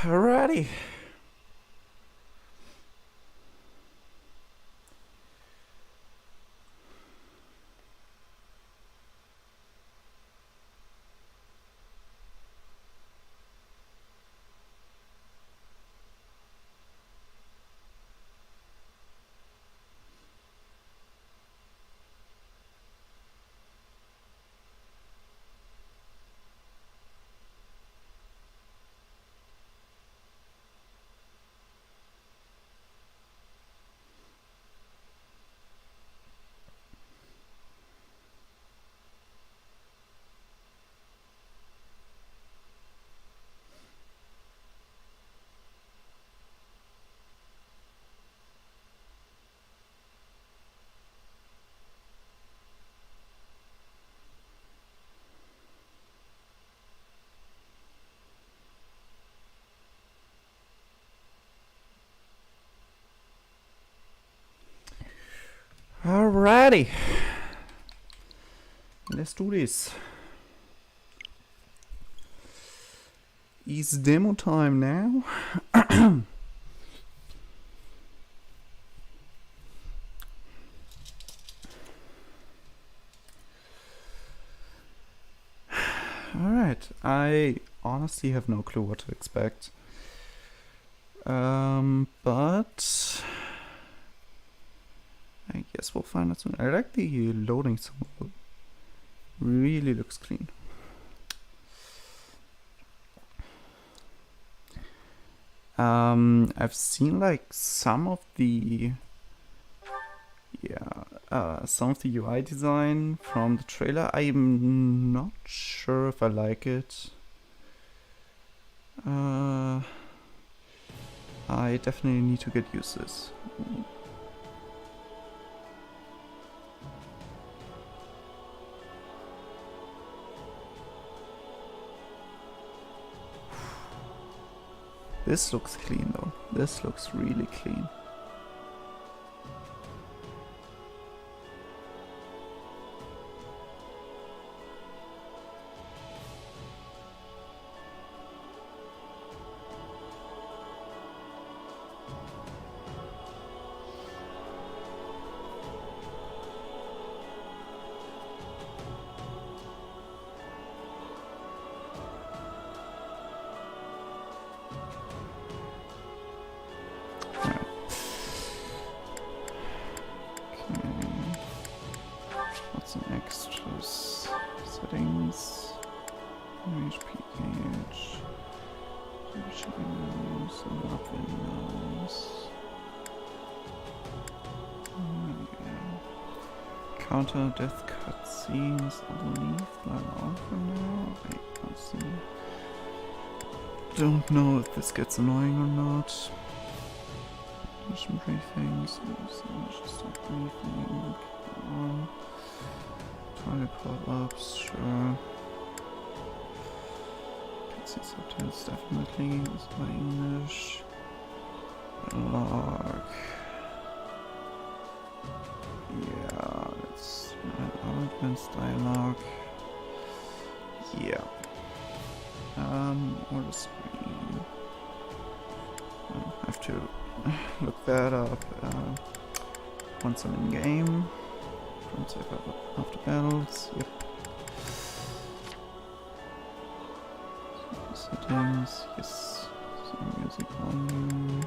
Alrighty. Alrighty. Let's do this. It's demo time now. Alright, I honestly have no clue what to expect. But I guess we'll find out soon. I like the loading symbol. Really looks clean. I've seen like some of the UI design from the trailer. I'm not sure if I like it. I definitely need to get used to this. This looks clean though. This looks really clean. Some extras. Settings. HP gauge. Windows. Unlock windows. Counter death cutscenes. I'll leave that on for now. I honestly don't know if this gets annoying or not. Mission briefings. Just start briefing. Toilet pop-ups, sure. Cutscene subtitles definitely. This is my English. Log. Yeah, it's an advanced dialogue. Yeah. Or the screen. I have to look that up once I'm in game. Front save after battles. Yep. Settings. Yes. Some music volume.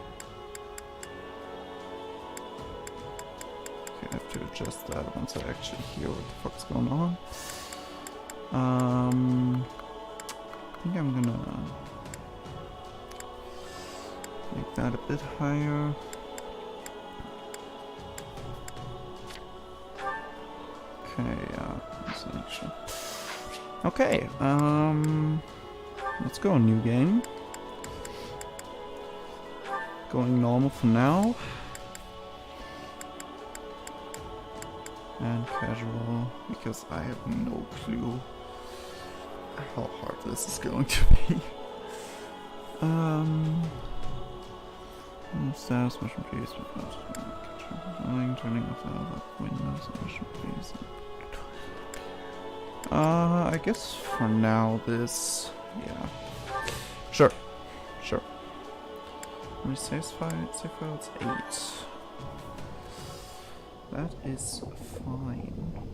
Okay, I have to adjust that once I actually hear what the fuck's going on. I think I'm gonna make that a bit higher. Okay, selection. Okay, let's go, new game. Going normal for now. And casual, because I have no clue how hard this is going to be. Status, mission please, turning off the windows, mission please. I guess for now this, yeah. Sure. How many safe files? 8. That is fine.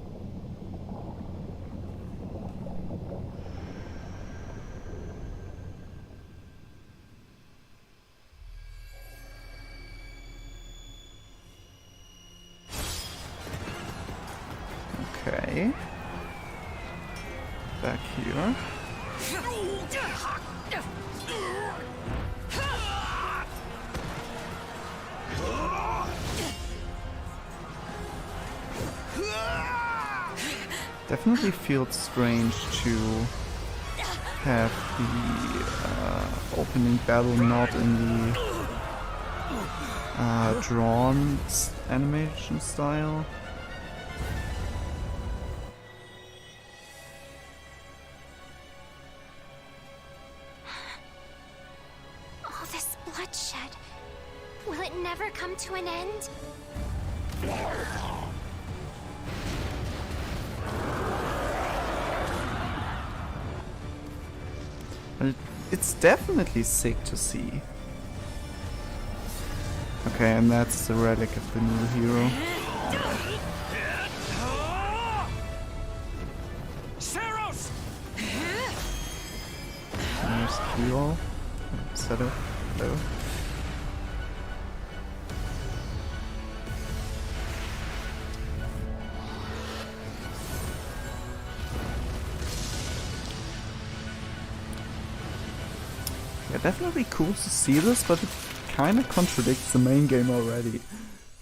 Okay. Back here. Definitely feels strange to have the opening battle not in the drawn animation style. All this bloodshed. Will it never come to an end? It's definitely sick to see. Okay, and that's the relic of the new hero. There's Kilo. Set up. Hello. Yeah, definitely cool to see this, but it kind of contradicts the main game already.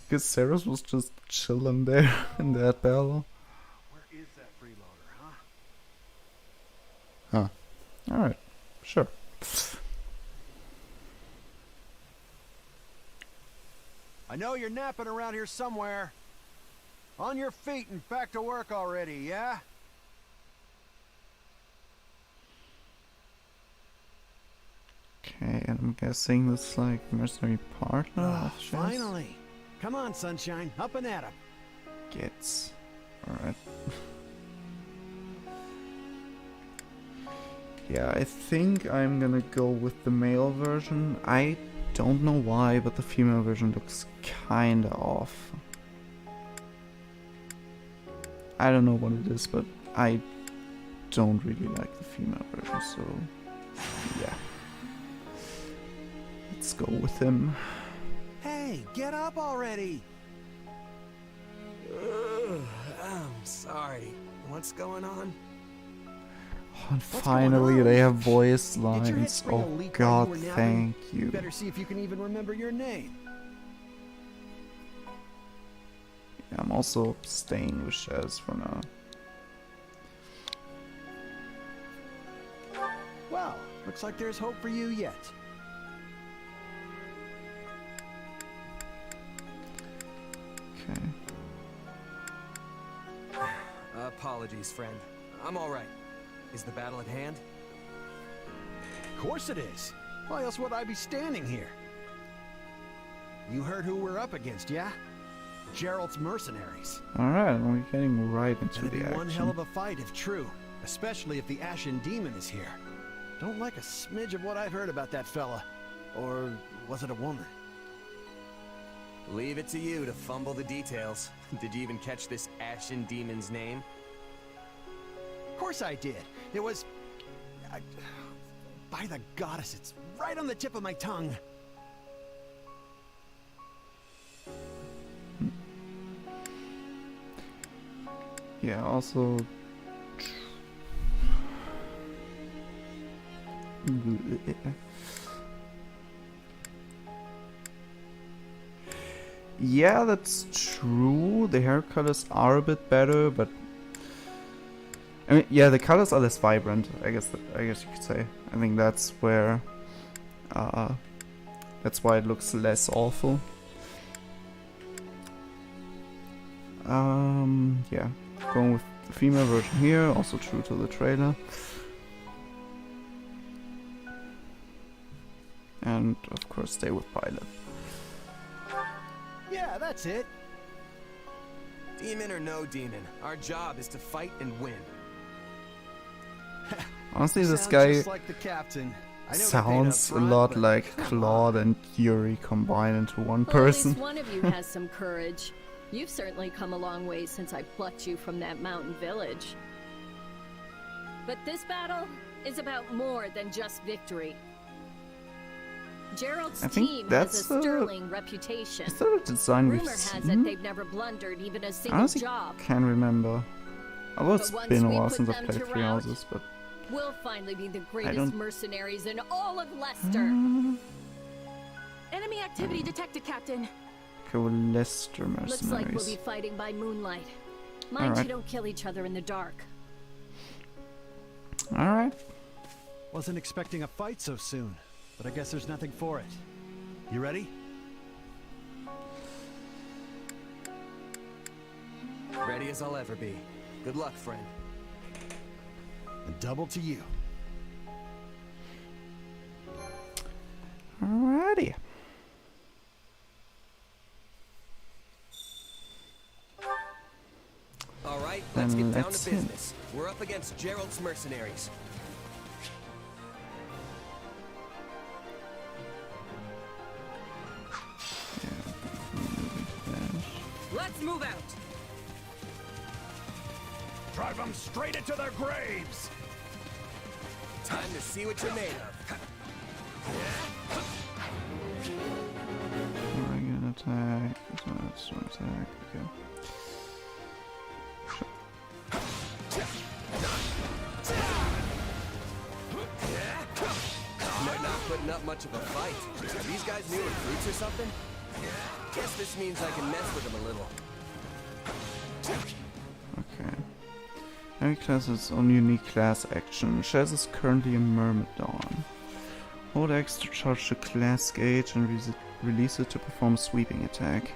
Because Ceros was just chilling there in that battle. Where is that freeloader, huh? Huh. Alright. Sure. I know you're napping around here somewhere. On your feet and back to work already, yeah? Okay, and I'm guessing this is like mercenary partner of Jess? Finally. Come on, Sunshine. Up and at 'em. Gets. Alright. Yeah, I think I'm gonna go with the male version. I don't know why, but the female version looks kinda off. I don't know what it is, but I don't really like the female version, so yeah. Let's go with him. Hey, get up already. I'm sorry. What's going on? Oh, and What's finally going on? they have voice Did your head lines. spring a Oh leak while god, you were napping? thank you. Better see if you can even remember your name. Yeah, I'm also staying with Shaz for now. Well, looks like there's hope for you yet. Okay. Apologies, friend. I'm all right. Is the battle at hand? Of course it is. Why else would I be standing here? You heard who we're up against, yeah? Gerald's mercenaries. Alright, we're getting right into It'll the be action. one hell of a fight if true, especially if the Ashen Demon is here. Don't like a smidge of what I've heard about that fella. Or was it a woman? Leave it to you to fumble the details. Did you even catch this Ashen Demon's name? Of course I did. It was... by the goddess, it's right on the tip of my tongue. Yeah, also... Yeah, that's true. The hair colors are a bit better, but I mean, yeah, the colors are less vibrant. I guess you could say. I think that's where, that's why it looks less awful. Yeah, going with the female version here. Also true to the trailer. And of course, stay with Pilot. Yeah, that's it. Demon or no demon, our job is to fight and win. Honestly, this Sounds guy, just like the captain. I know they paid Sounds up a front, lot but like come Claude on. and Yuri combined into one Well, at least person. one of you has some courage. You've certainly come a long way since I plucked you from that mountain village. But this battle is about more than just victory. Gerald's I think team has that's a sterling reputation. Is that a design Rumor we've has it seen? they've never blundered even a I single honestly job. can't remember. Although it's But once been a we while put since I've them played to Three rout, Houses, but We'll finally be the greatest don't- mercenaries in all of Leicester. Enemy activity detected, Captain. okay, well, Leicester Looks like we'll be mercenaries. fighting by moonlight. Mind Alright. you don't kill each other in the dark. Alright. Wasn't expecting a fight so soon, but I guess there's nothing for it. You ready? Ready as I'll ever be. Good luck, friend. And double to you. Alrighty. All right, let's Then get down let's to hit. business. We're up against Gerald's mercenaries. Let's move out. Drive them straight into their graves! Time to see what you're made of. Regular attack. Strong attack. Okay. They're not putting up much of a fight. Are these guys new recruits or something? Guess this means I can mess with them a little. Okay. Every class has its own unique class action. Shaz is currently a Myrmidon. Hold X to charge the class gauge and release it to perform a sweeping attack.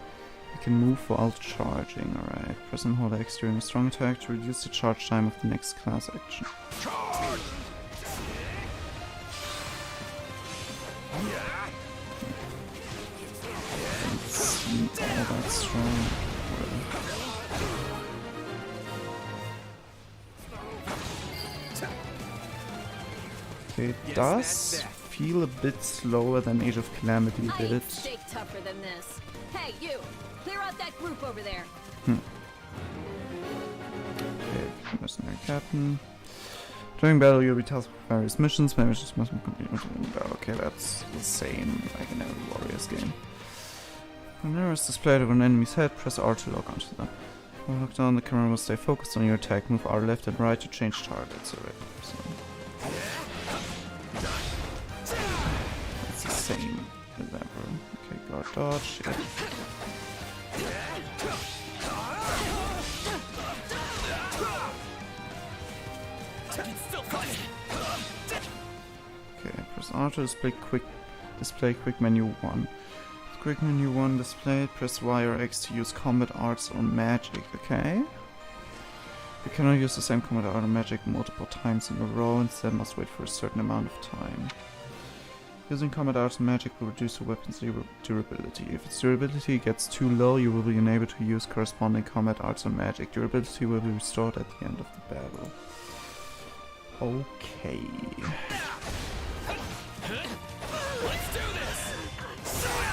You can move while charging, alright. Press and hold X during a strong attack to reduce the charge time of the next class action. Charge! It's all that strong. Okay, it Yes, does that's that. feel a bit slower than Age of Calamity I did. ain't steak tougher than this. Hey, you! Clear out that group over there. Okay, mercenary captain. During battle, you'll be tasked with various missions. My missions must be completed in battle. Okay, that's the same like in every Warriors game. When there is displayed over an enemy's head, press R to lock onto them. While locked on, the camera will stay focused on your attack. Move R left and right to change targets. Alright, so it's the same as ever. Okay, guard dodge. Yeah. Okay, press R to display quick menu 1. With quick menu 1 displayed, press Y or X to use combat arts or magic, okay? You cannot use the same combat art or magic multiple times in a row, instead must wait for a certain amount of time. Using combat arts and magic will reduce the weapon's durability. If its durability gets too low, you will be unable to use corresponding combat arts or magic. Durability will be restored at the end of the battle. Okay. Let's do this!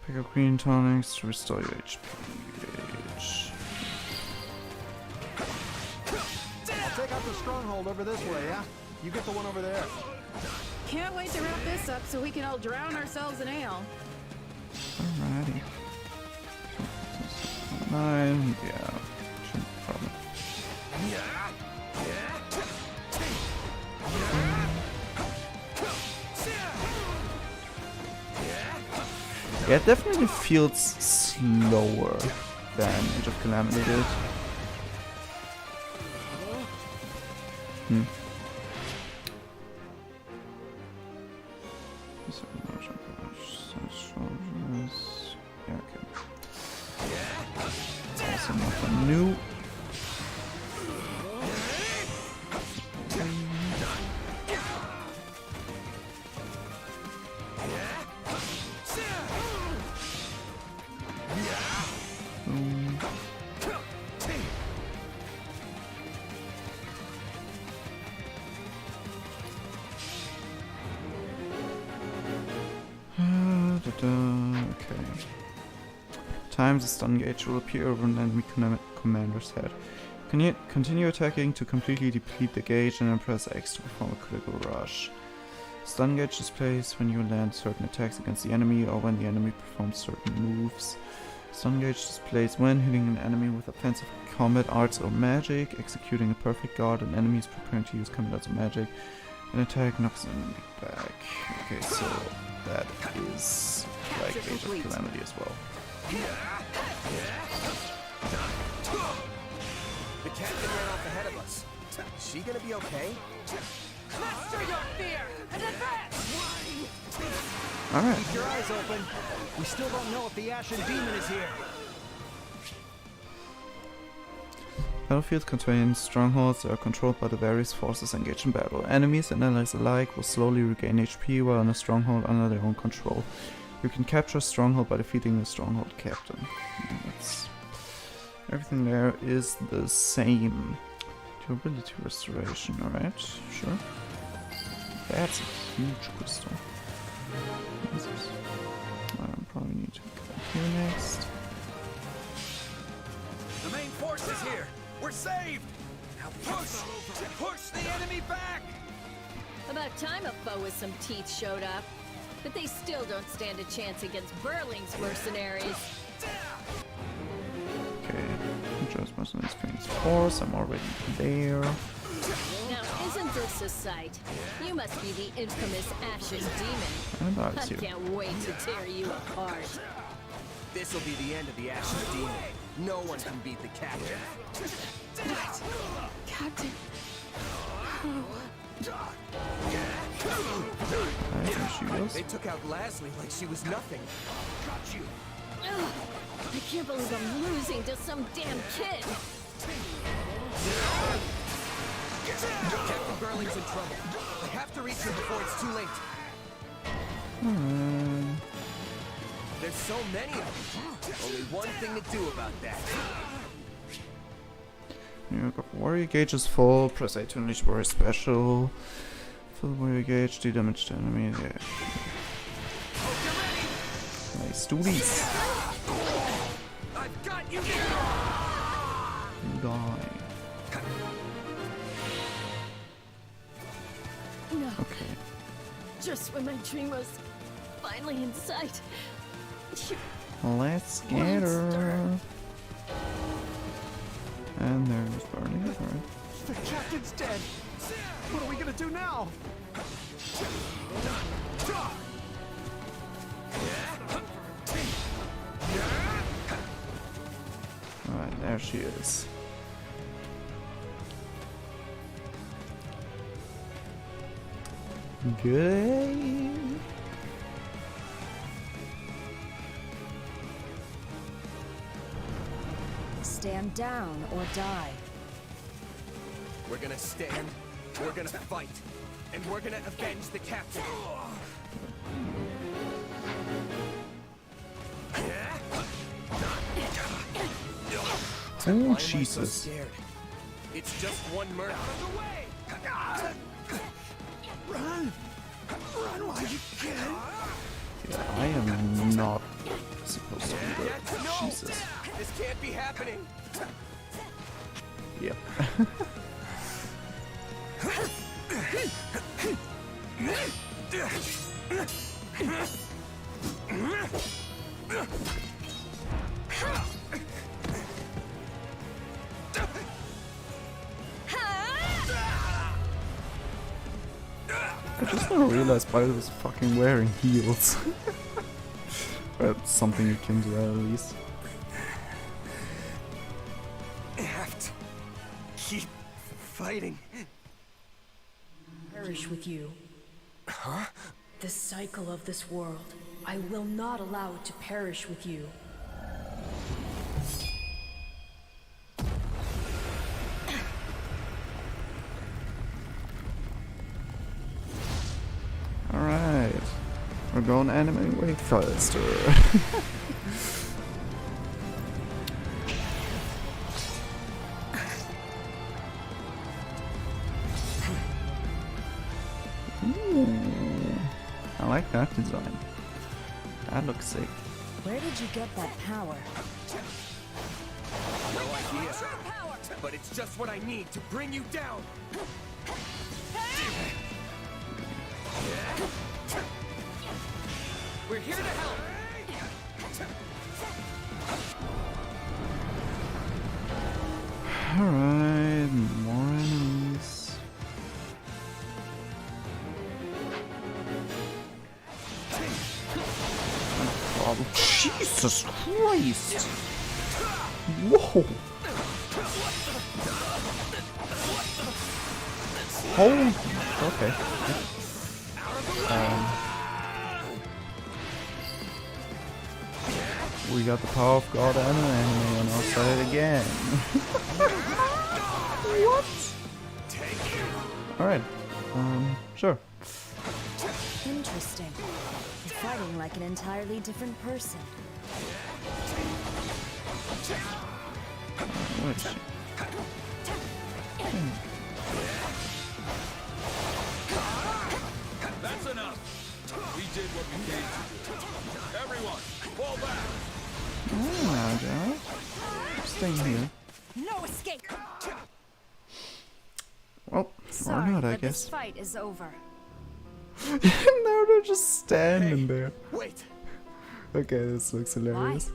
Pick up green tonics to restore your HP gauge. I'll take out the stronghold over this way, yeah? You get the one over there. Can't wait to wrap this up so we can all drown ourselves in ale. Alrighty. 9, yeah. Shouldn't be a problem. Yeah, it definitely feels slower than Age of Calamity did. Yeah, okay. Also nothing new. time, the stun gauge will appear over an enemy commander's head. Continue attacking to completely deplete the gauge and then press X to perform a critical rush. Stun gauge displays when you land certain attacks against the enemy or when the enemy performs certain moves. Stun gauge displays when hitting an enemy with offensive combat arts or magic, executing a perfect guard, and enemies preparing to use combat arts or magic. An attack knocks an enemy back. Okay, so that is like Age of Calamity as well. The captain ran off ahead of us. Is she gonna be okay? Master your fear and advance! Alright. Keep your eyes open. We still don't know if the Ashen Demon is here. Battlefield contains strongholds that are controlled by the various forces engaged in battle. Enemies and allies alike will slowly regain HP while in a stronghold under their own control. You can capture a stronghold by defeating the stronghold captain. That's everything there is the same. Durability restoration, alright, sure. That's a huge crystal. I probably need to go here next. The main force is here. We're saved. Now push the enemy back. About time a foe with some teeth showed up. But they still don't stand a chance against Burling's mercenaries. Okay, just mercenaries famous force. I'm already there. Now, isn't this a sight? You must be the infamous Ashen Demon. And I that's you. can't wait to tear you apart. This'll be the end of the Ashen Demon. No one can beat the captain. Captain. Alright, there she goes. They took out Leslie like she was nothing. Got you. Ugh, I can't believe I'm losing to some damn kid. Captain Burling's in trouble. I have to reach him before it's too late. There's so many of them. Only one thing to do about that. Your warrior gauge is full. Press A to unleash warrior special. Full warrior gauge, do damage to enemy. Yeah. Nice, do these. I've got you. You die. No, Okay. just when my dream was finally in sight. Let's get her. And there's burning. Alright. The captain's dead. What are we gonna do now? Alright, there she is. Good. Stand down or die. We're gonna stand, we're gonna fight, and we're gonna avenge the captain. Oh, Why am I so Jesus. scared? It's just one murder. Run! Run while you can! Yeah, I am not supposed to be there. No! Jesus. This can't be happening. Yep. I just now realized why I was fucking wearing heels. That's something you can do at least. I have to keep fighting. Perish with you. Huh? The cycle of this world. I will not allow it to perish with you. Alright. We're going anime way faster. Ooh. I like that design. That looks sick. Where did you get that power? No idea. But it's just what I need to bring you down. We're here to help. Alright, more enemies. No problem. Jesus Christ! Whoa! Oh! Okay. We got the power of God and an enemy on our side again. What? Alright. Sure. Interesting. You're fighting like an entirely different person. What is she? That's enough. We did what we came to do. Everyone, fall back. Oh, now, Joe. Staying here. No escape! Well, Sorry, or not, I but guess. this fight is over. Now they're just standing there. Wait. Okay, this looks hilarious.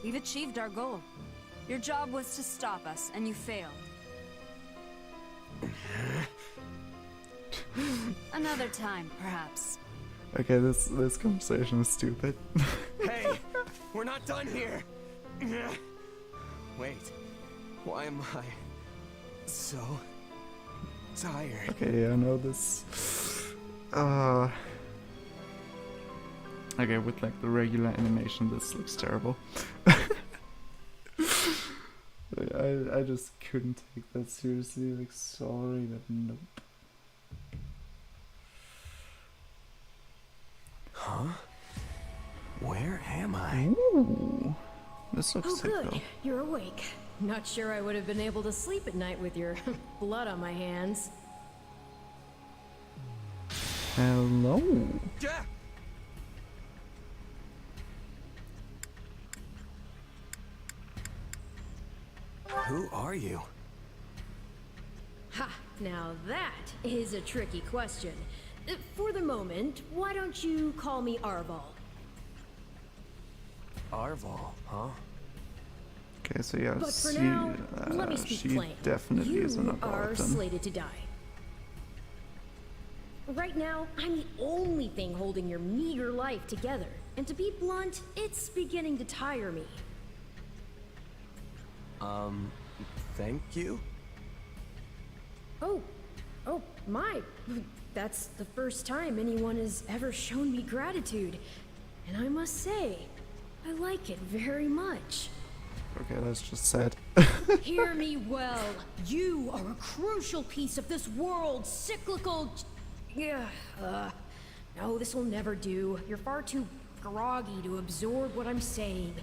We've achieved our goal. Your job was to stop us, and you failed. Another time, perhaps. Okay, this conversation is stupid. Hey, we're not done here. Wait, why am I so tired? Okay, yeah, I know this. Okay, with like the regular animation, this looks terrible. I just couldn't take that seriously. Like, sorry, but nope. Huh? Where am I? Ooh, this looks Oh, sick good. though. You're awake. Not sure I would have been able to sleep at night with your blood on my hands. Hello. Yeah. Who are you? Ha! Now that is a tricky question. For the moment, why don't you call me Arval? Arval, huh? Okay, so yeah, But for now, let me she speak plain. definitely You isn't a are Barton. slated to die. Right now, I'm the only thing holding your meager life together. And to be blunt, it's beginning to tire me. Thank you? Oh, my. That's the first time anyone has ever shown me gratitude. And I must say, I like it very much. Okay, that's just sad. Hear me well. You are a crucial piece of this world's cyclical... no, this will never do. You're far too groggy to absorb what I'm saying.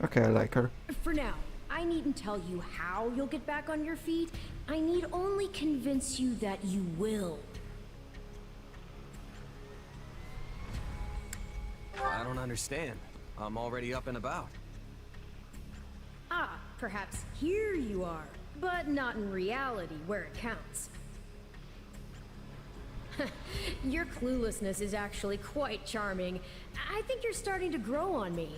Okay, I like her. For now, I needn't tell you how you'll get back on your feet. I need only convince you that you will. I don't understand. I'm already up and about. Ah, perhaps here you are, but not in reality where it counts. Your cluelessness is actually quite charming. I think you're starting to grow on me.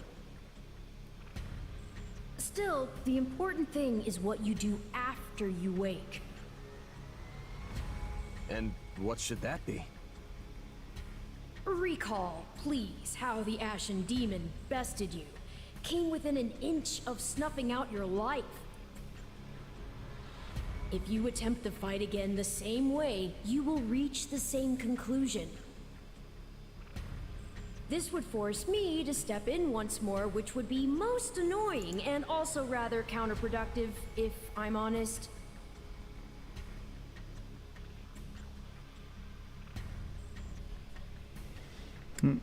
Still, the important thing is what you do after you wake. And what should that be? Recall, please, how the Ashen Demon bested you. Came within an inch of snuffing out your life. If you attempt the fight again the same way, you will reach the same conclusion. This would force me to step in once more, which would be most annoying and also rather counterproductive, if I'm honest. Then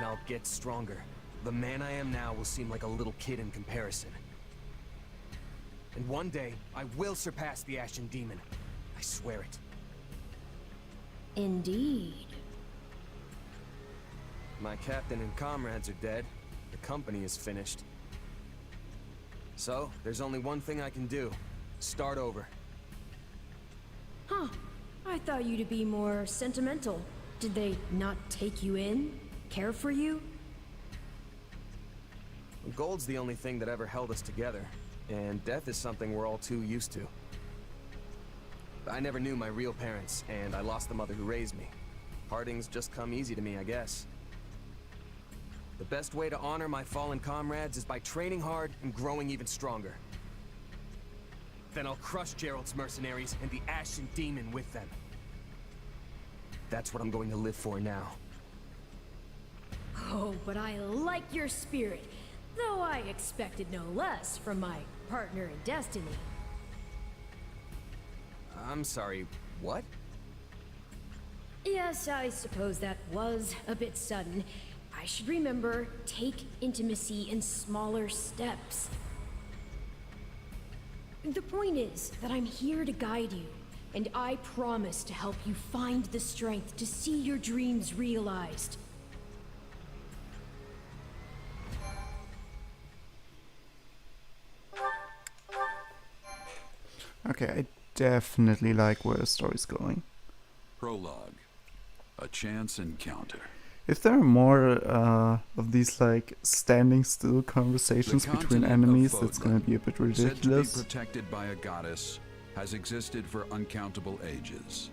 I'll get stronger. The man I am now will seem like a little kid in comparison. And one day, I will surpass the Ashen Demon. I swear it. Indeed. My captain and comrades are dead. The company is finished. So, there's only one thing I can do. Start over. Huh. I thought you to be more sentimental. Did they not take you in? Care for you? Gold's the only thing that ever held us together, and death is something we're all too used to. I never knew my real parents, and I lost the mother who raised me. Partings just come easy to me, I guess. The best way to honor my fallen comrades is by training hard and growing even stronger. Then I'll crush Gerald's mercenaries and the Ashen Demon with them. That's what I'm going to live for now. Oh, but I like your spirit. Though I expected no less from my partner in destiny. I'm sorry, what? Yes, I suppose that was a bit sudden. I should remember, take intimacy in smaller steps. The point is that I'm here to guide you, and I promise to help you find the strength to see your dreams realized. Okay, I definitely like where the story's going. Prologue. A chance encounter. If there are more of these like standing still conversations between enemies, that's gonna be a bit ridiculous. Said to be protected by a goddess, has existed for uncountable ages.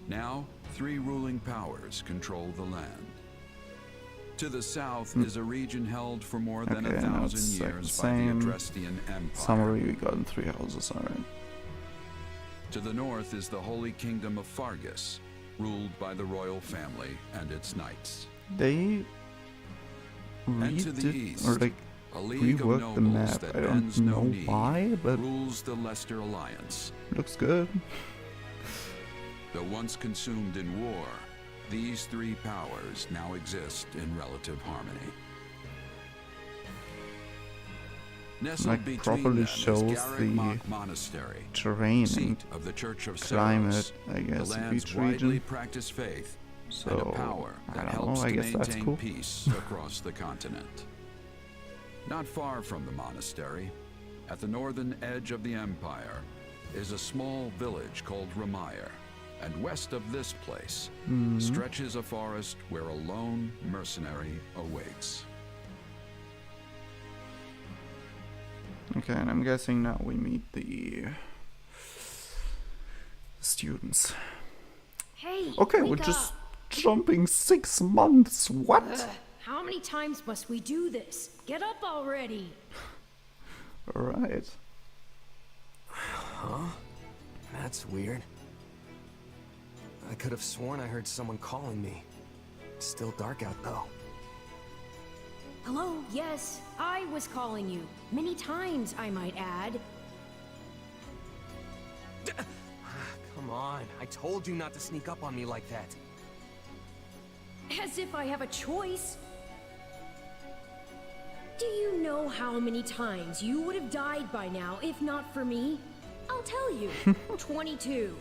Now, 3 ruling powers control the land. To the south is a region held for more than 1,000 years by the Adrestian Empire. Summary we got in 3 houses, alright. To the north is the Holy Kingdom of Fargus, ruled by the royal family and its knights. They And to the redid east, or like a league of reworked the nobles map. that I don't bends no know knee, why, but rules the Leicester Alliance. looks good. Though once consumed in war, these 3 powers now exist in relative harmony. Nestled Like between properly them shows is Garreg the Mach Monastery, terrain and seat of the Church of climate, Ceres, I the guess, land's beach widely region. practiced faith, and a So power I that don't helps know. I to guess that's maintain cool. peace across the continent. Not far from the monastery, at the northern edge of the empire, is a small village called Ramire, and west of this place stretches a forest where a lone mercenary awaits. Okay, and I'm guessing now we meet the students. Hey, Okay, wake we're just up. jumping 6 months. What? How many times must we do this? Get up already! Alright. Huh? That's weird. I could have sworn I heard someone calling me. It's still dark out though. Hello, yes, I was calling you. Many times, I might add. Come on, I told you not to sneak up on me like that. As if I have a choice. Do you know how many times you would have died by now if not for me? I'll tell you. 22.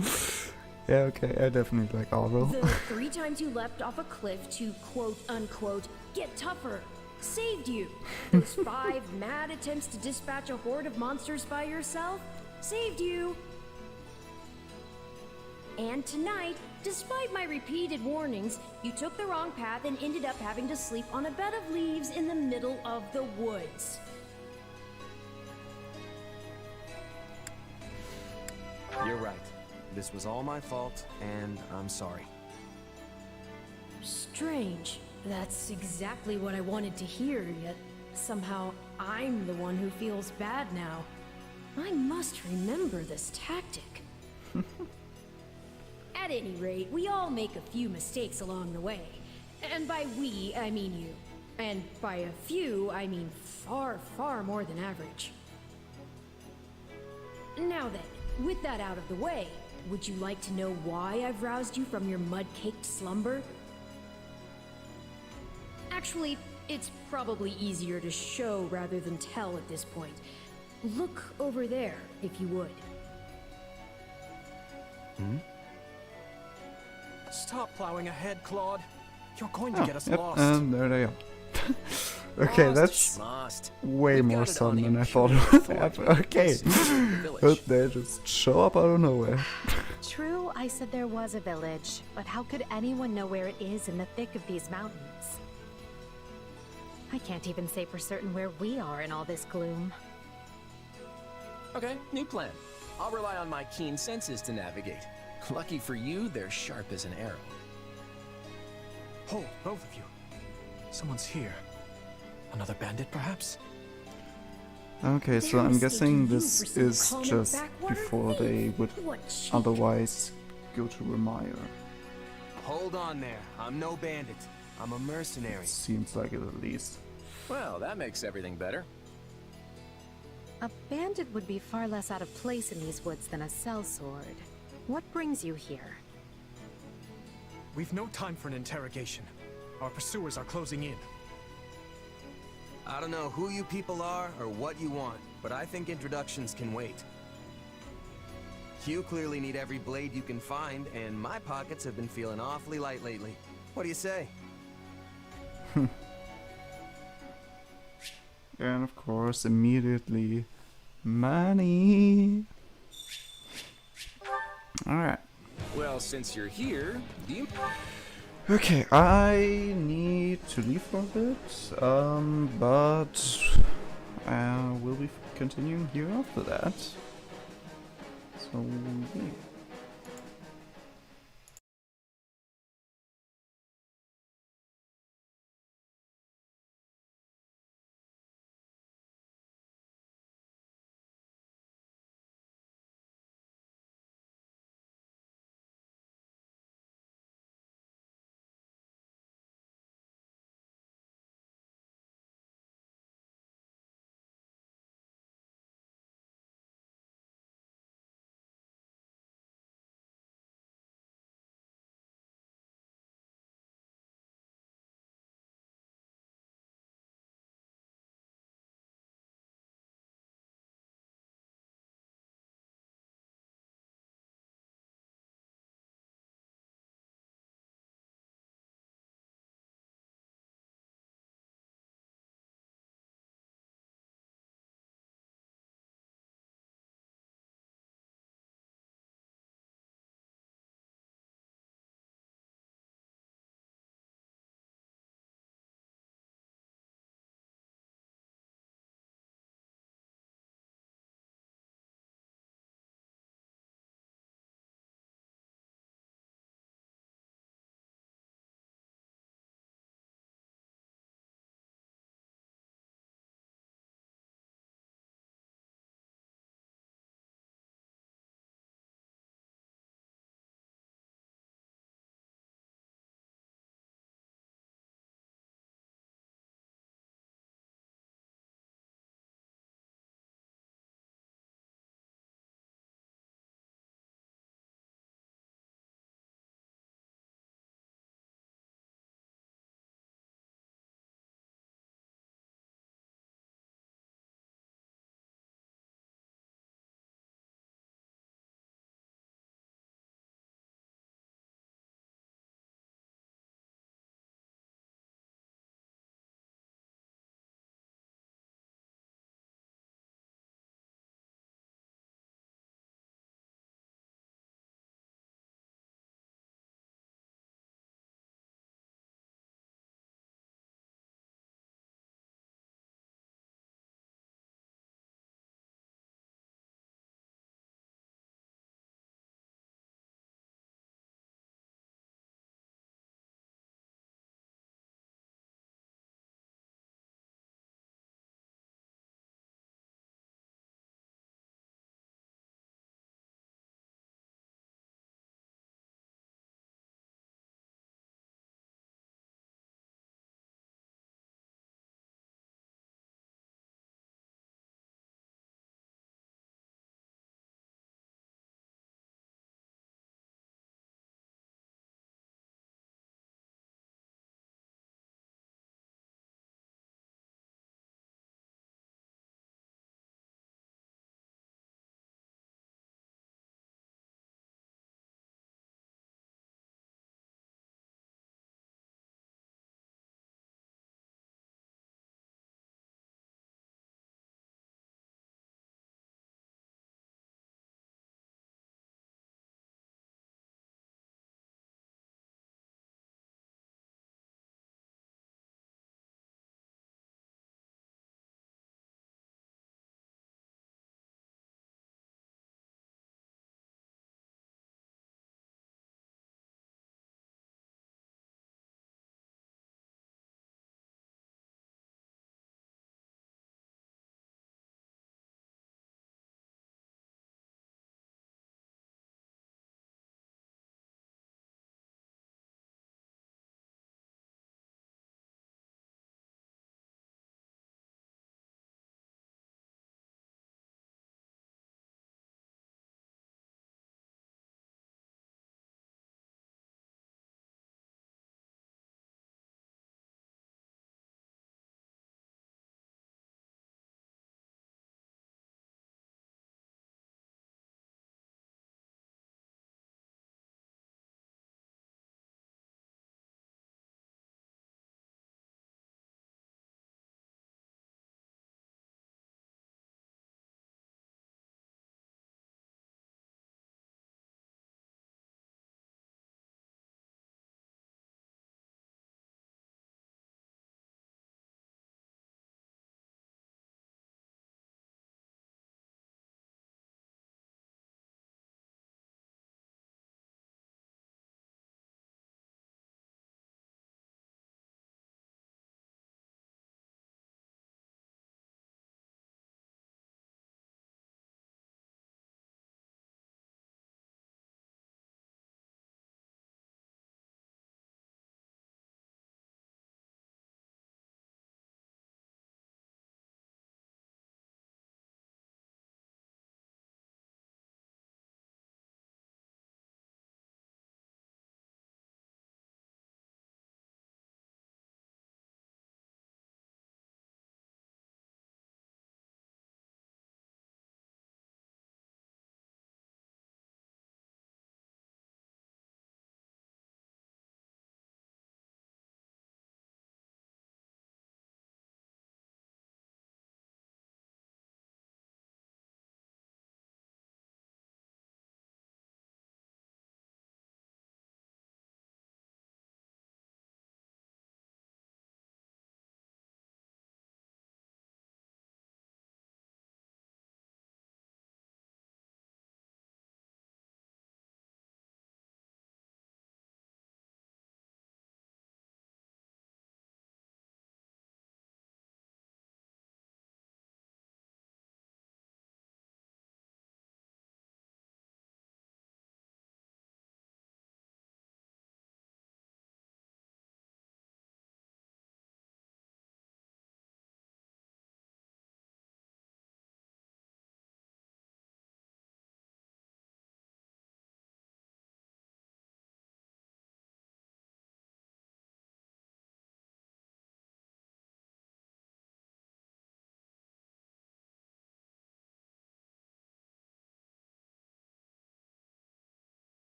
Yeah, okay, I definitely like Orville. The 3 times you leapt off a cliff to quote-unquote get tougher saved you. Those 5 mad attempts to dispatch a horde of monsters by yourself saved you. And tonight, despite my repeated warnings, you took the wrong path and ended up having to sleep on a bed of leaves in the middle of the woods. You're right. This was all my fault, and I'm sorry. Strange. That's exactly what I wanted to hear, yet somehow I'm the one who feels bad now. I must remember this tactic. At any rate, we all make a few mistakes along the way. And by we, I mean you. And by a few, I mean far, far more than average. Now then, with that out of the way, would you like to know why I've roused you from your mud-caked slumber? Actually, it's probably easier to show rather than tell at this point. Look over there, if you would. Stop plowing ahead, Claude. You're going to get us Yep, lost. and there they are. Okay, that's way more sun than I thought it would have. Okay. But they just show up out of nowhere. True, I said there was a village, but how could anyone know where it is in the thick of these mountains? I can't even say for certain where we are in all this gloom. Okay, new plan. I'll rely on my keen senses to navigate. Lucky for you, they're sharp as an arrow. Hold, both of you. Someone's here. Another bandit, perhaps? Okay, so I'm guessing this is just before they would otherwise go to Remire. Hold on there. I'm no bandit. I'm a mercenary. Seems like it at least. Well, that makes everything better. A bandit would be far less out of place in these woods than a sellsword. What brings you here? We've no time for an interrogation. Our pursuers are closing in. I don't know who you people are or what you want, but I think introductions can wait. You clearly need every blade you can find, and my pockets have been feeling awfully light lately. What do you say? And of course, immediately, money. Alright. Well, since you're here, do you... Okay, I need to leave for a bit, but we'll be continuing here after that. So, yeah.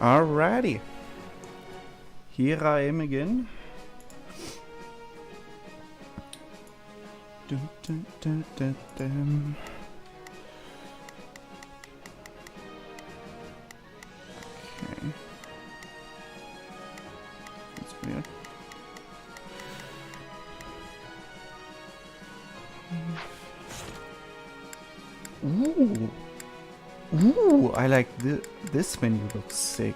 Alrighty. Here I am again. Dun, dun, dun, dun, dun. Okay. That's weird. Ooh. Ooh, I like this menu looks sick.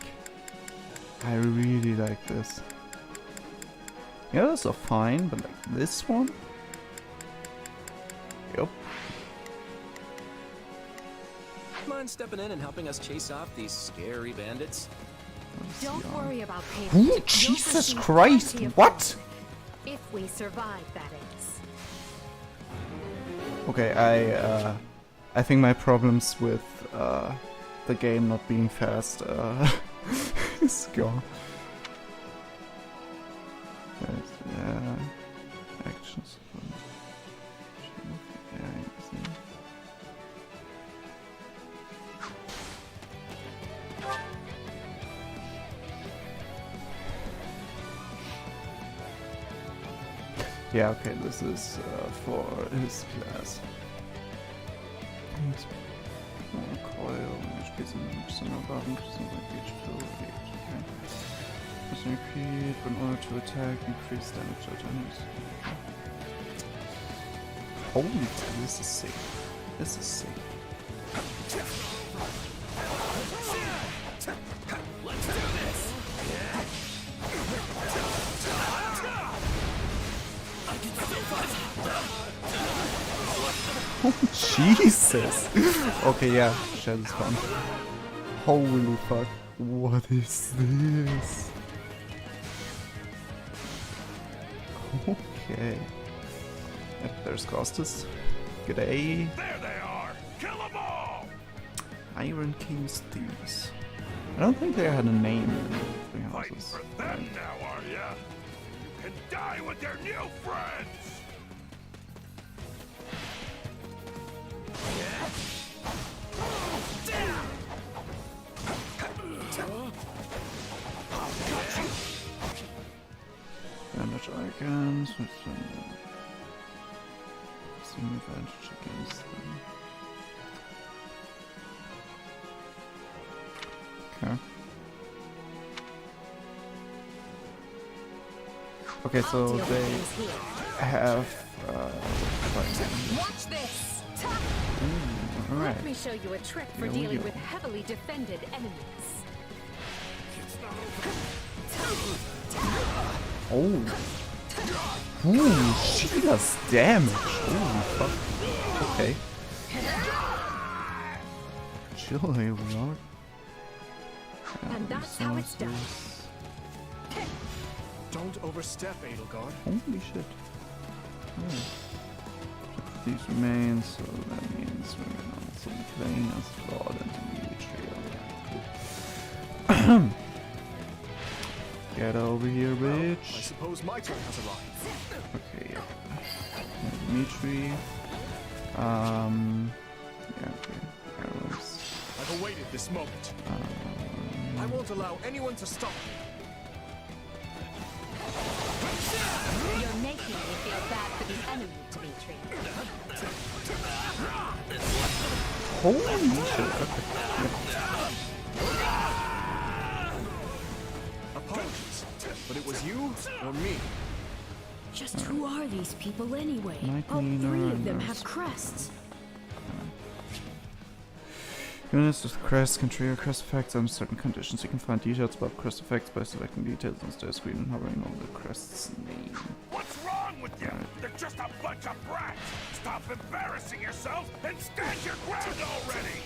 I really like this. Yeah, those are fine, but like this one? Yep. Mind stepping in and helping us chase off these scary bandits? Don't worry about Ooh, payment. Jesus Christ! What? If we survive, that is. Okay, I think my problems with the game not being fast is gone. Actions. Yeah, okay, this is for his class. Coil, which gives him some above and some engage fill rate. Okay. Must repeat, but in order to attack, increase damage to enemies. Holy, this is sick. This is sick. Let's do this! Oh, Jesus! Okay, yeah, Shadow's fun. Holy fuck. What is this? Okay. Yep, there's Costas. G'day. There they are! Kill them all! Iron King's Thieves. I don't think they had a name in Three Fighting Houses. for them now, are ya? You can die with their new friends! Damage icons with some advantage against them. Okay. Okay, so they have Watch this. alright. Let me show you a trick for Here we dealing go. with heavily defended enemies. Oh. Ooh, she does damage. Holy fuck. Okay. Chill, here we are. And that's how it's done. Don't overstep, Edelgard. Holy shit. Oh. These remain, so that means we're not some playing as flawed and immediately. Get over here, bitch. I suppose my turn has arrived. Okay, yeah. Dimitri. Yeah, okay. Arrows. I've awaited this moment. I won't allow anyone to stop me. You're making me feel bad for the enemy, Dimitri. Holy shit, okay. Apologies, but it was you or me. Just who are these people anyway? Might All need three our of them nurse. have crests. Units with crests can trigger crest effects under certain conditions. You can find details about crest effects by selecting details on the screen and hovering over the crest's name. What's wrong with you? They're just a bunch of brats! Stop embarrassing yourself and stand your ground already!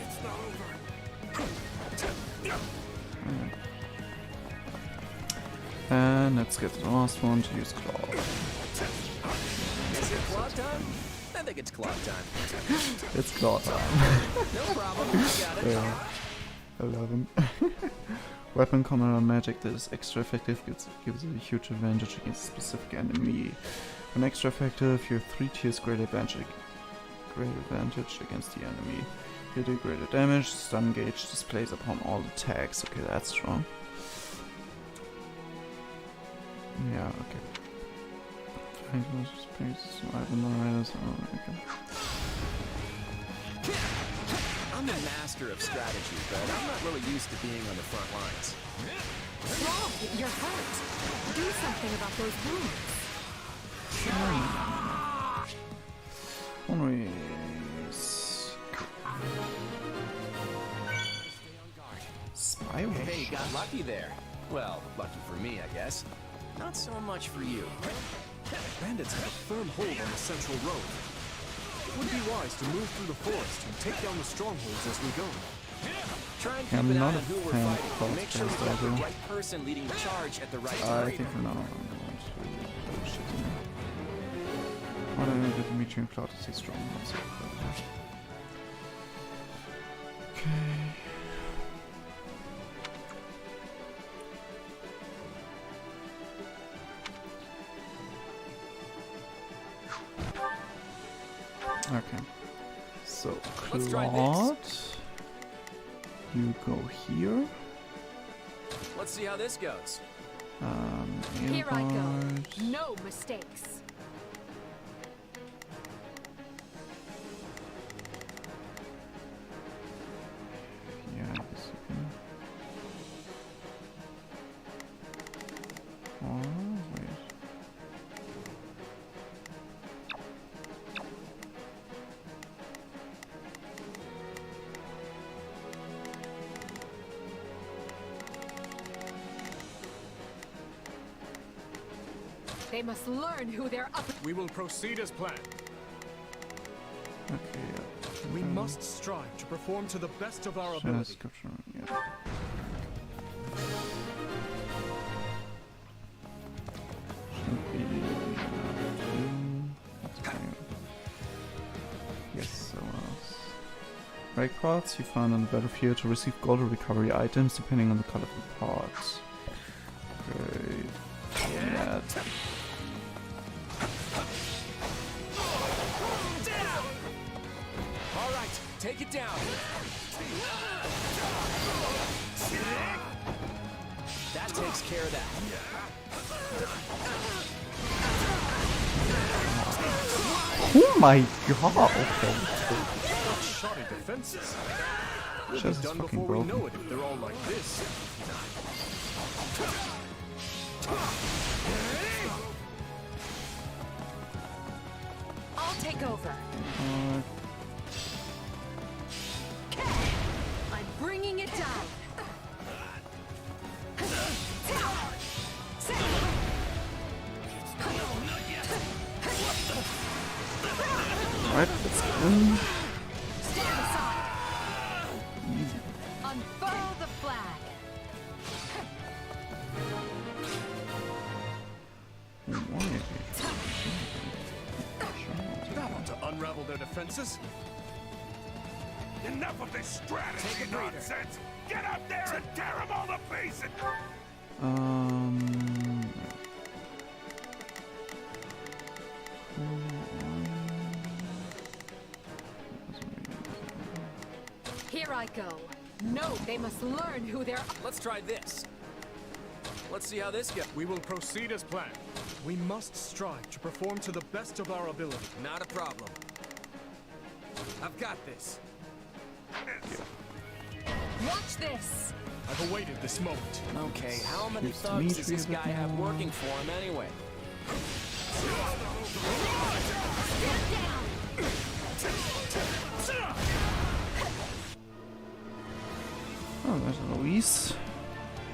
It's not over. And let's get to the last one to use Claw. Is it claw time? I think it's claw time. It's Claw time. No problem, I got it. Yeah. 11. Weapon combat on magic that is extra effective gives a huge advantage against a specific enemy. When extra effective, you have 3 tiers greater advantage against the enemy. Critical greater damage. Stun gauge displays upon all attacks. Okay, that's strong. Yeah, okay. I'm a master of strategy, but I'm not really used to being on the front lines. Wrong! You're hurt! Do something about those wounds! Spy Hey, got lucky there. Well, lucky for me, I guess. Not so much for you. Bandits have a firm hold on the central road. It would be wise to move through the forest and take down the strongholds as we go. Try and keep an eye on who we're fighting. Make sure we got the right person leading the charge at the right time. I think for now I'm going to shit in there. What I need to Dimitri and Cloud to stay strong. Okay. Okay, so Claude, you go here. Let's see how this goes. Here I go. No mistakes. Yeah, I guess you can. Oh, wait. They must learn who they're up. We will proceed as planned. Okay, yeah. We must strive to perform to the best of our ability. Yeah. Should be yes, so else. Records you found on the battlefield to receive gold or recovery items depending on the color of the parts. Great. Yeah. All right, take it down. That takes care of that. Oh my god! Okay. Shoddy defenses. We'll Just be done fucking before broken. we know it if they're all like this. I'll take over. I'm bringing it down. Alright, let's go. Stand aside. Easy. Unfurl the flag. That ought to unravel their defenses. Enough of this strategy nonsense! Get out there and tear them all to pieces! Here I go. No, they must learn who they're. Let's try this. Let's see how this goes. We will proceed as planned. We must strive to perform to the best of our ability. Not a problem. I've got this. Watch this. I've awaited this moment. Okay, how many Gives thugs does Dimitri this a bit guy have more. working for him anyway? Oh, there's Luis.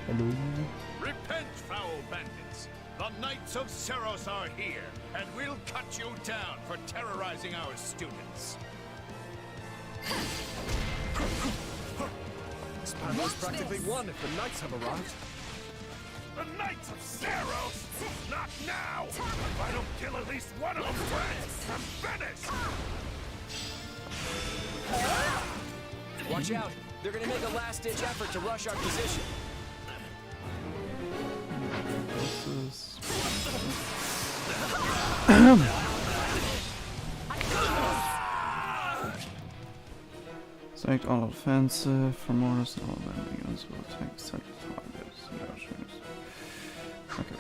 Hello. Repent, foul bandits! The Knights of Ceros are here, and we'll cut you down for terrorizing our students. This battle is practically won if the knights have arrived. The Knights of Ceros? Not now! If I don't kill at least one of them first, I'm finished! Watch out! They're gonna make a last-ditch effort to rush our position. This is... It's like Disconnect all offensive from mortars and all landing units will attack set targets. Okay.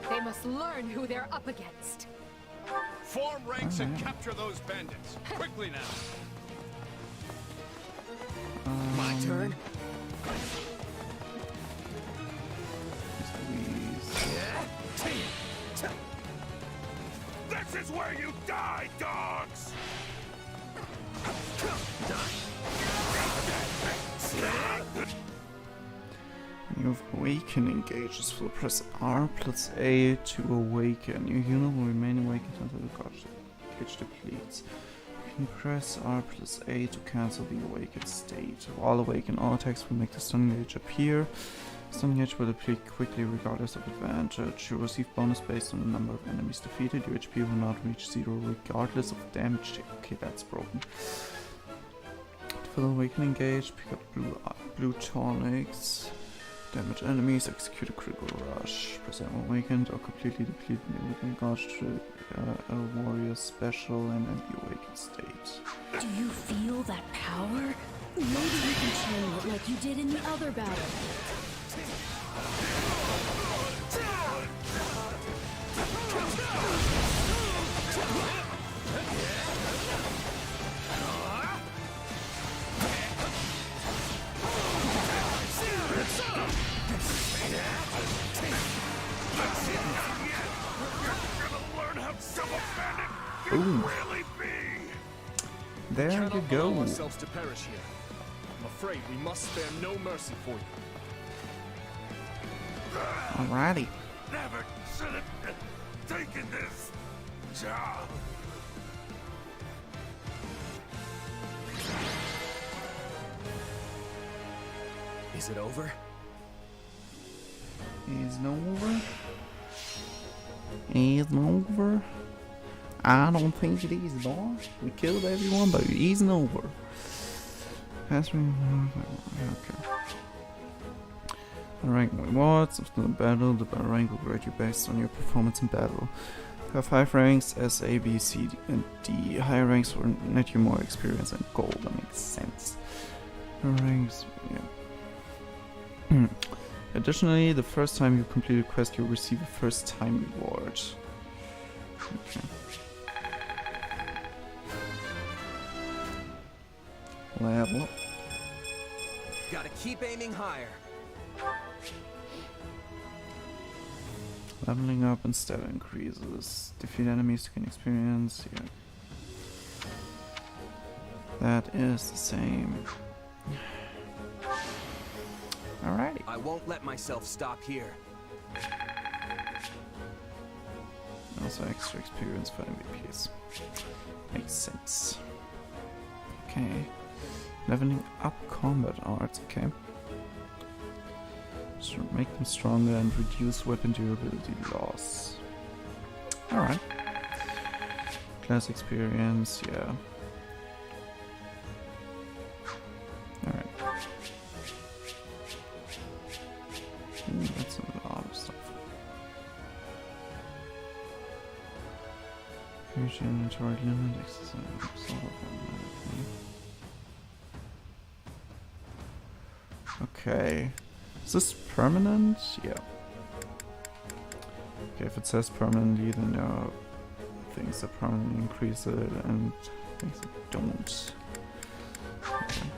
They must learn who they're up against. Form ranks and capture those bandits. Quickly now. My turn? This is where you die, dogs! Your awakening gauges will press R plus A to awaken. Your unit will remain awakened until the gauge depletes. You can press R plus A to cancel the awakened state. While awakened, all attacks will make the stun gauge appear. Stun gauge will deplete quickly regardless of advantage. You receive bonus based on the number of enemies defeated. Your HP will not reach 0 regardless of damage take. Okay, that's broken. For the awakening gauge, pick up blue tonics. Damage enemies, execute a critical rush. Press M awakened or completely deplete the awakened gauge to a warrior special and end the awakened state. Do you feel that power? Maybe you can channel it like you did in the other battle. Boom. There you go. Allow ourselves to perish here. I'm afraid we must spare no mercy for you. Alrighty. Never should have taken this job. Is it over? Is it over? Is it over? I don't think it is, boy. We killed everyone, but it isn't over. Okay. Rank rewards after the battle. The battle rank will grade you based on your performance in battle. You have 5 ranks: S, A, B, C, and D. Higher ranks will net you more experience and gold. That makes sense. Ranks, yeah. Additionally, the first time you complete a quest, you'll receive a first time reward. Okay. Level. Gotta keep aiming higher. Leveling up instead increases. Defeat enemies to gain experience. Yeah. That is the same. Alrighty. I won't let myself stop here. Also extra experience for MVPs. Makes sense. Okay. Leveling up combat arts, okay. So make them stronger and reduce weapon durability loss. Alright. Class experience, yeah. Alright. Ooh, that's a lot of stuff. Future inventory limit, exercise, okay. Is this permanent? Yeah. Okay, if it says permanently, then there are things that permanently increase it and things that don't. Okay.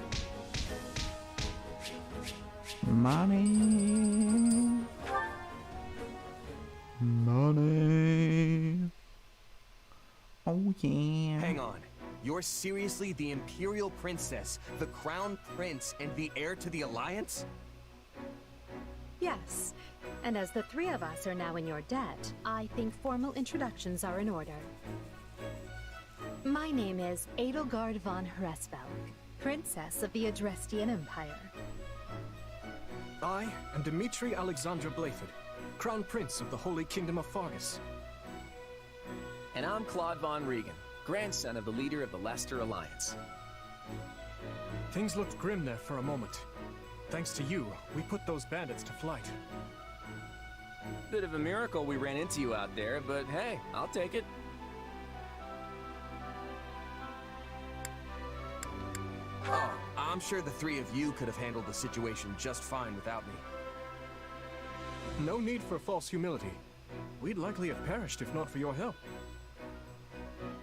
Money. Money. Oh yeah. Hang on. You're seriously the Imperial Princess, the Crown Prince, and the heir to the Alliance? Yes, and as the 3 of us are now in your debt, I think formal introductions are in order. My name is Edelgard von Hresvelg, Princess of the Adrestian Empire. I am Dmitri Alexandra Blaford, Crown Prince of the Holy Kingdom of Fargus. And I'm Claude von Regan, grandson of the leader of the Leicester Alliance. Things looked grim there for a moment. Thanks to you, we put those bandits to flight. Bit of a miracle we ran into you out there, but hey, I'll take it. I'm sure the three of you could have handled the situation just fine without me. No need for false humility. We'd likely have perished if not for your help.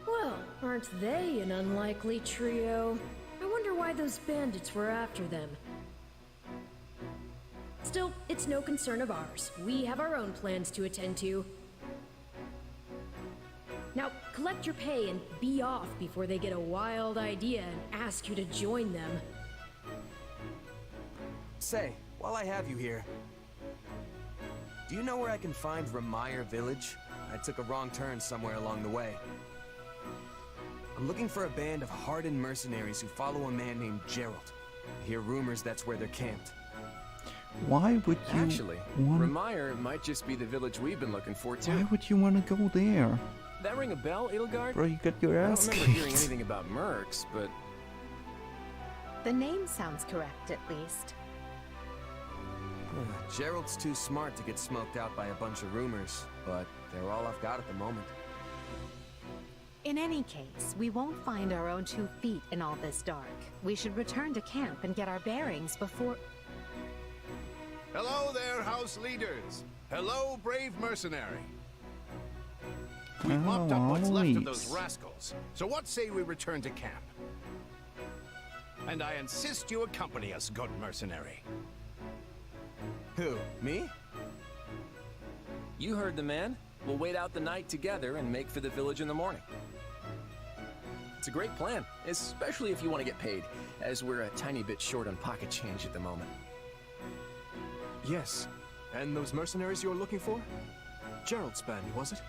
Well, aren't they an unlikely trio? I wonder why those bandits were after them. Still, it's no concern of ours. We have our own plans to attend to. Now, collect your pay and be off before they get a wild idea and ask you to join them. Say, while I have you here, do you know where I can find Remire Village? I took a wrong turn somewhere along the way. I'm looking for a band of hardened mercenaries who follow a man named Geralt. I hear rumors that's where they're camped. Why would you Actually, Remire might just be the village we've been looking for too. Why would you want to go there? That ring a bell, Edelgard? Bro, you got your ass I don't remember hearing anything about mercs, but... The name sounds correct, at least. Geralt's too smart to get smoked out by a bunch of rumors, but they're all I've got at the moment. In any case, we won't find our own 2 feet in all this dark. We should return to camp and get our bearings before... Hello there, house leaders. Hello, brave mercenary. We mopped up what's left of those rascals, so what say we return to camp? And I insist you accompany us, good mercenary. Who, me? You heard the man. We'll wait out the night together and make for the village in the morning. It's a great plan, especially if you want to get paid, as we're a tiny bit short on pocket change at the moment. Yes. And those mercenaries you're looking for? Geralt's band, was it?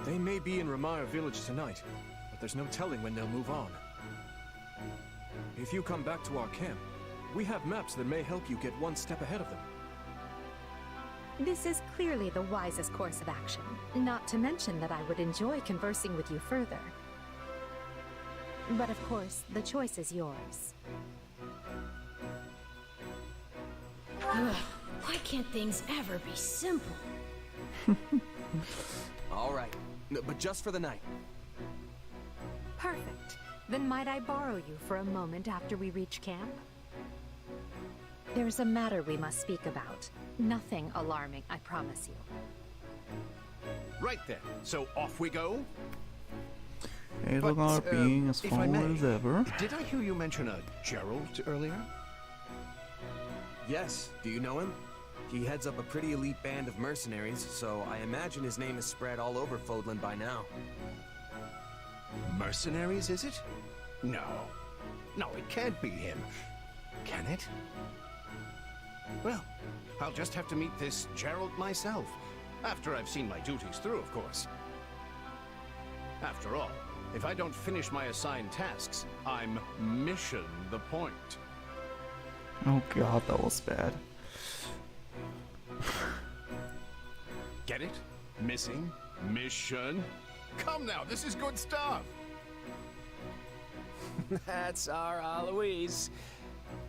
They may be in Remire Village tonight, but there's no telling when they'll move on. If you come back to our camp, we have maps that may help you get one step ahead of them. This is clearly the wisest course of action. Not to mention that I would enjoy conversing with you further. But of course, the choice is yours. Ugh, why can't things ever be simple? All right, but just for the night. Perfect. Then might I borrow you for a moment after we reach camp? There's a matter we must speak about. Nothing alarming, I promise you. Right then, so off we go? Edelgard being as if I forward may, as ever. Did I hear you mention a Geralt earlier? Yes, do you know him? He heads up a pretty elite band of mercenaries, so I imagine his name is spread all over Fodlan by now. Mercenaries, is it? No. No, it can't be him. Can it? Well, I'll just have to meet this Geralt myself. After I've seen my duties through, of course. After all, if I don't finish my assigned tasks, I'm mission the point. Oh god, that was bad. Get it? Missing? Mission? Come now, this is good stuff! That's our Alois.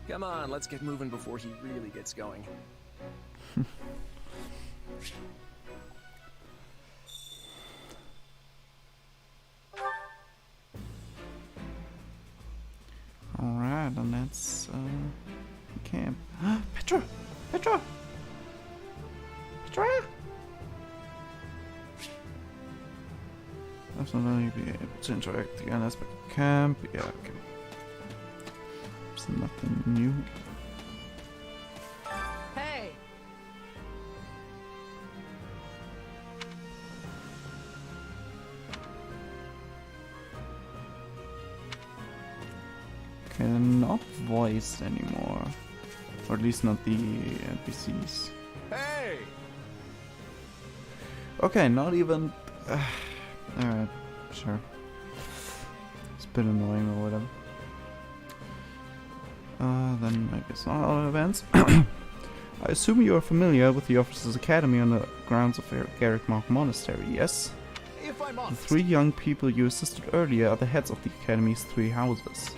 Come on, let's get moving before he really gets going. Alright, and that's camp. Petra! Petra! Petra! Definitely be able to interact again as per camp. Yeah, okay. There's nothing new. Hey! Okay, they're not voiced anymore. Or at least not the NPCs. Hey! Okay, not even... Alright, sure. It's a bit annoying or whatever. Then I guess not other events. I assume you are familiar with the Officers' Academy on the grounds of Garrick Mark Monastery, yes? If I'm The honest, 3 young people you assisted earlier are the heads of the Academy's 3 houses.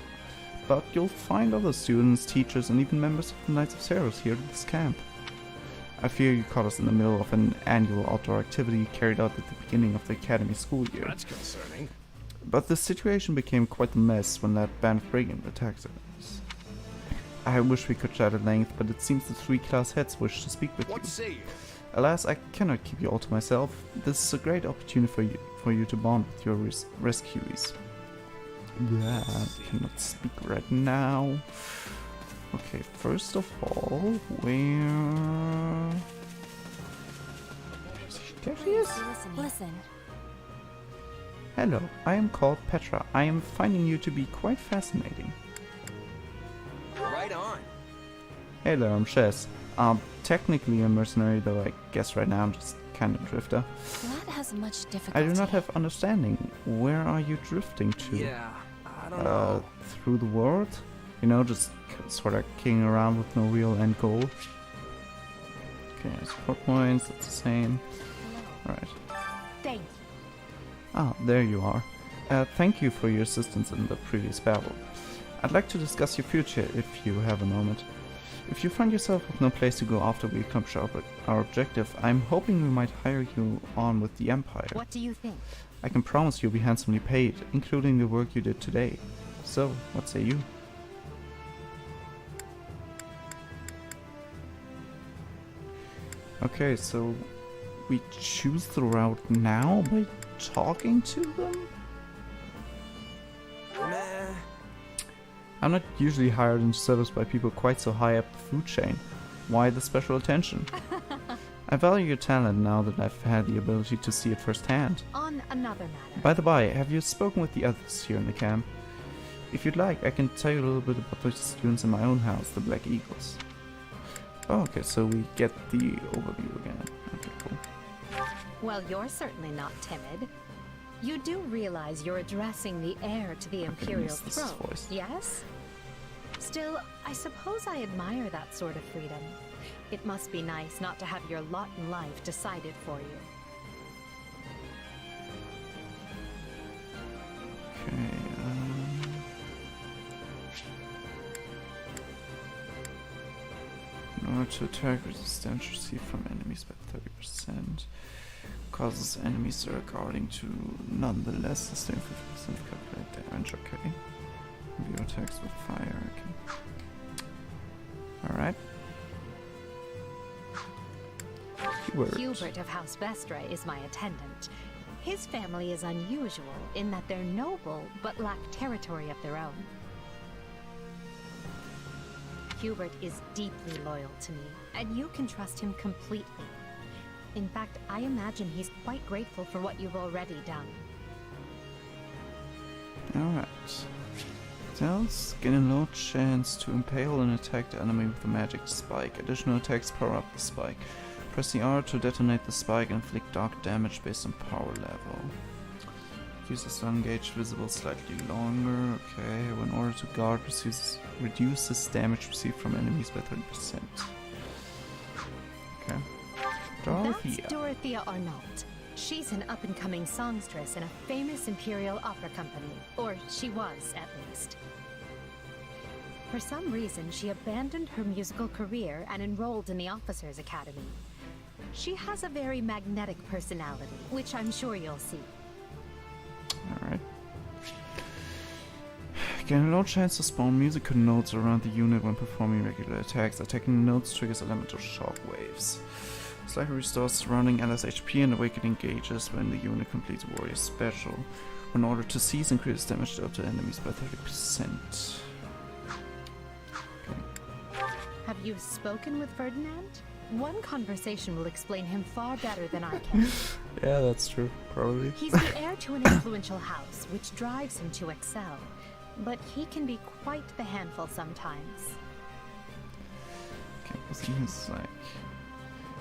But you'll find other students, teachers, and even members of the Knights of Ceros here at this camp. I fear you caught us in the middle of an annual outdoor activity carried out at the beginning of the Academy school year. that's concerning. But the situation became quite a mess when that band of brigand attacked us. I wish we could chat at length, but it seems the 3 class heads wish to speak with you. What say you? Alas, I cannot keep you all to myself. This is a great opportunity for you to bond with your rescuees. Yeah, I cannot speak right now. Okay, first of all, where... There she is. Listen. Hello, I am called Petra. I am finding you to be quite fascinating. Right on. Hey there, I'm Chess. Technically a mercenary, though I guess right now I'm just kind of drifter. That has much difficulty. I do not have understanding. Where are you drifting to? Yeah, I don't know. Through the world? You know, just sort of kicking around with no real end goal. Okay, support points, that's the same. Alright. Thank you. Ah, there you are. Thank you for your assistance in the previous battle. I'd like to discuss your future if you have a moment. If you find yourself with no place to go after we accomplish our objective, I'm hoping we might hire you on with the Empire. What do you think? I can promise you'll be handsomely paid, including the work you did today. So, what say you? Okay, so we choose the route now by talking to them? Meh. I'm not usually hired in service by people quite so high up the food chain. Why the special attention? I value your talent now that I've had the ability to see it firsthand. On another matter. By the by, have you spoken with the others here in the camp? If you'd like, I can tell you a little bit about the students in my own house, the Black Eagles. Oh, okay, so we get the overview again. Okay, cool. Well, you're certainly not timid. You do realize you're addressing the heir to the Imperial throne, yes? Still, I suppose I admire that sort of freedom. It must be nice not to have your lot in life decided for you. Okay, in order to attack, resist damage received from enemies by 30%. Causes enemies they're guarding to nonetheless sustain 50% of calculated damage. Okay. View attacks with fire. Okay. Alright. Hubert of House Vestra is my attendant. His family is unusual in that they're noble but lack territory of their own. Hubert is deeply loyal to me, and you can trust him completely. In fact, I imagine he's quite grateful for what you've already done. Alright. Tells gain a low chance to impale and attack the enemy with a magic spike. Additional attacks power up the spike. Press the R to detonate the spike and inflict dark damage based on power level. Uses stun gauge visible slightly longer. Okay, in order to guard, reduces damage received from enemies by 30%. Okay. Dorothea. That's Dorothea Arnault. She's an up-and-coming songstress in a famous Imperial opera company. Or she was, at least. For some reason, she abandoned her musical career and enrolled in the Officers' Academy. She has a very magnetic personality, which I'm sure you'll see. Alright. Gain a low chance to spawn musical notes around the unit when performing regular attacks. Attacking the notes triggers elemental shockwaves. Slightly restores surrounding allies HP and awakening gauges when the unit completes warrior special. In order to cease, increases damage dealt to enemies by 30%. Okay. Have you spoken with Ferdinand? One conversation will explain him far better than I can. Yeah, that's true. Probably. He's the heir to an influential house, which drives him to excel. But he can be quite the handful sometimes. Okay, what's in his like...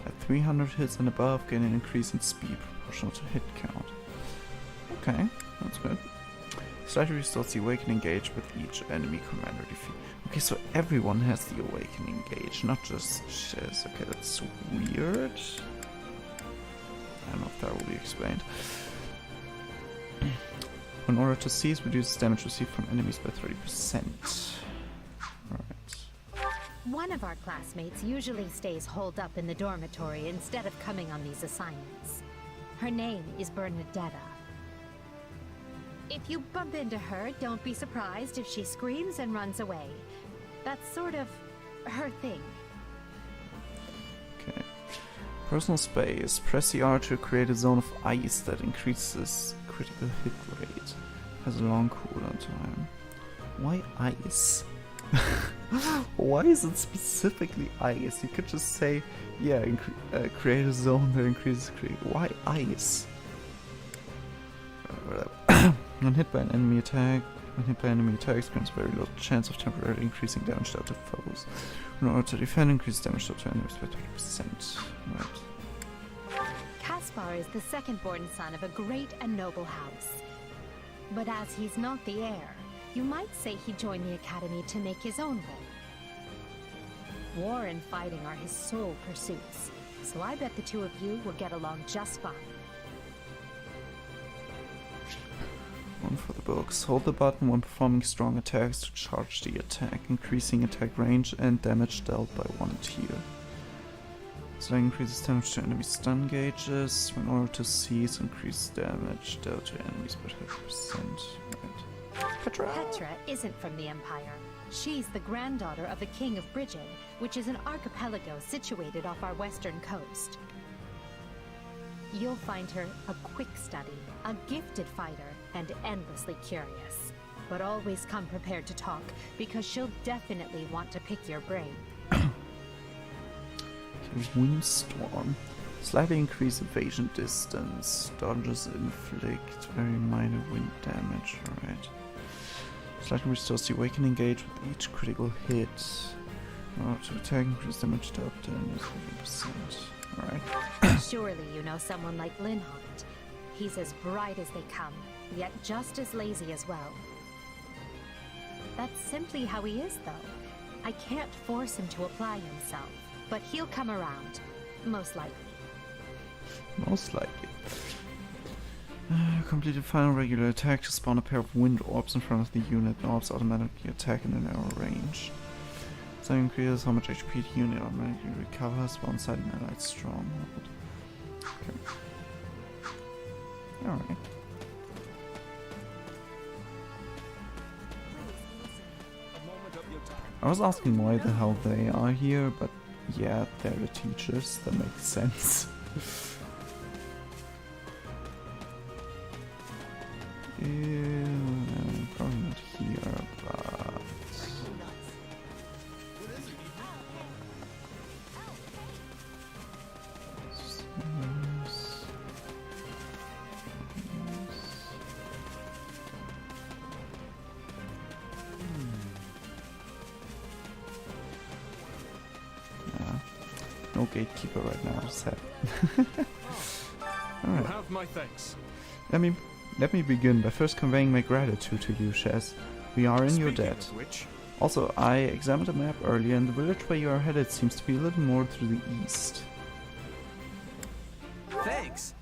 At 300 hits and above, gain an increase in speed proportional to hit count. Okay, that's good. Slightly restores the awakening gauge with each enemy commander defeat. Okay, so everyone has the awakening gauge, not just Shiz. Okay, that's weird. I don't know if that will be explained. In order to cease, reduces damage received from enemies by 30%. One of our classmates usually stays holed up in the dormitory instead of coming on these assignments. Her name is Bernadetta. If you bump into her, don't be surprised if she screams and runs away. That's sort of her thing. Okay. Personal space. Press the R to create a zone of ice that increases critical hit rate. Has a long cooldown time. Why ice? Why is it specifically ice? You could just say, yeah, create a zone that increases critical. Why ice? When hit by an enemy attack, experience very low chance of temporarily increasing damage dealt to foes. In order to defend, increase damage dealt to enemies by 20%. Right. Caspar is the second-born son of a great and noble house. But as he's not the heir, you might say he joined the academy to make his own way. War and fighting are his sole pursuits, so I bet the two of you will get along just fine. One for the books. Hold the button when performing strong attacks to charge the attack, increasing attack range and damage dealt by 1 tier. So that increases damage to enemy stun gauges. In order to seize, increase damage dealt to enemies by 30%. Right. Petra isn't from the Empire. She's the granddaughter of the King of Brigid, which is an archipelago situated off our western coast. You'll find her a quick study, a gifted fighter, and endlessly curious. But always come prepared to talk, because she'll definitely want to pick your brain. Windstorm. Slightly increase evasion distance. Dodges inflict very minor wind damage. Alright. Slightly restores the awakening gauge with each critical hit. To attack, increase damage to up to 50%. Alright. Surely you know someone like Linhardt. He's as bright as they come, yet just as lazy as well. That's simply how he is, though. I can't force him to apply himself, but he'll come around. Most likely. Most likely. Complete a final regular attack to spawn a pair of wind orbs in front of the unit. The orbs automatically attack in a narrow range. So increases how much HP the unit automatically recovers while inside an allied stronghold. Okay. Alright. I was asking why the hell they are here, but yeah, they're the teachers. That makes sense. Probably not here, but... No gatekeeper right now, sad. You have my thanks. Let me begin by first conveying my gratitude to you, Shaz. We are in your debt. Also, I examined the map earlier, and the village where you are headed seems to be a little more to the east. Thanks!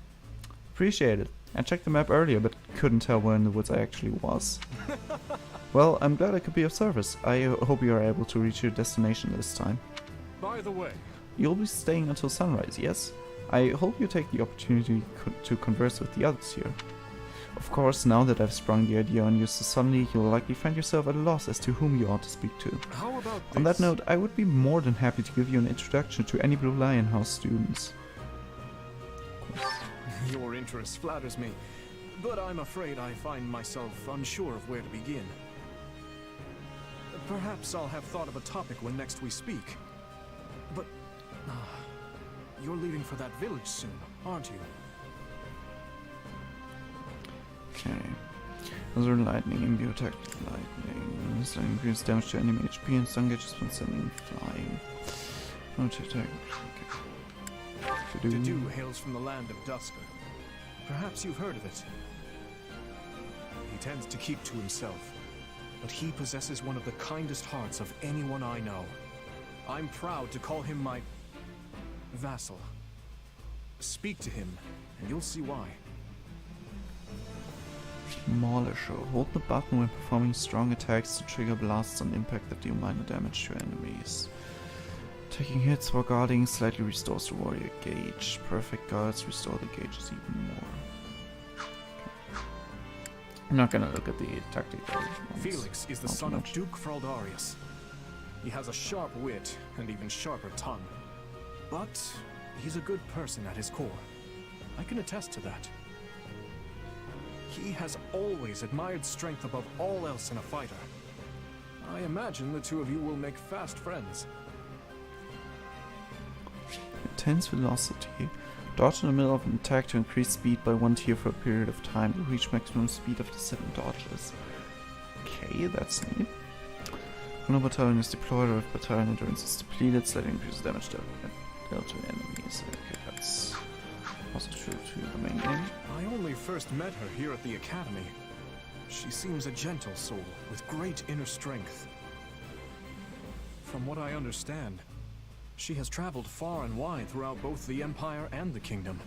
Appreciate it. I checked the map earlier, but couldn't tell where in the woods I actually was. Well, I'm glad I could be of service. I hope you are able to reach your destination this time. By the way... You'll be staying until sunrise, yes? I hope you take the opportunity to converse with the others here. Of course, now that I've sprung the idea on you so suddenly, you'll likely find yourself at a loss as to whom you ought to speak to. How about this? On that note, I would be more than happy to give you an introduction to any Blue Lion House students. Your interest flatters me, but I'm afraid I find myself unsure of where to begin. Perhaps I'll have thought of a topic when next we speak. But... you're leaving for that village soon, aren't you? Okay. Other lightning, imbue attack with lightning. This increases damage to enemy HP and stun gauges when sending flying. No to attack. Okay. Dedu hails from the land of Dusker. Perhaps you've heard of it. He tends to keep to himself, but he possesses one of the kindest hearts of anyone I know. I'm proud to call him my vassal. Speak to him, and you'll see why. Demolisher. Hold the button when performing strong attacks to trigger blasts on impact that deal minor damage to enemies. Taking hits while guarding slightly restores the warrior gauge. Perfect guards restore the gauges even more. I'm not gonna look at the tactical ones. Felix is the Not son of much. Duke Fraldarius. He has a sharp wit and even sharper tongue. But he's a good person at his core. I can attest to that. He has always admired strength above all else in a fighter. I imagine the two of you will make fast friends. Intense velocity. Dodge in the middle of an attack to increase speed by 1 tier for a period of time to reach maximum speed after 7 dodges. Okay, that's neat. When a battalion is deployed or if battalion endurance is depleted, slightly increases damage dealt to enemies. Okay, that's also true to the main game. I only first met her here at the academy. She seems a gentle soul with great inner strength. From what I understand, she has traveled far and wide throughout both the Empire and the Kingdom.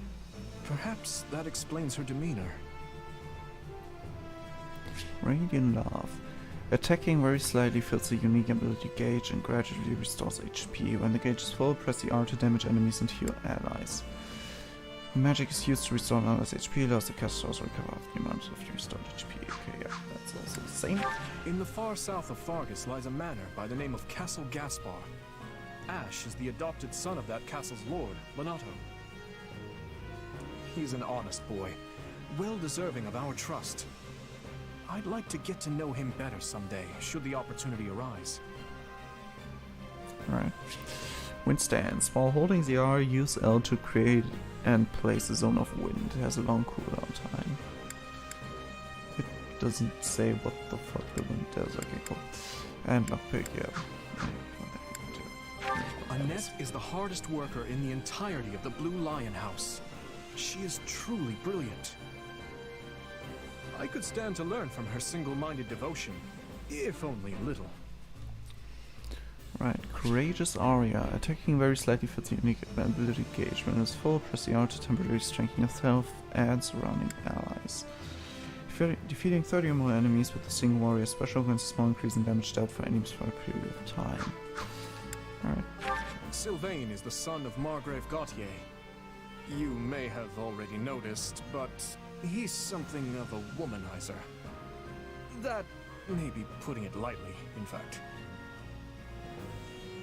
Perhaps that explains her demeanor. Radiant Love. Attacking very slightly fills the unique ability gauge and gradually restores HP. When the gauge is full, press the R to damage enemies and heal allies. When magic is used to restore an ally's HP, allows the caster to recover half the amount of restored HP. Okay, yeah, that's also the same. In the far south of Fargus lies a manor by the name of Castle Gaspar. Ash is the adopted son of that castle's lord, Lenato. He's an honest boy, well deserving of our trust. I'd like to get to know him better someday, should the opportunity arise. Alright. Wind stance. While holding the R, use L to create and place a zone of wind. It has a long cooldown time. It doesn't say what the fuck the wind does. Okay, cool. And lockpick, yeah. Annette is the hardest worker in the entirety of the Blue Lion House. She is truly brilliant. I could stand to learn from her single-minded devotion, if only a little. Right, Courageous Aria. Attacking very slightly for the unique ability gauge. When it's full, press the R to temporarily strengthen yourself and surrounding allies. Defeating 30 or more enemies with a single warrior special grants a small increase in damage dealt for enemies for a period of time. Alright. Sylvain is the son of Margrave Gautier. You may have already noticed, but he's something of a womanizer. That may be putting it lightly, in fact.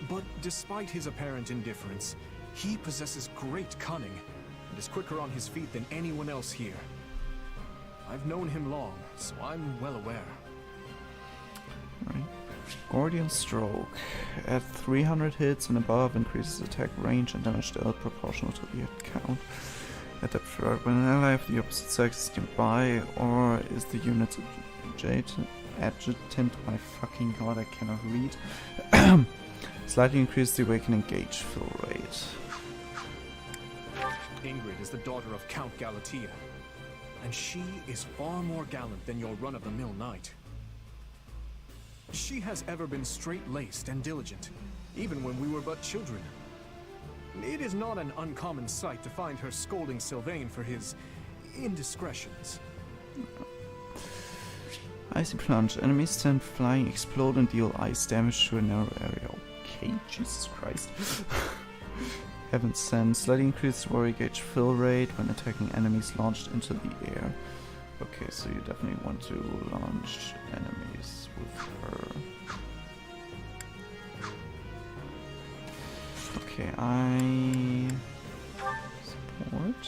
But despite his apparent indifference, he possesses great cunning and is quicker on his feet than anyone else here. I've known him long, so I'm well aware. Right. Gordian Stroke. At 300 hits and above, increases attack range and damage dealt proportional to the hit count. At that third, when an ally of the opposite sex is nearby, or is the unit's adjutant, my fucking god, I cannot read. Slightly increase the awakening gauge fill rate. Ingrid is the daughter of Count Galatea, and she is far more gallant than your run-of-the-mill knight. She has ever been straight-laced and diligent, even when we were but children. It is not an uncommon sight to find her scolding Sylvain for his indiscretions. Icy Plunge. Enemies stand flying, explode, and deal ice damage to a narrow area. Okay, Jesus Christ. Heaven Send. Slightly increased warrior gauge fill rate when attacking enemies launched into the air. Okay, so you definitely want to launch enemies with her. Okay, I support.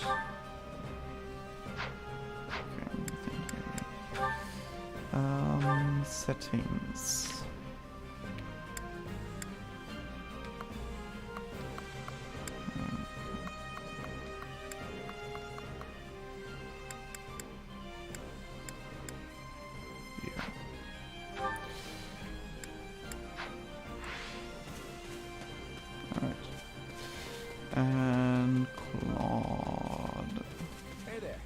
Okay, anything here. Settings. And Claude. Hey there.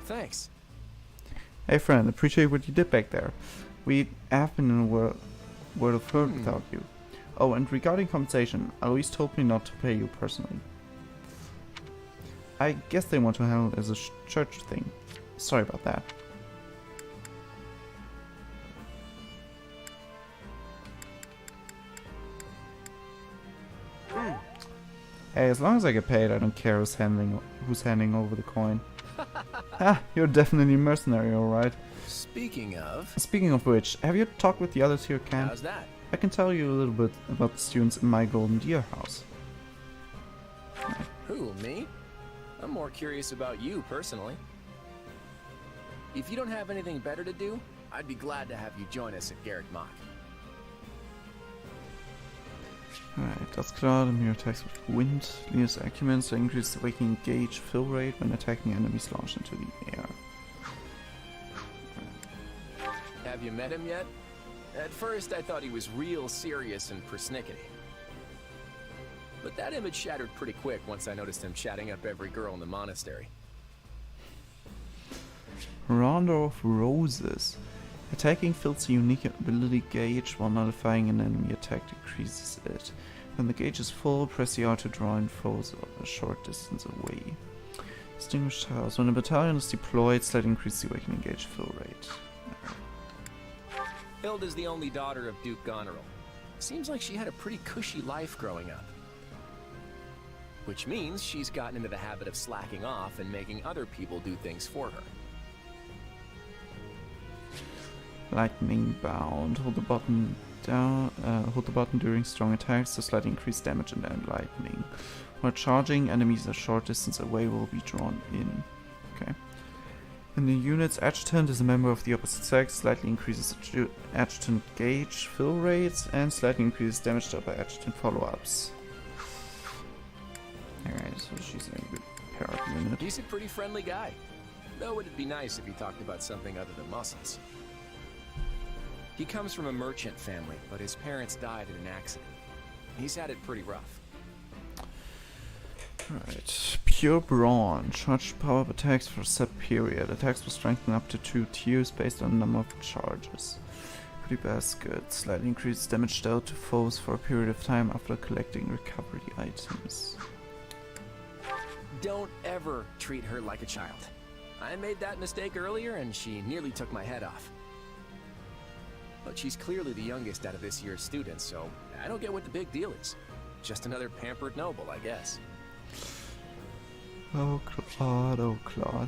Thanks. Hey friend, appreciate what you did back there. We have been in a world of hurt without you. Oh, and regarding compensation, Alois told me not to pay you personally. I guess they want to handle it as a church thing. Sorry about that. Hey, as long as I get paid, I don't care who's handing over the coin. Ah, you're definitely a mercenary, alright. Speaking of... Speaking of which, have you talked with the others here, Cam? How's that? I can tell you a little bit about the students in my Golden Deer house. Who, me? I'm more curious about you, personally. If you don't have anything better to do, I'd be glad to have you join us at Garrick Mach. Alright, that's Cloud, and mirror attacks with wind. Leo's acumen, so increase the waking gauge fill rate when attacking enemies launched into the air. Have you met him yet? At first, I thought he was real serious and persnickety. But that image shattered pretty quick once I noticed him chatting up every girl in the monastery. Rondo of Roses. Attacking fills the unique ability gauge while nullifying an enemy attack decreases it. When the gauge is full, press the R to draw in foes a short distance away. Distinguished House. When a battalion is deployed, slightly increase the awakening gauge fill rate. Hilda's the only daughter of Duke Goneril. Seems like she had a pretty cushy life growing up. Which means she's gotten into the habit of slacking off and making other people do things for her. Lightning Bound. Hold the button down. Hold the button during strong attacks to slightly increase damage and end lightning. While charging, enemies a short distance away will be drawn in. Okay. In the unit's adjutant is a member of the opposite sex, slightly increases adjutant gauge fill rates and slightly increases damage dealt by adjutant follow-ups. Alright, so she's a good pair of unit. He's a pretty friendly guy. Though it'd be nice if he talked about something other than muscles. He comes from a merchant family, but his parents died in an accident. He's had it pretty rough. Alright, Pure Brawn. Charged power-up attacks for a set period. Attacks will strengthen up to 2 tiers based on the number of charges. Pretty basket. Slightly increases damage dealt to foes for a period of time after collecting recovery items. Don't ever treat her like a child. I made that mistake earlier and she nearly took my head off. But she's clearly the youngest out of this year's students, so I don't get what the big deal is. Just another pampered noble, I guess. Oh Claude, oh Claude.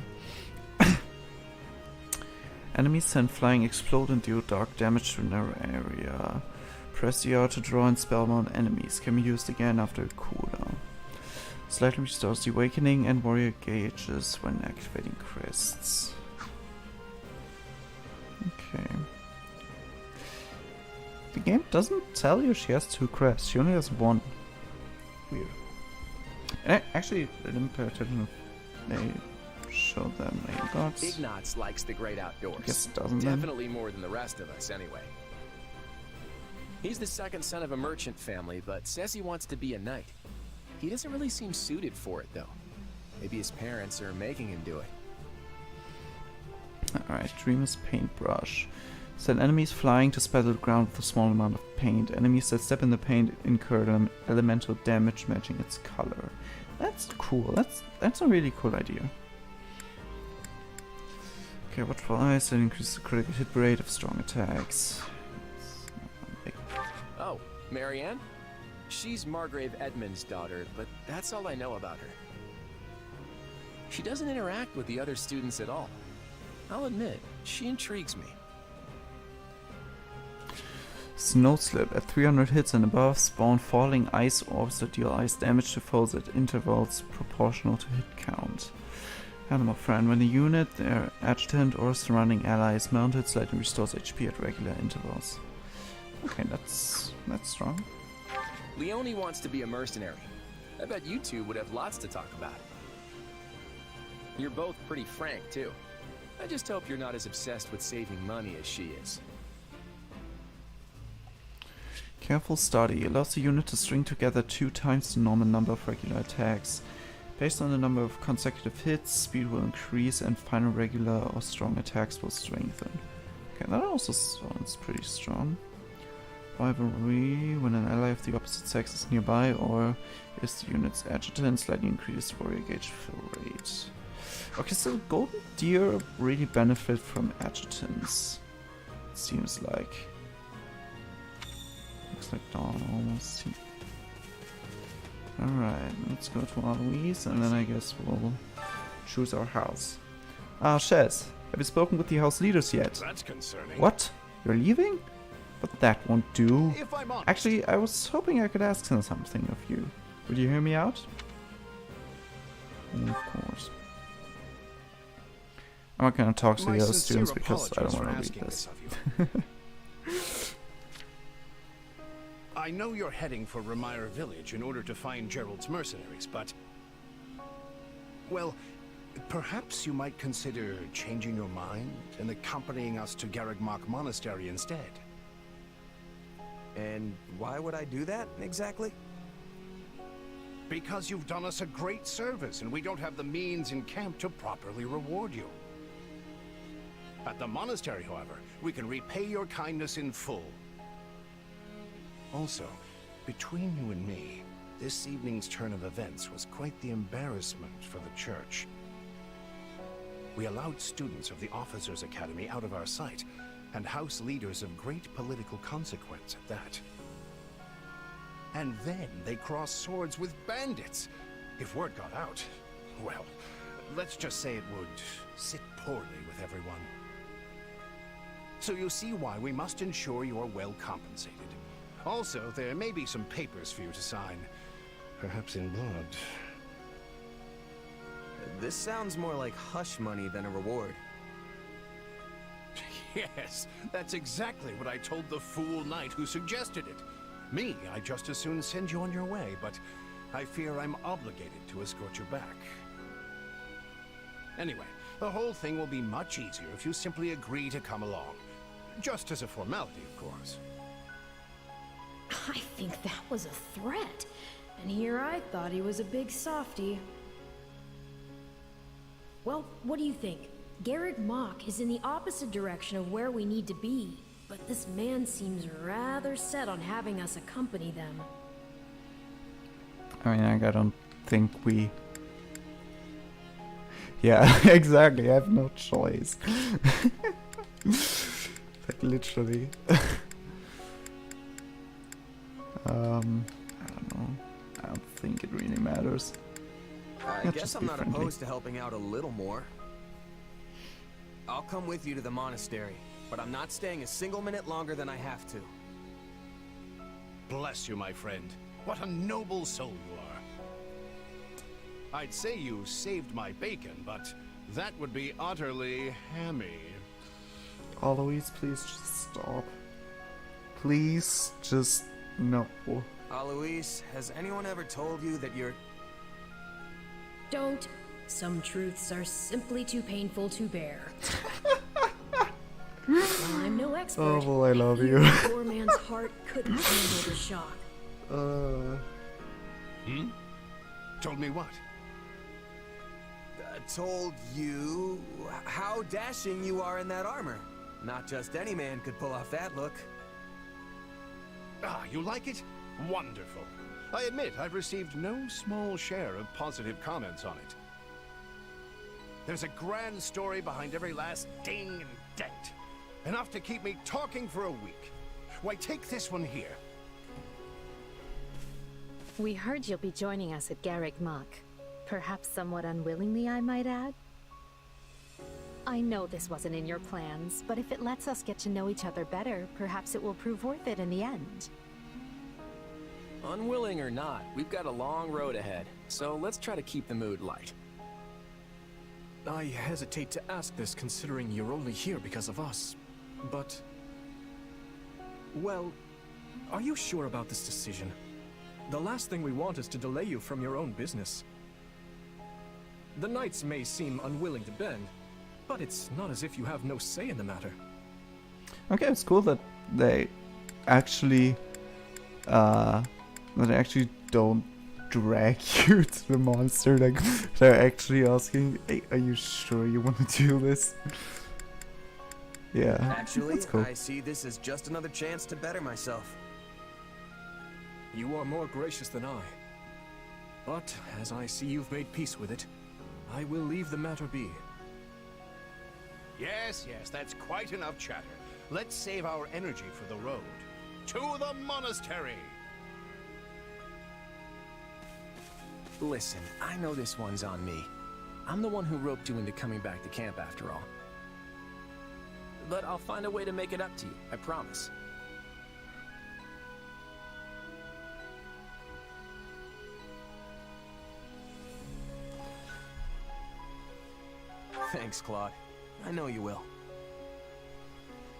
Enemies send flying explode and deal dark damage to a narrow area. Press the R to draw and spellbound enemies. Can be used again after a cooldown. Slightly restores the awakening and warrior gauges when activating crests. Okay. The game doesn't tell you she has 2 crests, she only has 1. Weird. And actually, I didn't pay attention if they showed them main gods. Ignatz likes the great outdoors. Guess it doesn't Definitely more than the rest of us, anyway. He's the second son of a merchant family, but says he wants to be a knight. He doesn't really seem suited for it, though. Maybe his parents are making him do it. Alright, Dreamer's Paintbrush. Send enemies flying to spatter the ground with a small amount of paint. Enemies that step in the paint incur elemental damage matching its color. That's cool. That's a really cool idea. Okay, Watchful Eyes that increases the critical hit rate of strong attacks. Oh, Marianne? She's Margrave Edmund's daughter, but that's all I know about her. She doesn't interact with the other students at all. I'll admit, she intrigues me. Snow Slip. At 300 hits and above, spawn falling ice orbs that deal ice damage to foes at intervals proportional to hit count. Animal Friend. When a unit, their adjutant, or surrounding ally is mounted, slightly restores HP at regular intervals. Okay, that's strong. Leone wants to be a mercenary. I bet you two would have lots to talk about. You're both pretty frank, too. I just hope you're not as obsessed with saving money as she is. Careful Study allows the unit to string together 2 times the normal number of regular attacks. Based on the number of consecutive hits, speed will increase and final regular or strong attacks will strengthen. Okay, that also sounds pretty strong. Rivalry, when an ally of the opposite sex is nearby or is the unit's adjutant, slightly increased warrior gauge fill rate. Okay, so Golden Deer really benefit from adjutants, it seems like. Looks like Dawn almost. Alright, let's go to Aloise and then I guess we'll choose our house. Ah, Shez. Have you spoken with the house leaders yet? That's concerning. What? You're leaving? But that won't do. If I'm honest. Actually, I was hoping I could ask something of you. Would you hear me out? Of course. I'm not gonna talk to the other students because I don't want to read this. I know you're heading for Remire Village in order to find Gerald's mercenaries, but... well, perhaps you might consider changing your mind and accompanying us to Garreg-Mach Monastery instead. And why would I do that, exactly? Because you've done us a great service, and we don't have the means in camp to properly reward you. At the monastery, however, we can repay your kindness in full. Also, between you and me, this evening's turn of events was quite the embarrassment for the church. We allowed students of the Officers' Academy out of our sight, and house leaders of great political consequence at that. And then they crossed swords with bandits. If word got out, well, let's just say it would sit poorly with everyone. So you see why we must ensure you're well compensated. Also, there may be some papers for you to sign, perhaps in blood. This sounds more like hush money than a reward. Yes, that's exactly what I told the fool knight who suggested it. Me, I'd just as soon send you on your way, but I fear I'm obligated to escort you back. Anyway, the whole thing will be much easier if you simply agree to come along. Just as a formality, of course. I think that was a threat. And here I thought he was a big softie. Well, what do you think? Garreg-Mach is in the opposite direction of where we need to be, but this man seems rather set on having us accompany them. I mean, I don't think we... Yeah, exactly, I have no choice. Like, literally. I don't know. I don't think it really matters. I guess I'm not opposed to helping out a little more. I'll come with you to the monastery, but I'm not staying a single minute longer than I have to. Bless you, my friend. What a noble soul you are. I'd say you saved my bacon, but that would be utterly hammy. Alois, please just stop. Please just no. Alois, has anyone ever told you that you're... Don't. Some truths are simply too painful to bear. Well, I'm no expert. Oh, well, I love you. The poor man's heart couldn't handle the shock. Told me what? Told you how dashing you are in that armor. Not just any man could pull off that look. Ah, you like it? Wonderful. I admit I've received no small share of positive comments on it. There's a grand story behind every last ding and dent. Enough to keep me talking for a week. Why, take this one here. We heard you'll be joining us at Garreg-Mach. Perhaps somewhat unwillingly, I might add. I know this wasn't in your plans, but if it lets us get to know each other better, perhaps it will prove worth it in the end. Unwilling or not, we've got a long road ahead, so let's try to keep the mood light. I hesitate to ask this considering you're only here because of us, but... well, are you sure about this decision? The last thing we want is to delay you from your own business. The knights may seem unwilling to bend, but it's not as if you have no say in the matter. Okay, it's cool that they actually don't drag you to the monster. Like, they're actually asking, hey, are you sure you want to do this? Yeah, actually, that's cool. I see this as just another chance to better myself. You are more gracious than I. But, as I see you've made peace with it, I will leave the matter be. Yes, that's quite enough chatter. Let's save our energy for the road. To the monastery! Listen, I know this one's on me. I'm the one who roped you into coming back to camp after all. but I'll find a way to make it up to you, I promise. Thanks, Claude. I know you will.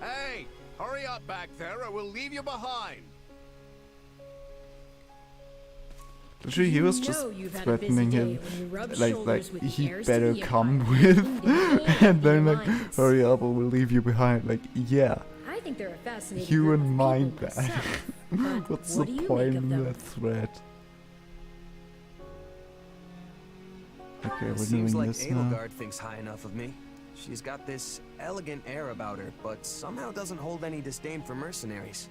Hey, hurry up back there or we'll leave you behind. Literally, he was just threatening him, like he better come with, and then like, hurry up or we'll leave you behind. Like, yeah, I think they're a fascinating you group of wouldn't mind people that. myself, but What's what the do you point make of in them? that threat? Okay, we're It seems doing like this now. Edelgard thinks high enough of me. She's got this elegant air about her, but somehow doesn't hold any disdain for mercenaries.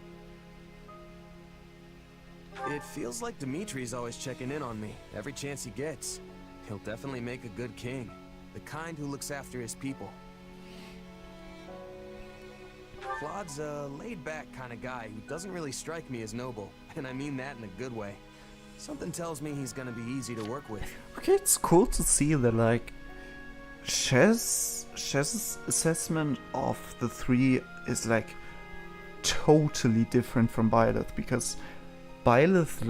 It feels like Dimitri's always checking in on me, every chance he gets. He'll definitely make a good king, the kind who looks after his people. Claude's a laid-back kind of guy who doesn't really strike me as noble, and I mean that in a good way. Something tells me he's gonna be easy to work with. Okay, it's cool to see that like Shez's assessment of the three is like totally different from Byleth, because Byleth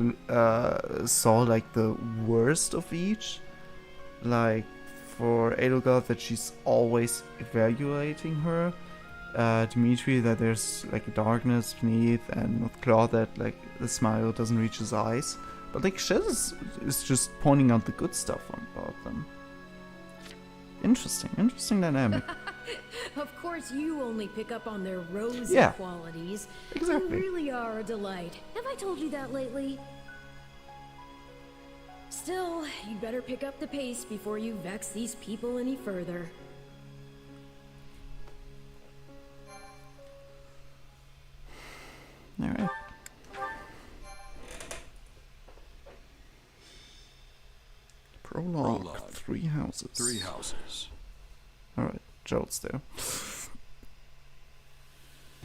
saw like the worst of each. Like for Edelgard, that she's always evaluating her. Dimitri, that there's like a darkness beneath, and with Claude, that like the smile doesn't reach his eyes. But like Shez is just pointing out the good stuff about them. Interesting dynamic. Of course, you only pick up on their rosy Yeah, qualities. exactly. You really are a delight. Have I told you that lately? Still, you'd better pick up the pace before you vex these people any further. Alright. Prologue. Three houses. 3 houses. Alright, Joel's there.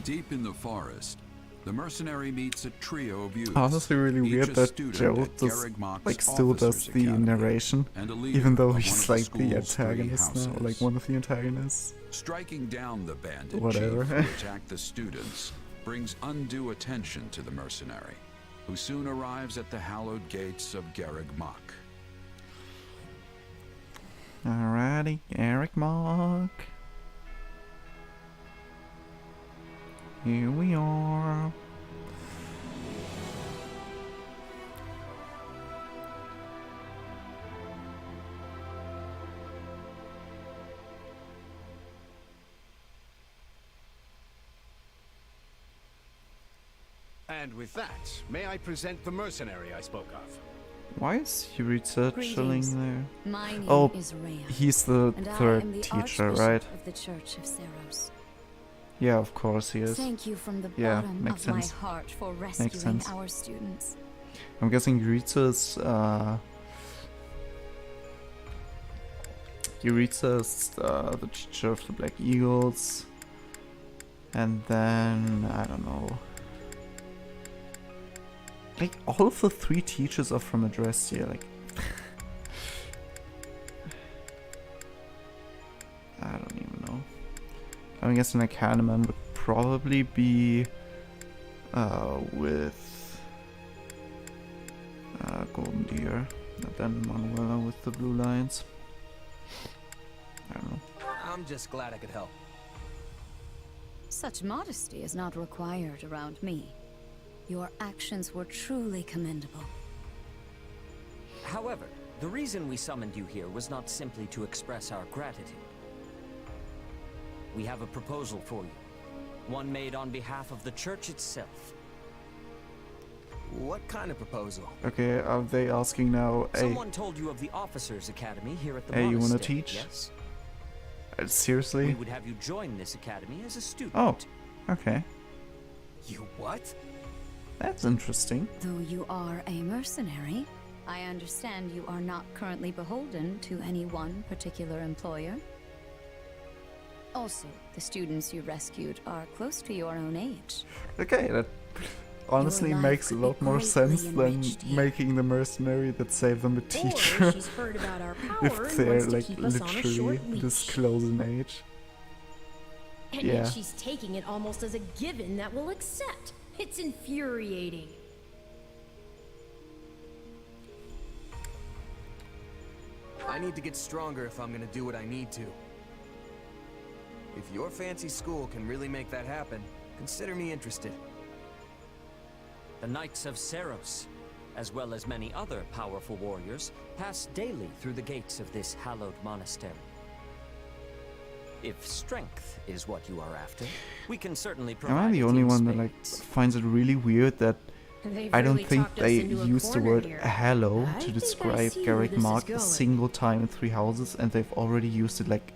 Deep in the forest, the mercenary meets a trio of youths. Honestly, really each weird a that student Joel at does, Garreg Mach's like, still does Officers the Academy, narration, and a leader even though of he's one like of the school's 3 antagonist now, or like houses. one of the antagonists. Striking down the bandit Whatever. chief who attacked the students brings undue attention to the mercenary, who soon arrives at the hallowed gates of Garreg Mach. Alrighty, Garreg Mach. Here we are. And with that, may I present the mercenary I spoke of? Why is Yuritsa chilling Greetings. there? My name Oh, is Rhea, he's the and I third am the teacher, Archbishop right? of the Church of Seros. Yeah, of course he is. Thank you from the Yeah, bottom makes of sense. my heart for Makes rescuing sense. our students. I'm guessing Yuritsa is the teacher of the Black Eagles. And then, I don't know. Like, all of the 3 teachers are from Adrestia, like... I don't even know. I guess an Academon would probably be with Golden Deer, and then Manuela with the Blue Lions. I don't know. I'm just glad I could help. Such modesty is not required around me. Your actions were truly commendable. However, the reason we summoned you here was not simply to express our gratitude. We have a proposal for you, one made on behalf of the church itself. What kind of proposal? Okay, are they asking now, hey, Someone told you of the Officers Academy here at the hey, you wanna monastery, teach? yes? Seriously? We would have you join this academy as a student. Oh, okay. You what? That's interesting. Though you are a mercenary, I understand you are not currently beholden to any one particular employer. Also, the students you rescued are close to your own age. Okay, that honestly Your life makes a could be lot more greatly sense than enriched here. making the mercenary that saved them a teacher. she's heard about our power If and they're wants to like keep us on a literally short leash. this close in age. And Yeah. yet she's taking it almost as a given that we'll accept. It's infuriating. I need to get stronger if I'm gonna do what I need to. If your fancy school can really make that happen, consider me interested. The Knights of Seros, as well as many other powerful warriors, pass daily through the gates of this hallowed monastery. If strength is what you are after, we can certainly provide. Am I the it only in one that like spades. finds it really weird that They've I don't really think talked us they into a use the corner word here. hello I to think I describe see where Garrick this is Mark a going. single time in Three Houses, and they've already used it like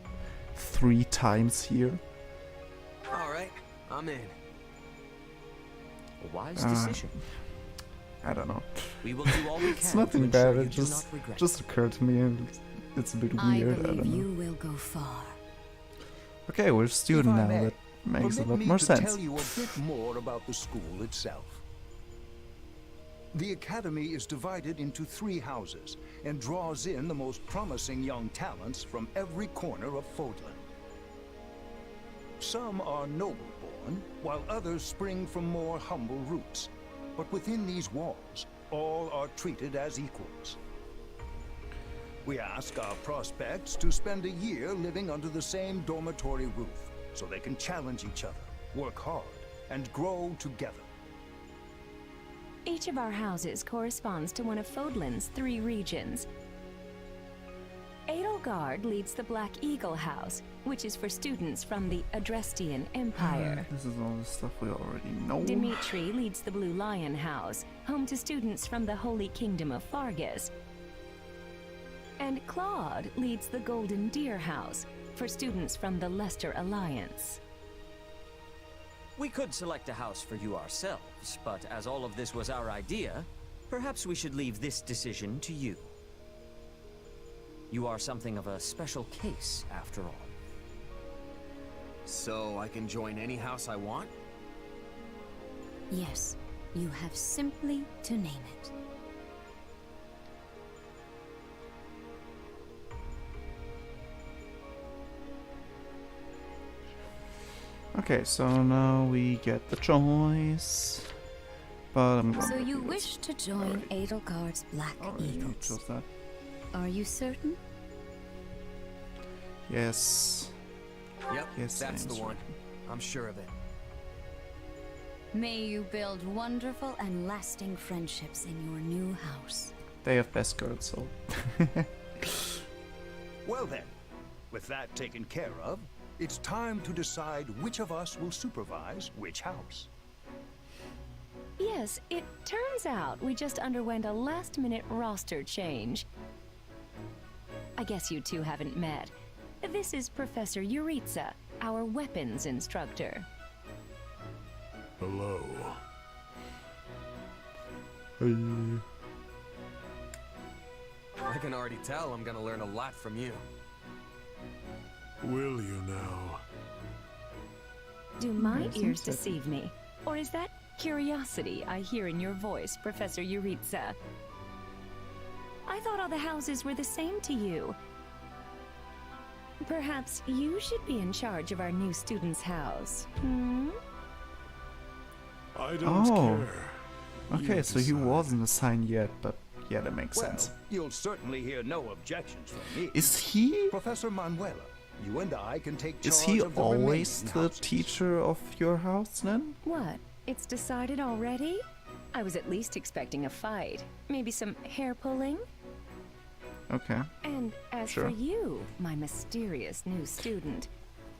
3 times here. Alright, I'm in. A wise Ah. decision. I don't know. We will do all we It's can nothing to ensure bad. you It do just not regret. just occurred to me, and it's a bit I weird. I believe don't know. you will go far. Okay, we're a student If I now. may, That makes a permit lot me more to sense. tell you a bit more about the school itself. The academy is divided into 3 houses and draws in the most promising young talents from every corner of Fodlan. Some are noble-born, while others spring from more humble roots. But within these walls, all are treated as equals. We ask our prospects to spend a year living under the same dormitory roof, so they can challenge each other, work hard, and grow together. Each of our houses corresponds to one of Fodlan's 3 regions. Edelgard leads the Black Eagle House, which is for students from the Adrestian Empire. This is all the stuff we already know. Dimitri leads the Blue Lion House, home to students from the Holy Kingdom of Fargus. And Claude leads the Golden Deer House, for students from the Leicester Alliance. We could select a house for you ourselves, but as all of this was our idea, perhaps we should leave this decision to you. You are something of a special case, after all. So I can join any house I want? Yes, you have simply to name it. Okay, so now we get the choice. But I'm going So you wish to join Edelgard's Black Eagles. chose that. Are you certain? Yes. Yep, Yes, that's the answer. one. I'm sure of it. May you build wonderful and lasting friendships in your new house. They have best girls, so. Well then, with that taken care of, it's time to decide which of us will supervise which house. Yes, it turns out we just underwent a last-minute roster change. I guess you two haven't met. This is Professor Yuritsa, our weapons instructor. Hello. I can already tell I'm gonna learn a lot from you. Will you now? Do my Yes, ears exactly. deceive me? Or is that curiosity I hear in your voice, Professor Yuritsa? I thought all the houses were the same to you. Perhaps you should be in charge of our new student's house, hmm? I don't Oh. care. Okay, You so he decide. wasn't assigned yet, but yeah, that makes Well, sense. you'll certainly hear no objections from me. Is he? Professor Manuela, you and I can take charge Is he of the always remaining the houses. teacher of your house then? What? It's decided already? I was at least expecting a fight. Maybe some hair pulling? Okay. And as Sure. for you, my mysterious new student,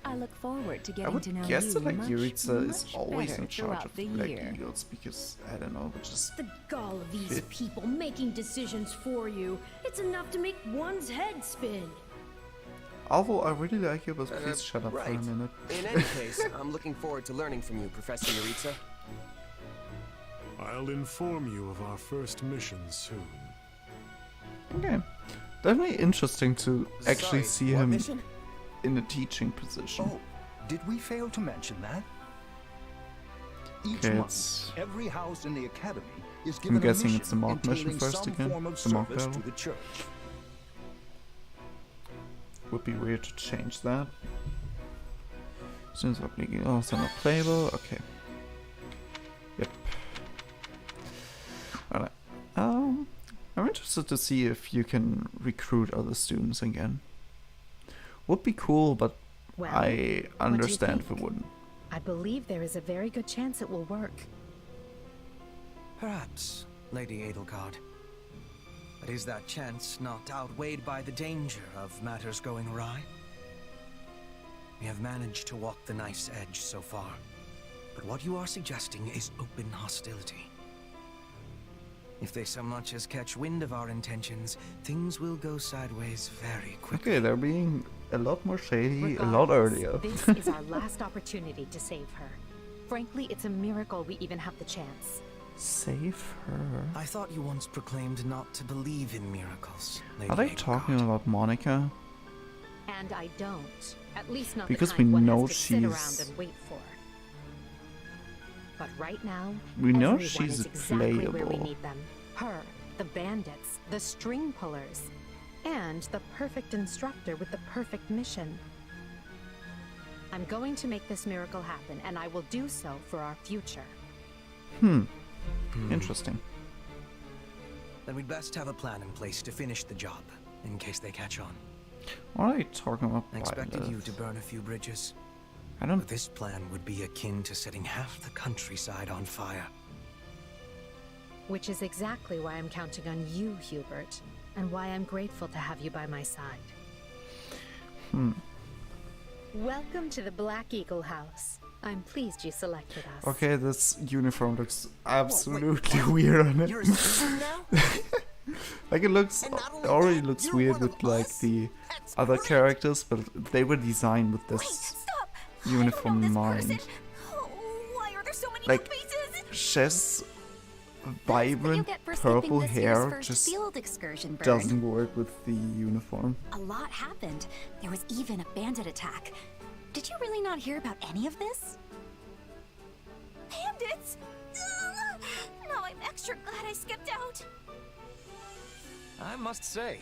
I look forward to I getting would to know guess you that like much, Yuritsa is much always better in charge throughout of the Black year. Eagles because I don't know, but just The gall of these Fit. people making decisions for you. It's enough to make one's head spin. although I really like you, but please shut up for a right. minute. In any case, I'm looking forward to learning from you, Professor Yuritsa. I'll inform you of our first mission soon. Okay. Definitely interesting to actually Sorry, see what him mission? in a teaching position. Oh, did we fail to mention that? Each Okay, month, it's- every house in the academy is given guessing a mission it's the mock mission entailing first some again, form of the mock service battle. to the church. Would be weird to change that. Students are also not playable. Okay. Yep. Alright. I'm interested to see if you can recruit other students again. Would be cool, but Well, I understand if it think? wouldn't. I believe there is a very good chance it will work. Perhaps, Lady Edelgard. But is that chance not outweighed by the danger of matters going awry? We have managed to walk the knife's edge so far, but what you are suggesting is open hostility. If they so much as catch wind of our intentions, things will go sideways very quickly. Okay, they're being a lot more shady a lot Regardless, earlier. This is our last opportunity to save her. Frankly, it's a miracle we even have the chance. Save her? I thought you once proclaimed not to believe in miracles, Lady Are they Edelgard. talking about Monica? And I don't. At least not Because the we kind one know has to sit around she's- and wait for. But right now, We know everyone she's is exactly where we playable. need them. Her, the bandits, the string pullers, and the perfect instructor with the perfect mission. I'm going to make this miracle happen, and I will do so for our future. Interesting. Then we'd best have a plan in place to finish the job, in case they catch on. What are you talking about? I expected you Violet? to burn a few bridges. I don't. But this plan would be akin to setting half the countryside on fire. Which is exactly why I'm counting on you, Hubert, and why I'm grateful to have you by my side. Welcome to the Black Eagle House. I'm pleased you selected us. Okay, this uniform looks absolutely weird on it. You're a citizen now? Like it looks, it already looks weird with like the other characters, but they were designed with this uniform in mind. Why are there so many Like, faces? Shez's You vibrant get for skipping purple this year's hair first just field excursion, Bird. doesn't work with the uniform. A lot happened. There was even a bandit attack. Did you really not hear about any of this? Bandits? Ugh. Now I'm extra glad I skipped out. I must say,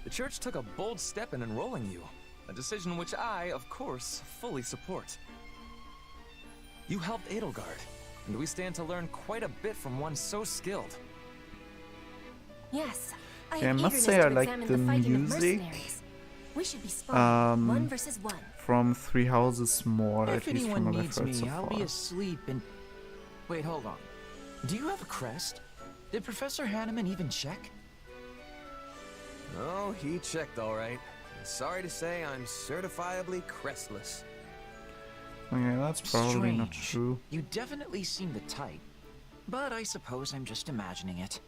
the church took a bold step in enrolling you, a decision which I, of course, fully support. You helped Edelgard, and we stand to learn quite a bit from one so skilled. Yes. Okay, I must say I like the music We should be spotted. 1 versus 1. from Three Houses more, If at least anyone from what I've needs heard me, so I'll far. be asleep and... Wait, hold on. Do you have a crest? Did Professor Hanneman even check? Oh, he checked all right. Sorry to say, I'm certifiably crestless. Okay, that's probably not Strange. true. You definitely seem the type. But I suppose I'm just imagining it.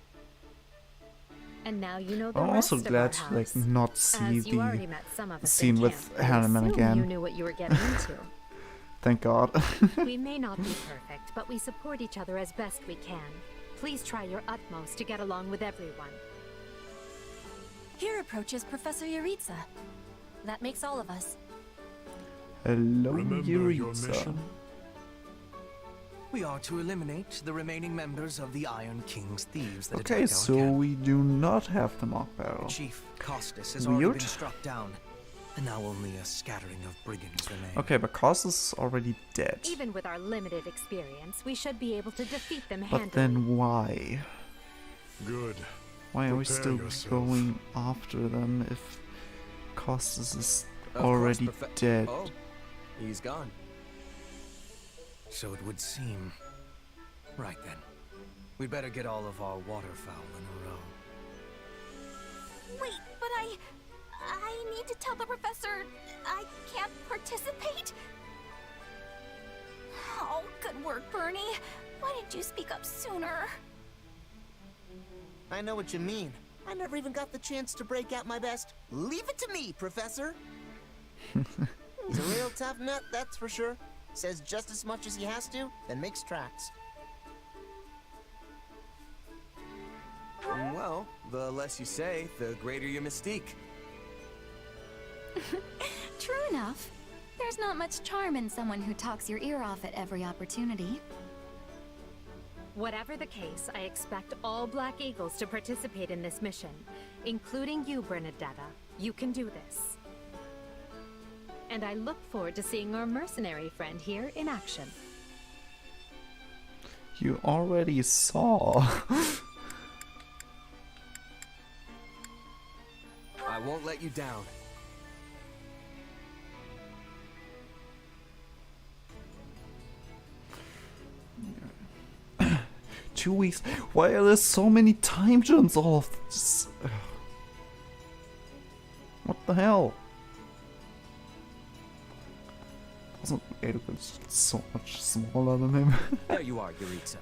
And now you know the I'm also rest of glad our to like house. not see As you already the met some of us scene in with camp, I Hanneman assume again. You knew what you were getting into. Thank God. We may not be perfect, but we support each other as best we can. Please try your utmost to get along with everyone. Here approaches Professor Yuritsa. That makes all of us. Hello, Remember your Yuritsa. mission? We are to eliminate the remaining members of the Iron King's thieves that Okay, attacked our so camp. we do not have the mock barrel. Chief Costas has already Weird. been struck down, and now only a scattering of brigands remain. Okay, but Costas is already dead. Even with our limited experience, we should be able to defeat them But handily. then why? Good. Why are we Prepare still yourself. going after them if Costas is Of already course, dead? Oh, he's gone. So it would seem. Right then. We'd better get all of our waterfowl in a row. Wait, but I need to tell the professor I can't participate? Oh, good work, Bernie. Why didn't you speak up sooner? I know what you mean. I never even got the chance to break out my best. Leave it to me, Professor. He's a real tough nut, that's for sure. Says just as much as he has to, then makes tracks. Well, the less you say, the greater your mystique. True enough. There's not much charm in someone who talks your ear off at every opportunity. Whatever the case, I expect all Black Eagles to participate in this mission, including you, Bernadetta. You can do this. and I look forward to seeing our mercenary friend here in action. You already saw. I won't let you down. 2 weeks. Why are there so many time zones off? What the hell? Wasn't Edogun so much smaller than him? There you are, Yuritsa.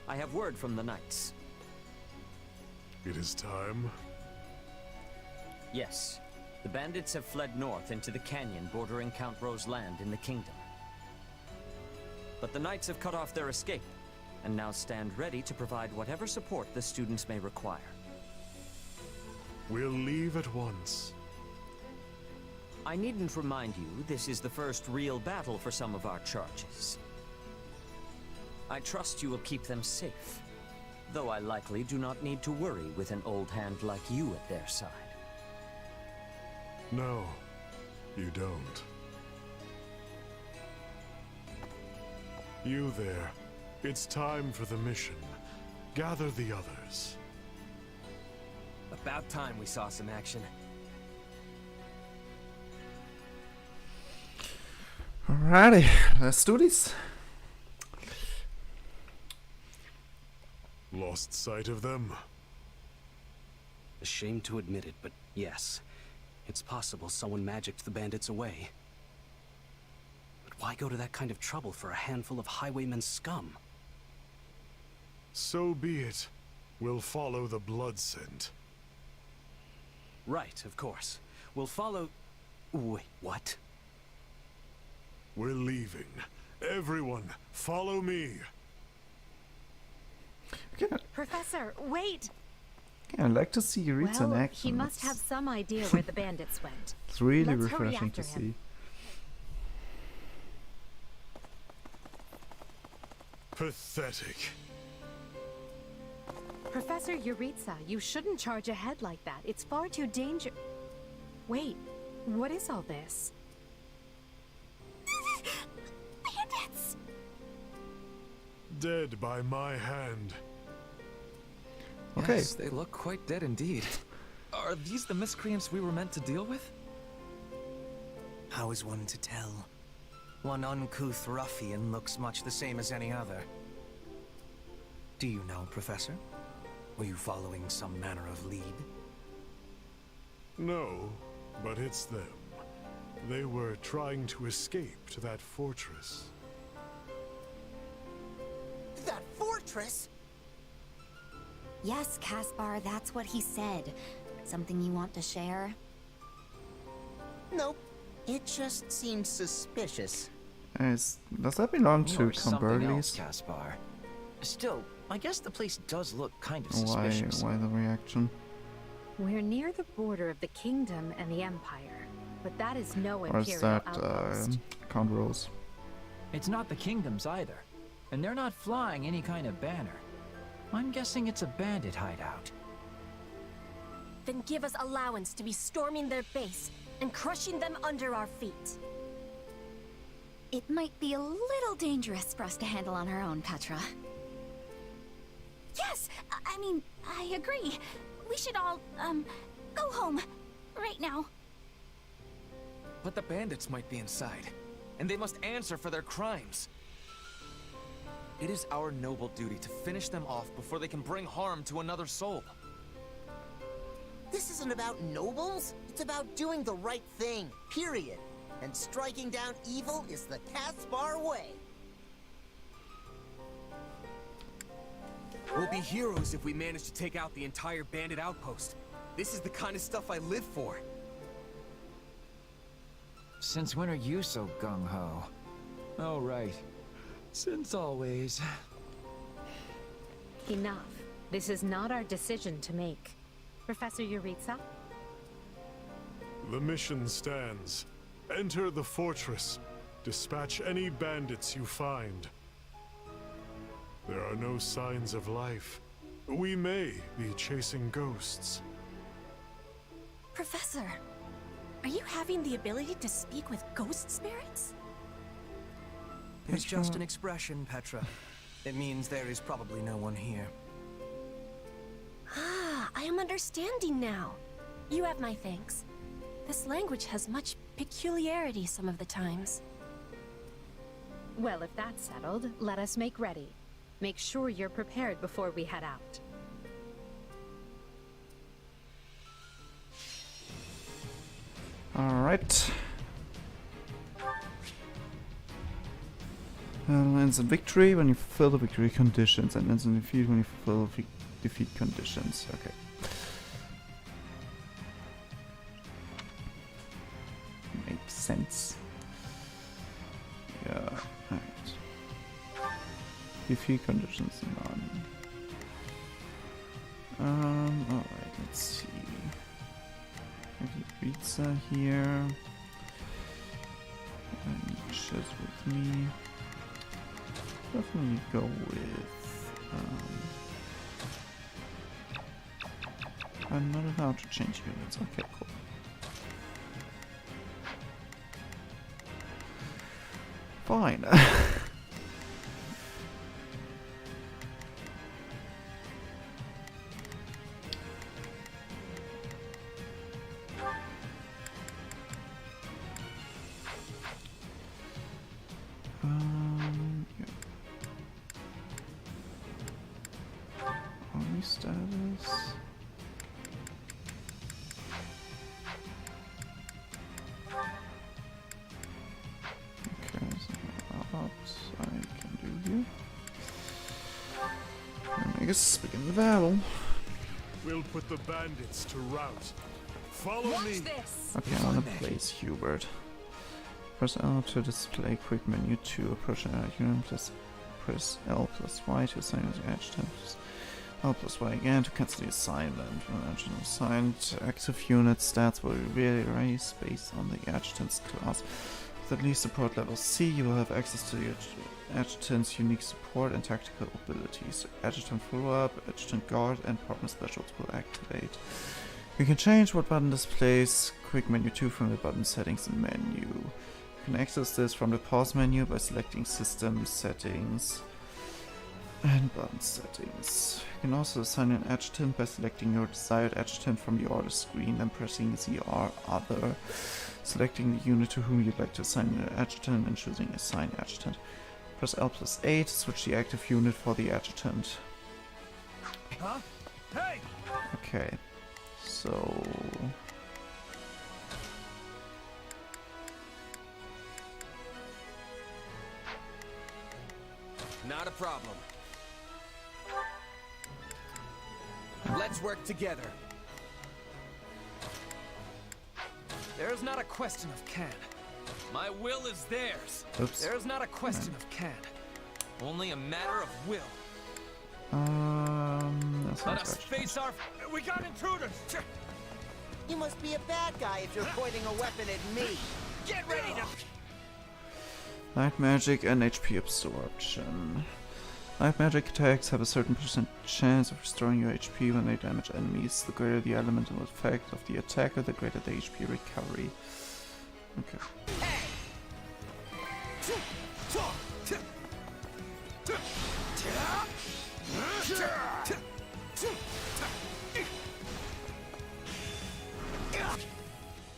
I have word from the knights. It is time. Yes. The bandits have fled north into the canyon bordering Count Ro's land in the kingdom. But the knights have cut off their escape, and now stand ready to provide whatever support the students may require. We'll leave at once. I needn't remind you, this is the first real battle for some of our charges. I trust you will keep them safe, though I likely do not need to worry with an old hand like you at their side. No, you don't. You there. It's time for the mission. Gather the others. About time we saw some action. Alrighty, let's do this. Lost sight of them. Ashamed to admit it, but yes. It's possible someone magicked the bandits away. But why go to that kind of trouble for a handful of highwaymen scum? So be it. We'll follow the blood scent. Right, of course. We'll follow... Wait, what? We're leaving. Everyone, follow me. Professor, wait! Yeah, I'd like to see Yuritsa in Well, action. he must have some idea where the bandits went. It's really Let's hurry refreshing after to him. see. Pathetic. Professor Yuritsa, you shouldn't charge ahead like that. It's far too dangerous. Wait, what is all this? Bandits! Dead by my hand. Okay. Yes, they look quite dead indeed. Are these the miscreants we were meant to deal with? How is one to tell? One uncouth ruffian looks much the same as any other. Do you know, Professor? Were you following some manner of lead? No, but it's them. They were trying to escape to that fortress. That fortress? Yes, Caspar, that's what he said. Something you want to share? Nope. It just seems suspicious. Does that belong to You're something else, Converly's? Caspar. Still, I guess the place does look kind of suspicious. Why the reaction? We're near the border of the kingdom and the empire, but that is no Or imperial is that outpost. Count Rose? It's not the kingdoms either, and they're not flying any kind of banner. I'm guessing it's a bandit hideout. Then give us allowance to be storming their base and crushing them under our feet. It might be a little dangerous for us to handle on our own, Petra. Yes! I mean, I agree. We should all, go home. Right now. But the bandits might be inside, and they must answer for their crimes. It is our noble duty to finish them off before they can bring harm to another soul. This isn't about nobles. It's about doing the right thing, period. And striking down evil is the Caspar way. We'll be heroes if we manage to take out the entire bandit outpost. This is the kind of stuff I live for. Since when are you so gung-ho? Oh, right. Since always. Enough. This is not our decision to make. Professor Yuritsa? The mission stands. Enter the fortress. Dispatch any bandits you find. There are no signs of life. We may be chasing ghosts. Professor, Are you having the ability to speak with ghost spirits? It's just an expression, Petra. It means there is probably no one here. Ah, I am understanding now. You have my thanks. This language has much peculiarity some of the times. Well, if that's settled, let us make ready. Make sure you're prepared before we head out. Alright. Ends in victory when you fulfill the victory conditions, and ends in defeat when you fulfill the defeat conditions. Okay. Makes sense. Yeah, right. Defeat conditions none. Alright, let's see. Pizza here. And shares with me. Definitely go with. I'm not allowed to change units. Okay, cool. Fine. Yeah. Army status. Okay, so ops I can do here. And I guess begin the battle. We'll put the bandits to rout. Follow me. Okay, I want to place Hubert. Press L to display quick menu 2. Approach an allied unit, press L plus Y to assign the adjutant. L plus Y again to cancel the assignment. When adjutant assigned, active unit stats will vary based on the adjutant's class. With at least support level C, you will have access to the adjutant's unique support and tactical abilities. Adjutant follow-up, adjutant guard, and partner specials will activate. You can change what button displays quick menu 2 from the button settings menu. You can access this from the pause menu by selecting system settings and button settings. You can also assign an adjutant by selecting your desired adjutant from the order screen and pressing ZR other, selecting the unit to whom you'd like to assign an adjutant and choosing assign adjutant. Press L plus A to switch the active unit for the adjutant. Huh? Hey! Okay. So not a problem. Let's work together. There's not a question of can. My will is theirs. Oops. There's not a question of can. Only a matter of will. That Let sounds us actually face our... We got intruders! You must be a bad guy if you're pointing a weapon at me. Get ready to... Light magic and HP absorption. Light magic attacks have a certain % chance of restoring your HP when they damage enemies. The greater the elemental effect of the attacker, the greater the HP recovery. Okay.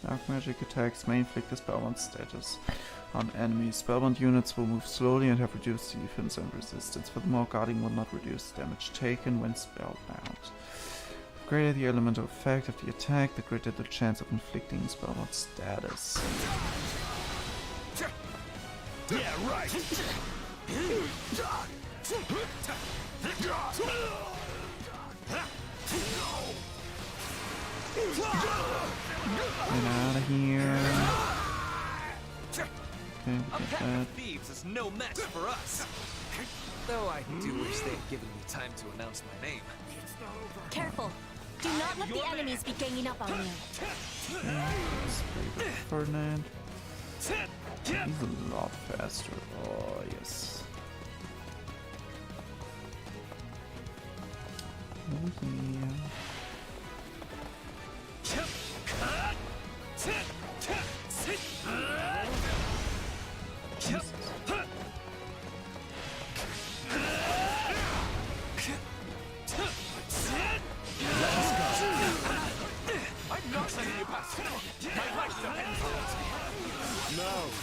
Dark magic attacks may inflict a spellbound status on enemies. Spellbound units will move slowly and have reduced defense and resistance. Furthermore, guarding will not reduce damage taken when spellbound. The greater the elemental effect of the attack, the greater the chance of inflicting spellbound status. Yeah, right! Get out of here. Okay, we A get pack that. of thieves is no match for us. Though I do wish they'd given me time to announce my name. Careful. Do not let the enemies be ganging up on you. Let's play with Ferdinand. He's a lot faster. Oh, yes.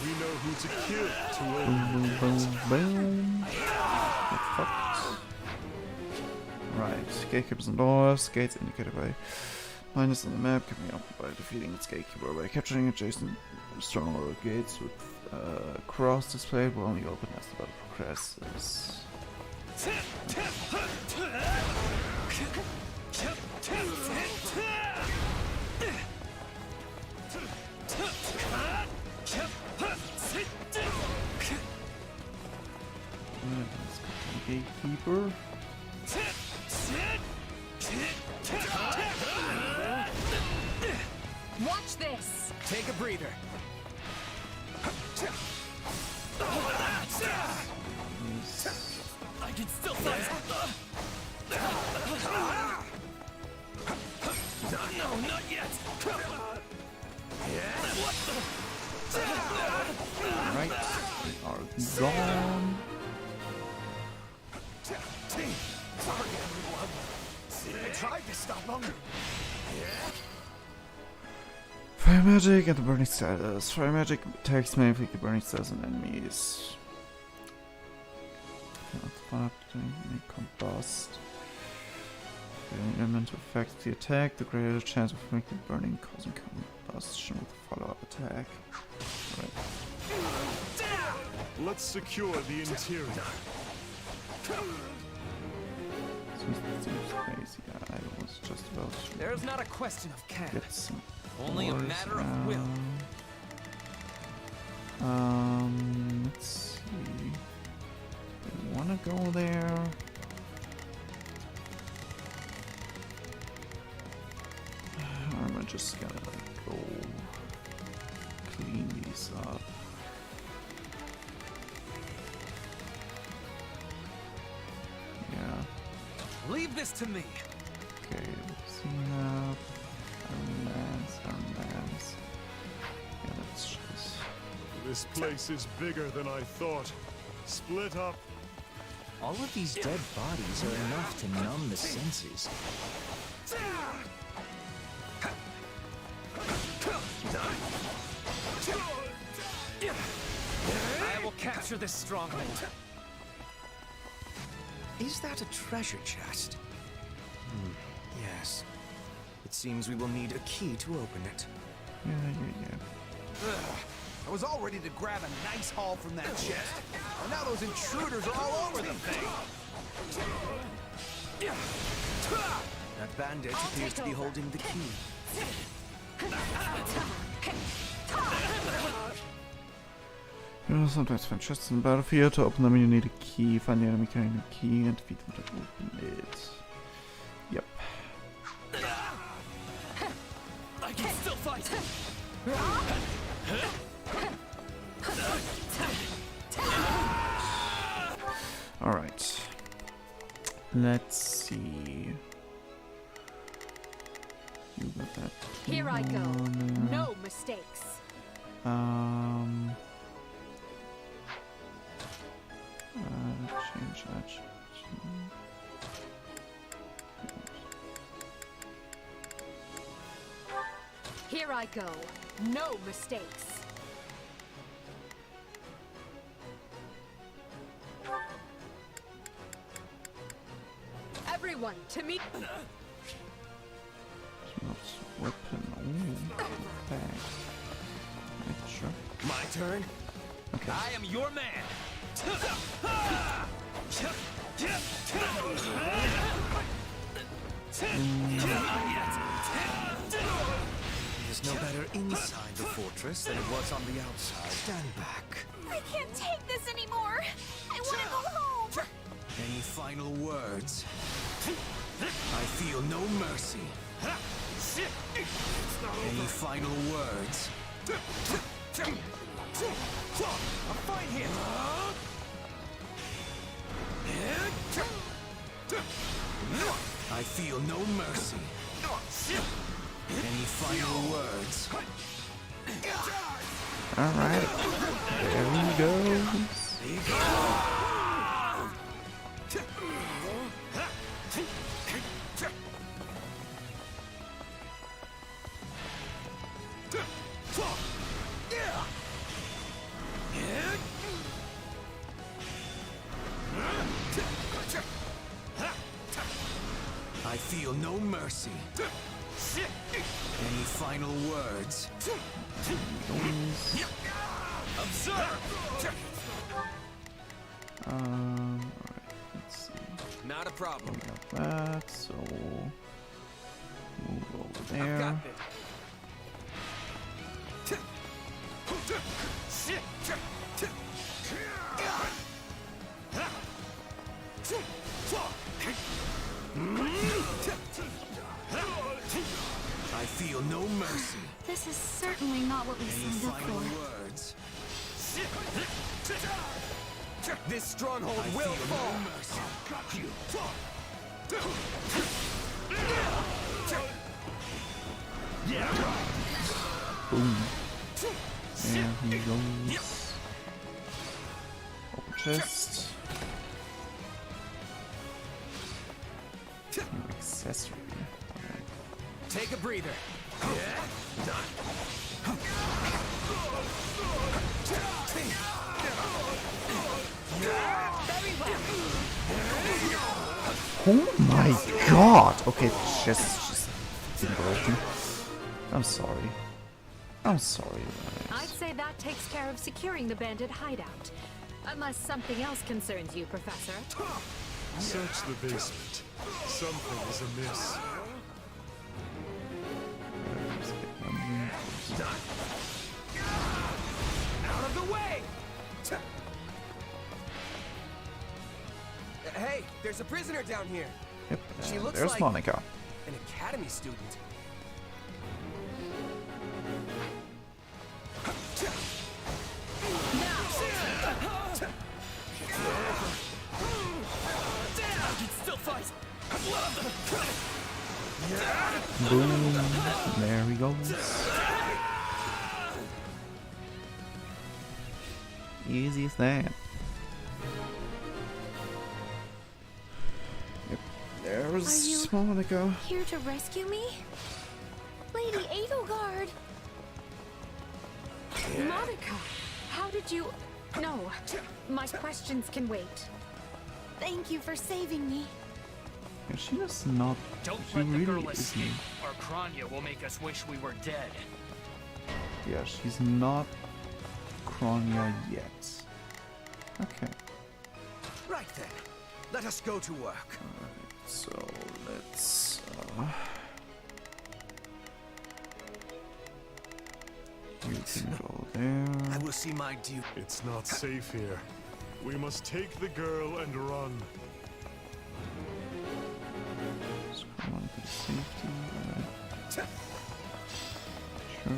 We know who to kill to Boom, boom, boom, boom. Get fucked. Right, gatekeepers and doors. Gates indicated by minus on the map can be opened by defeating its gatekeeper. By capturing adjacent stronghold gates with cross display will only open as the battle progresses. Let's go to the gatekeeper. Watch this! Take a breather. I can still fight! No, not yet! Alright, we are gone. Sorry, everyone. I tried to stop them. Fire magic and the burning status. Fire magic attacks may inflict the burning status on enemies. May combust. The element affects the attack, the greater the chance of inflicting burning causing combustion with a follow-up attack. Right. Let's secure the interior. Seems crazy. I was just about to There's not a question of can. get some Only a doors matter of will. Let's see. Do we wanna go there? Or am I just gonna go clean these up? Yeah. Leave this to me. Okay, see now. Armlands. Yeah, let's just. This place is bigger than I thought. Split up. All of these dead bodies are enough to numb the senses. I will capture this stronghold. Is that a treasure chest? Yes. It seems we will need a key to open it. Yeah. Ugh. I was all ready to grab a nice haul from that chest. And now those intruders are all over the thing. That bandit appears to be holding the key. You know, sometimes find chests in the battlefield. To open them, you need a key. Find the enemy carrying the key and defeat them to open it. Yep. I can still fight. Alright. Let's see. You got that. Here I go. on, No mistakes. Change that. Here I go. No mistakes. Everyone, to meet. Weapon. Oh, bag. Right, sure. My turn. Okay. I am your man. There's no better inside the fortress than it was on the outside. Stand back. I can't take this anymore. I want to go home. Any final words? I feel no mercy. Any final words? I'm fine here. I feel no mercy. Any final words? Alright. There he goes. mercy. Any final words? Observe! Alright, let's see. Not a problem. We got that, so move over I've there. got this. I feel no mercy. This is certainly not what we Any signed up final for. words? This stronghold will fall. No mercy. Got you. Boom. There he goes. Open chest. New accessory. Take a breather. Oh my god! Okay, the chest is just broken. I'm sorry. I'm sorry, guys. I'd say that takes care of securing the bandit hideout. Unless something else concerns you, Professor. Search the basement. Something is amiss. Out of the way! Hey, there's a prisoner down here. Yep, She looks there's like Monica. an academy student. Still fight. Boom. There he goes. Easy as that. Yep, there's Monica. Here to rescue me? Lady Edelgard! Monica, how did you... No, my questions can wait. Thank you for saving me. Yeah, she does not. Don't She let the really girl isn't. escape, or Kranya will make us wish we were dead. Yeah, she's not Kranya yet. Okay. Right then, let us go to work. Alright, so let's. You can go there. I will see my duty. It's not safe here. We must take the girl and run. Just come on, good safety. Alright. Sure.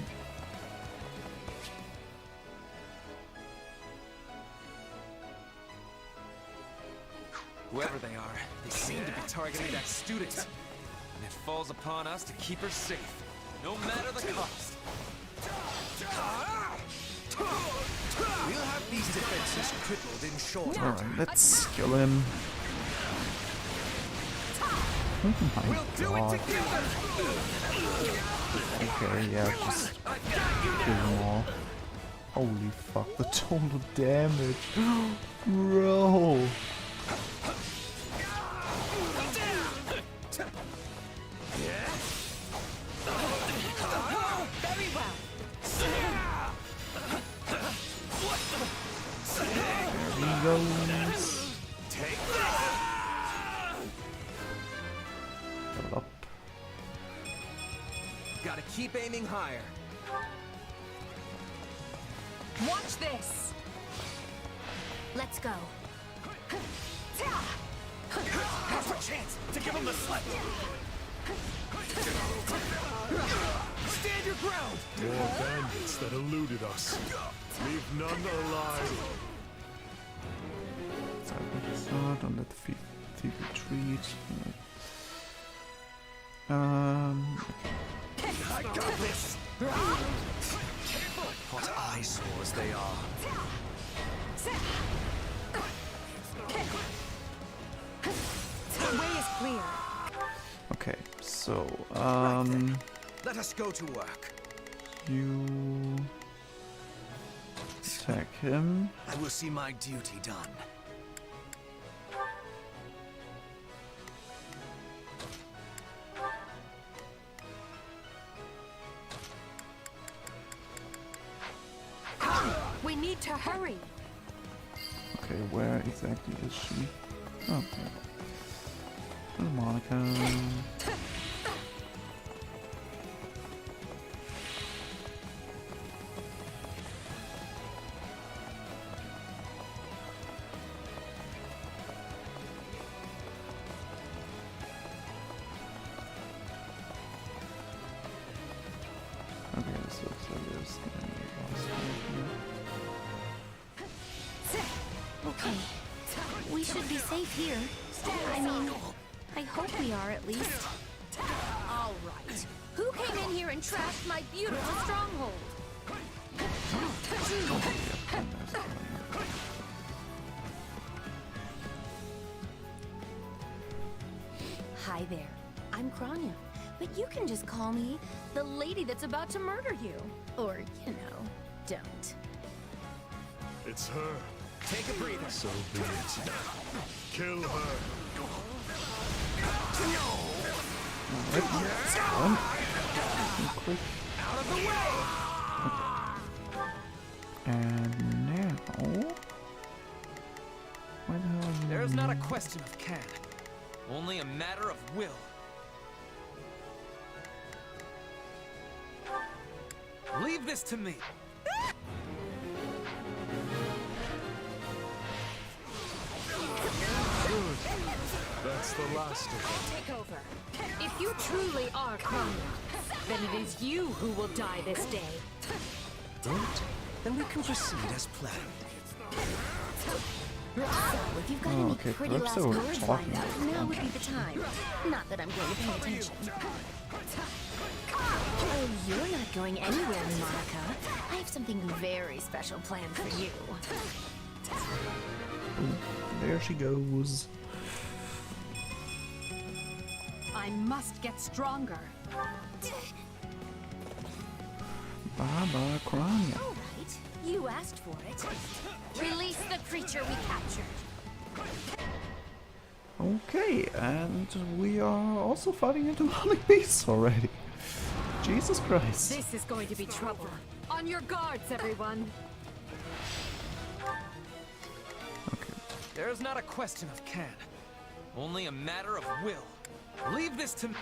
Whoever they are, they seem to be targeting that student. And it falls upon us to keep her safe, no matter the cost. We'll have these defenses crippled in short order. Alright, let's kill him. Oh my god. Okay, yeah, just kill them all. Holy fuck, the total damage. Bro. Very well. There he goes. Level up. Gotta keep aiming higher. Watch this. Let's go. Now's our chance to give him the slip. Stand your ground. More bandits that eluded us. Leave none alive. Don't let the thief retreat. I got this. What eyesores they are. The way is clear. Okay, so Let us go to work. you attack him. I will see my duty done. need to hurry. Okay, where exactly is she? Oh, okay. Little Monica. Okay, this looks like there's gonna be a boss fight here. Okay. We should be safe here. I mean, I hope we are at least. All right. Who came in here and trashed my beautiful stronghold? Hi there. I'm Kranya. But you can just call me the lady that's about to murder you. Or, you know, don't. It's her. Take a breather. So be it. Kill her. Quick. Out of the way! And now... Where the hell are you? There's not a question of can, only a matter of will. Leave this to me. Good. That's the last of them. Take over. If you truly are Kranya, then it is you who will die this day. Don't? Then we can proceed as planned. So, if you've got Oh, any okay, pretty perhaps last they were words talking lined up, about now would be the time. Not that I'm going to pay attention. Oh, you're not going anywhere, Monica. I have something very special planned for you. There she goes. I must get stronger. Baba Kranya. All right, you asked for it. Release the creature we captured. Okay, and we are also fighting into demonic beasts already. Jesus Christ. This is going to be trouble. On your guards, everyone. There's not a question of can, only a matter of will. Leave this to me.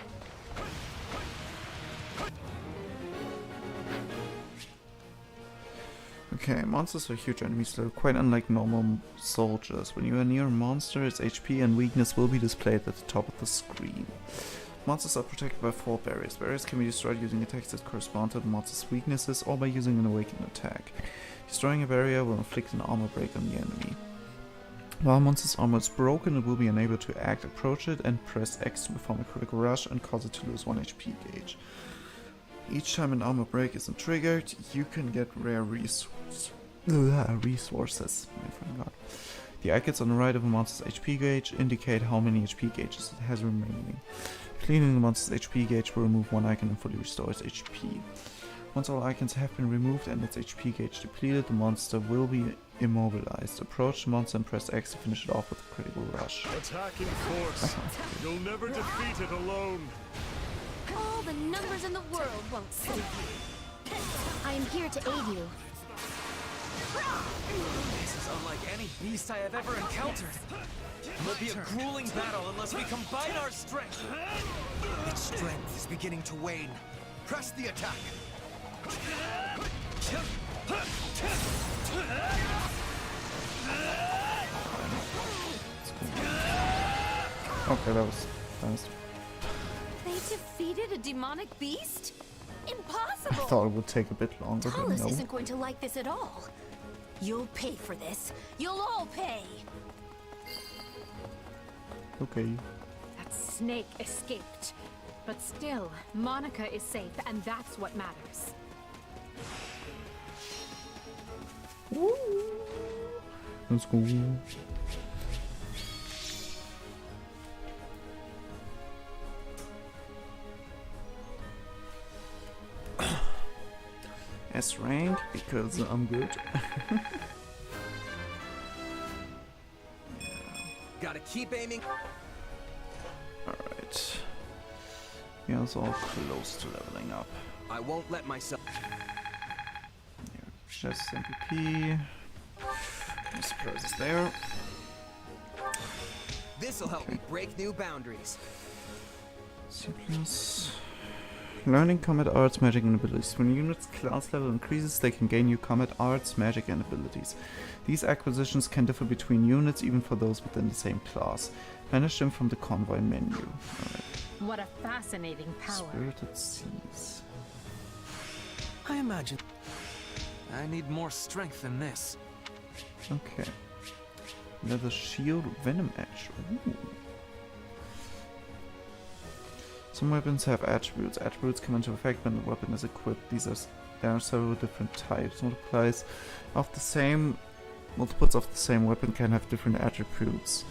Okay, monsters are huge enemies that are quite unlike normal soldiers. When you are near a monster, its HP and weakness will be displayed at the top of the screen. Monsters are protected by 4 barriers. Barriers can be destroyed using attacks that correspond to the monster's weaknesses or by using an awakened attack. Destroying a barrier will inflict an armor break on the enemy. While a monster's armor is broken, it will be unable to act, approach it, and press X to perform a critical rush and cause it to lose 1 HP gauge. Each time an armor break isn't triggered, you can get rare resources. I forgot. The icons on the right of a monster's HP gauge indicate how many HP gauges it has remaining. Cleaning the monster's HP gauge will remove 1 icon and fully restore its HP. Once all icons have been removed and its HP gauge depleted, the monster will be immobilized. Approach the monster and press X to finish it off with a critical rush. Attack in force. You'll never defeat it alone. All the numbers in the world won't save you. I am here to aid you. This is unlike any beast I have ever encountered. It will be a grueling battle unless we combine our strength. Its strength is beginning to wane. Press the attack. Okay, that was fast. They defeated a demonic beast? I Impossible! thought it would take a bit longer, but Talus no. isn't going to like this at all. You'll pay for this. You'll all pay. Okay. That snake escaped. But still, Monica is safe, and that's what matters. Woo. Let's go. S rank because I'm good. Gotta keep aiming. Alright. Yeah, it's all close to leveling up. I won't let myself. There Just MVP. No surprises there. This'll help me break new boundaries. C+. Learning combat arts, magic, and abilities. When units' class level increases, they can gain new combat arts, magic, and abilities. These acquisitions can differ between units, even for those within the same class. Banish them from the convoy menu. Alright. What a fascinating power. Spirited Seas. I imagine I need more strength than this. Okay. Leather shield, venom edge. Ooh. Some weapons have attributes. Attributes come into effect when the weapon is equipped. There are several different types. Multiples of the same weapon can have different attributes.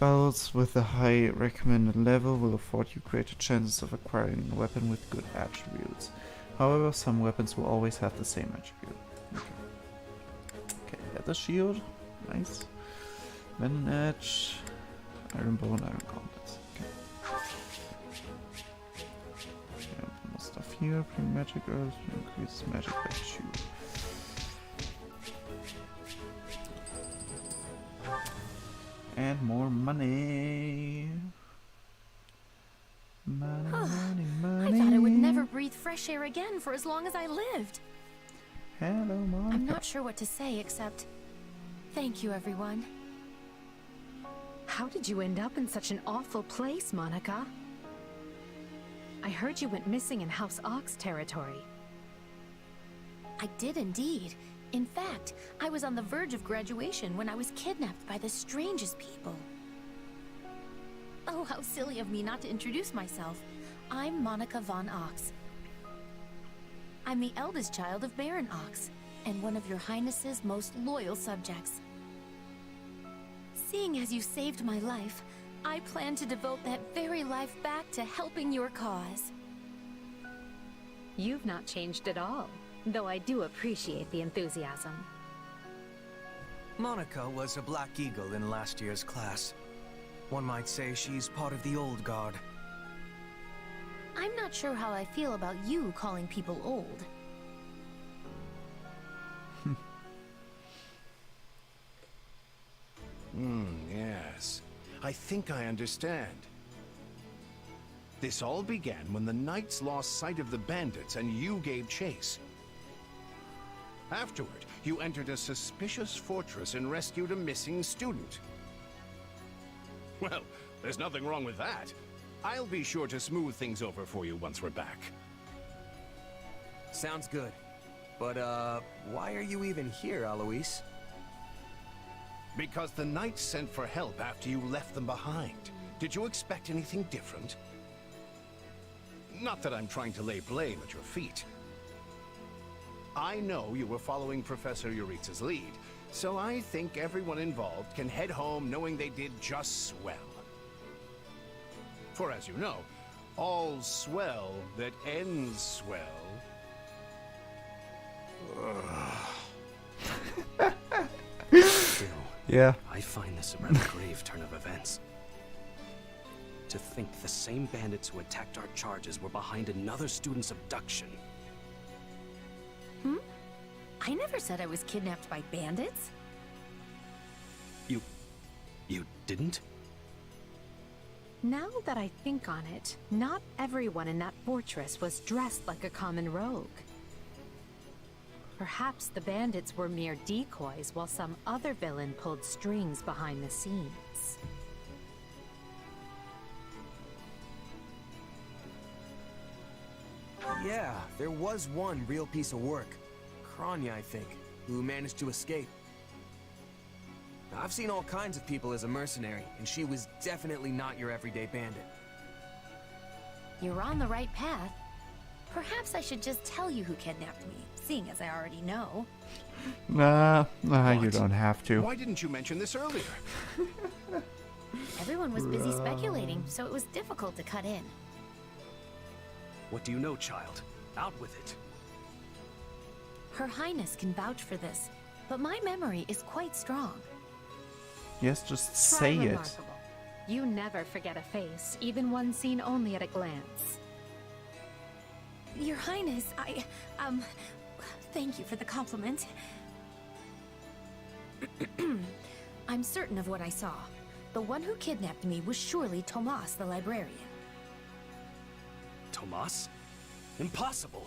Battles with a high recommended level will afford you greater chances of acquiring a weapon with good attributes. However, some weapons will always have the same attribute. Okay, leather shield. Nice. Venom edge. Iron bow and iron gauntlets. Okay. More stuff here. Bring magic earth. Increase magic by 2. And more money. Money, money, money. I thought I would never breathe fresh air again for as long as I lived. Hello, Monica. I'm not sure what to say except thank you, everyone. How did you end up in such an awful place, Monica? I heard you went missing in House Ox territory. I did indeed. In fact, I was on the verge of graduation when I was kidnapped by the strangest people. Oh, how silly of me not to introduce myself. I'm Monica von Ox. I'm the eldest child of Baron Ox, and one of your Highness's most loyal subjects. Seeing as you saved my life, I plan to devote that very life back to helping your cause. You've not changed at all, though I do appreciate the enthusiasm. Monica was a Black Eagle in last year's class. One might say she's part of the old guard. I'm not sure how I feel about you calling people old. Yes. I think I understand. This all began when the knights lost sight of the bandits and you gave chase. Afterward, you entered a suspicious fortress and rescued a missing student. Well, there's nothing wrong with that. I'll be sure to smooth things over for you once we're back. Sounds good. But, why are you even here, Alois? Because the knights sent for help after you left them behind. Did you expect anything different? Not that I'm trying to lay blame at your feet. I know you were following Professor Yuritsa's lead, so I think everyone involved can head home knowing they did just swell. For as you know, all swell that ends swell... Still, yeah. I find this a rather grave turn of events. To think the same bandits who attacked our charges were behind another student's abduction. Hmm? I never said I was kidnapped by bandits. You didn't? Now that I think on it, not everyone in that fortress was dressed like a common rogue. Perhaps the bandits were mere decoys while some other villain pulled strings behind the scenes. Yeah, there was one real piece of work. Kranya, I think, who managed to escape. Now, I've seen all kinds of people as a mercenary, and she was definitely not your everyday bandit. You're on the right path. Perhaps I should just tell you who kidnapped me, seeing as I already know. Nah, you don't have to. Why didn't you mention this earlier? Everyone was busy speculating, so it was difficult to cut in. What do you know, child? Out with it. Her Highness can vouch for this, but my memory is quite strong. Yes, just say it. Remarkable. You never forget a face, even one seen only at a glance. Your Highness, Thank you for the compliment. I'm certain of what I saw. The one who kidnapped me was surely Tomas the librarian. Tomas? Impossible.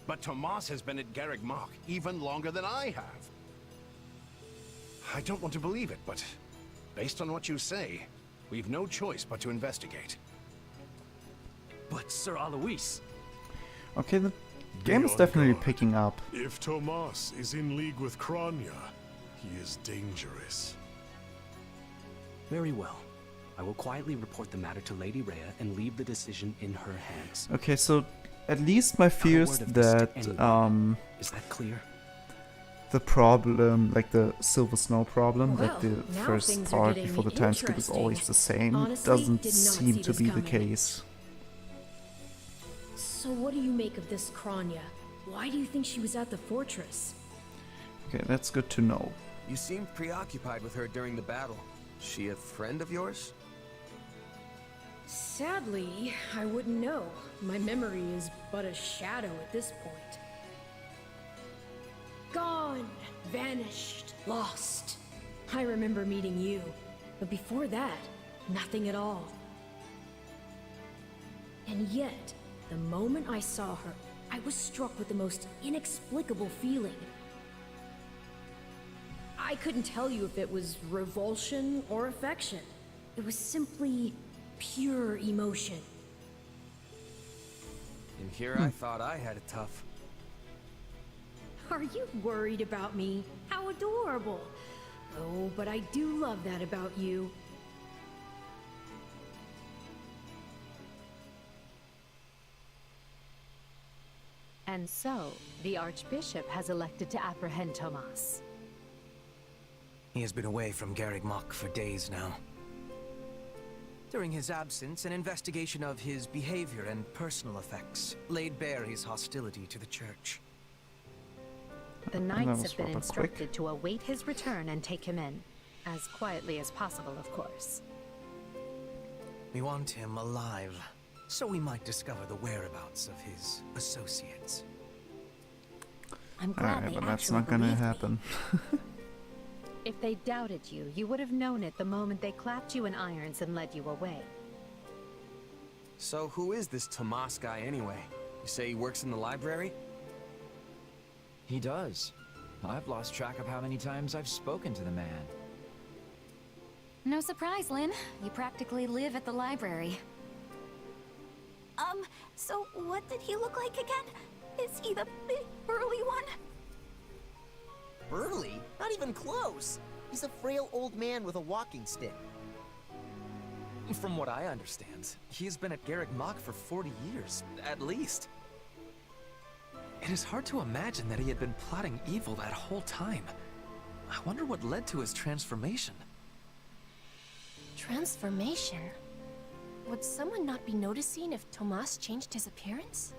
But Tomas has been at Garreg Mach even longer than I have. I don't want to believe it, but based on what you say, we've no choice but to investigate. But Sir Alois... Okay, the game is definitely picking up. If Tomas is in league with Kranya, he is dangerous. Very well. I will quietly report the matter to Lady Rhea and leave the decision in her hands. Okay, so at least my fears that is that clear? The problem, like the Silver Snow problem, Well, that the now first things are part getting before the time skip is always the same, Honestly, doesn't did not seem see to this be the coming. case. So what do you make of this Kranya? Why do you think she was at the fortress? Okay, that's good to know. You seemed preoccupied with her during the battle. She a friend of yours? Sadly, I wouldn't know. My memory is but a shadow at this point. Gone, vanished, lost. I remember meeting you, but before that, nothing at all. And yet, the moment I saw her, I was struck with the most inexplicable feeling. I couldn't tell you if it was revulsion or affection. It was simply pure emotion. And here I thought I had it tough. Are you worried about me? How adorable. Oh, but I do love that about you. And so, the Archbishop has elected to apprehend Tomas. He has been away from Garreg Mach for days now. During his absence, an investigation of his behavior and personal effects laid bare his hostility to the Church. The Knights have been instructed to await his return and take him in. As quietly as possible, of course. We want him alive, so we might discover the whereabouts of his associates. I'm glad Alright, they but that's actually not gonna believed me. happen. If they doubted you, you would have known it the moment they clapped you in irons and led you away. So who is this Tomas guy anyway? You say he works in the library? He does. I've lost track of how many times I've spoken to the man. No surprise, Lynn. You practically live at the library. So what did he look like again? Is he the big burly one? Burly? Not even close. He's a frail old man with a walking stick. From what I understand, he has been at Garreg Mach for 40 years, at least. It is hard to imagine that he had been plotting evil that whole time. I wonder what led to his transformation. Transformation? Would someone not be noticing if Tomas changed his appearance?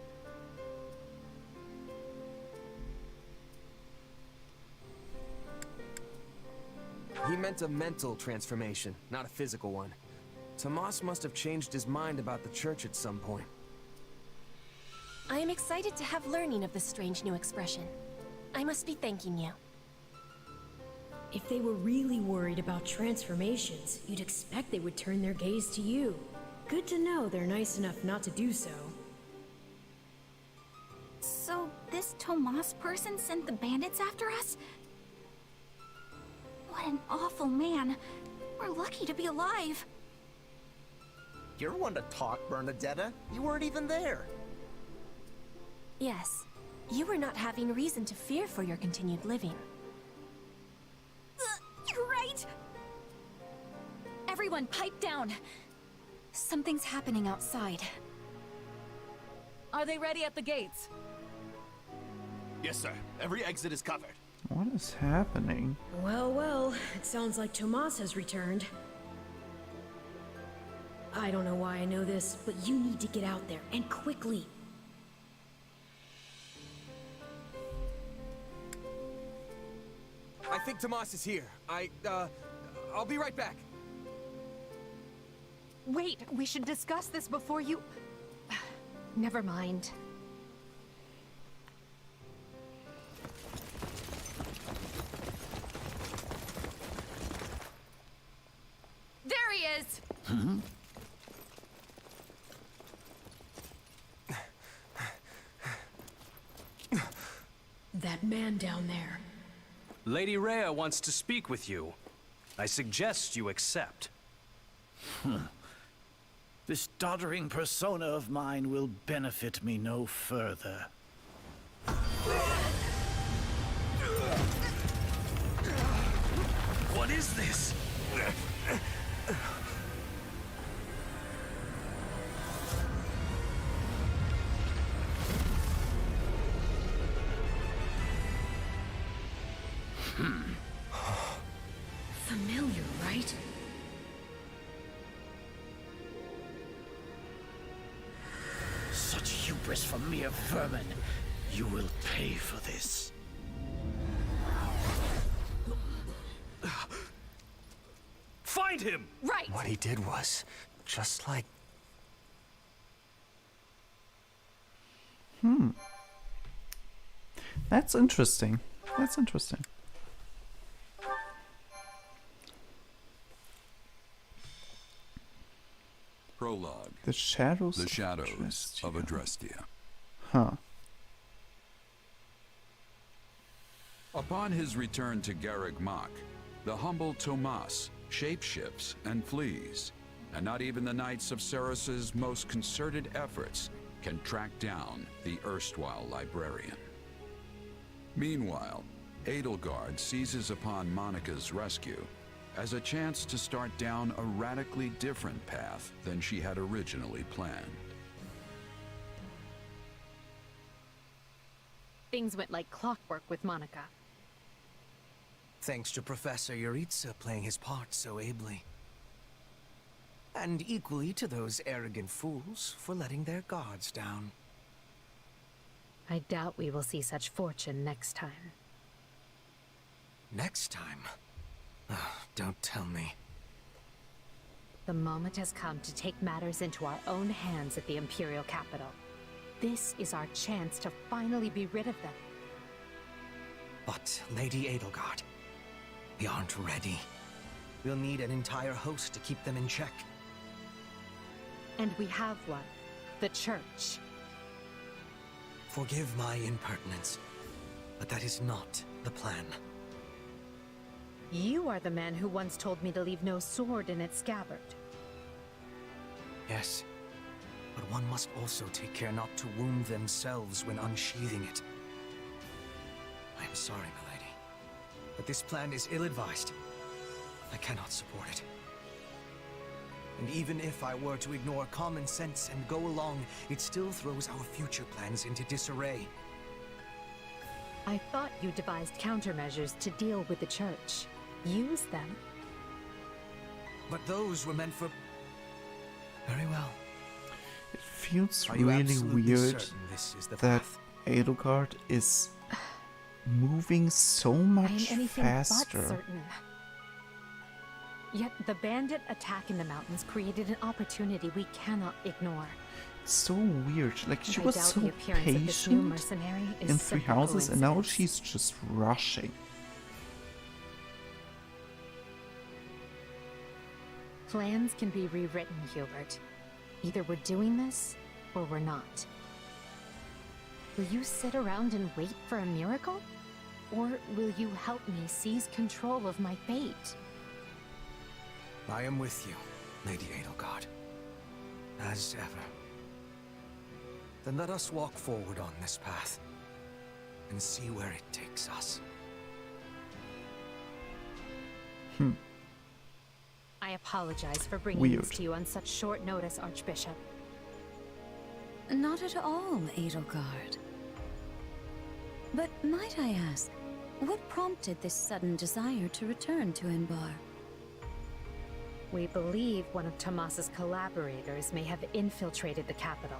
He meant a mental transformation, not a physical one. Tomas must have changed his mind about the Church at some point. I am excited to have learning of this strange new expression. I must be thanking you. If they were really worried about transformations, you'd expect they would turn their gaze to you. Good to know they're nice enough not to do so. So, this Tomas person sent the bandits after us? What an awful man. We're lucky to be alive. You're one to talk, Bernadetta. You weren't even there. Yes, you were not having reason to fear for your continued living. You're right! Everyone, pipe down. Something's happening outside. Are they ready at the gates? Yes, sir. Every exit is covered. What is happening? Well, well, it sounds like Tomas has returned. I don't know why I know this, but you need to get out there, and quickly. I think Tomas is here. I'll be right back. Wait, we should discuss this before you... Never mind. That man down there. Lady Rhea wants to speak with you. I suggest you accept. This doddering persona of mine will benefit me no further. What is this? Familiar, right? Such hubris from mere vermin. You will pay for this. Find him! Right! What he did was just like... That's interesting. That's interesting. Prologue. The shadows. The shadows of Adrestia. Huh. Upon his return to Garreg Mach, the humble Tomas shapeshifts and flees, and not even the Knights of Ceras's most concerted efforts can track down the erstwhile librarian. Meanwhile, Edelgard seizes upon Monica's rescue as a chance to start down a radically different path than she had originally planned. Things went like clockwork with Monica. Thanks to Professor Yuritsa playing his part so ably. And equally to those arrogant fools for letting their guards down. I doubt we will see such fortune next time. Next time? Oh, don't tell me. The moment has come to take matters into our own hands at the Imperial capital. This is our chance to finally be rid of them. But, Lady Edelgard, we aren't ready. We'll need an entire host to keep them in check. And we have one. The Church. Forgive my impertinence, but that is not the plan. You are the man who once told me to leave no sword in its scabbard. Yes, but one must also take care not to wound themselves when unsheathing it. I am sorry, milady, but this plan is ill-advised. I cannot support it. And even if I were to ignore common sense and go along, it still throws our future plans into disarray. I thought you devised countermeasures to deal with the Church. Use them. But those were meant for... Very well. It feels Are you really absolutely weird certain this is the that path? Edelgard is moving so I am much anything faster. but certain. Yet the bandit attack in the mountains created an opportunity we cannot ignore. So weird. Like, she I was doubt so the appearance of this new patient mercenary is in Three simple Houses, and now coincidence. she's just rushing. Plans can be rewritten, Hubert. Either we're doing this, or we're not. Will you sit around and wait for a miracle? Or will you help me seize control of my fate? I am with you, Lady Edelgard. As ever. Then let us walk forward on this path, and see where it takes us. I apologize for bringing Weird. this to you on such short notice, Archbishop. Not at all, Edelgard. But might I ask, what prompted this sudden desire to return to Inbar? We believe one of Tomas's collaborators may have infiltrated the capital.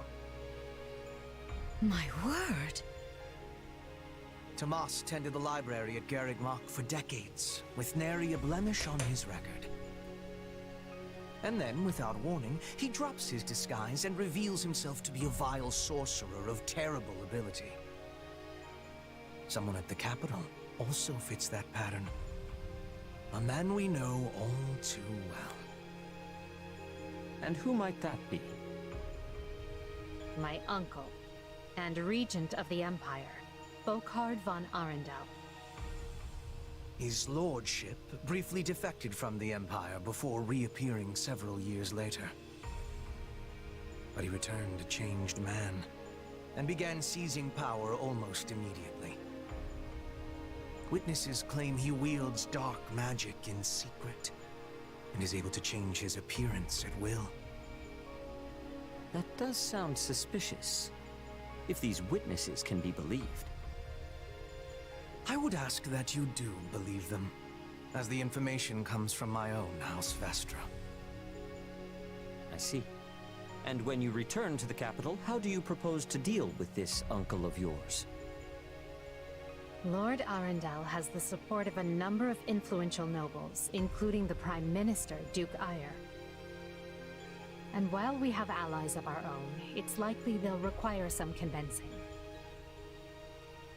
My word! Tomas tended the library at Garreg Mach for decades, with nary a blemish on his record. And then, without warning, he drops his disguise and reveals himself to be a vile sorcerer of terrible ability. Someone at the capital also fits that pattern. A man we know all too well. And who might that be? My uncle, and regent of the Empire, Volkard von Arundel. His lordship briefly defected from the Empire before reappearing several years later. But he returned a changed man, and began seizing power almost immediately. Witnesses claim he wields dark magic in secret, and is able to change his appearance at will. That does sound suspicious, if these witnesses can be believed. I would ask that you do believe them, as the information comes from my own House Vestra. I see. And when you return to the capital, how do you propose to deal with this uncle of yours? Lord Arundel has the support of a number of influential nobles, including the Prime Minister, Duke Eyre. And while we have allies of our own, it's likely they'll require some convincing.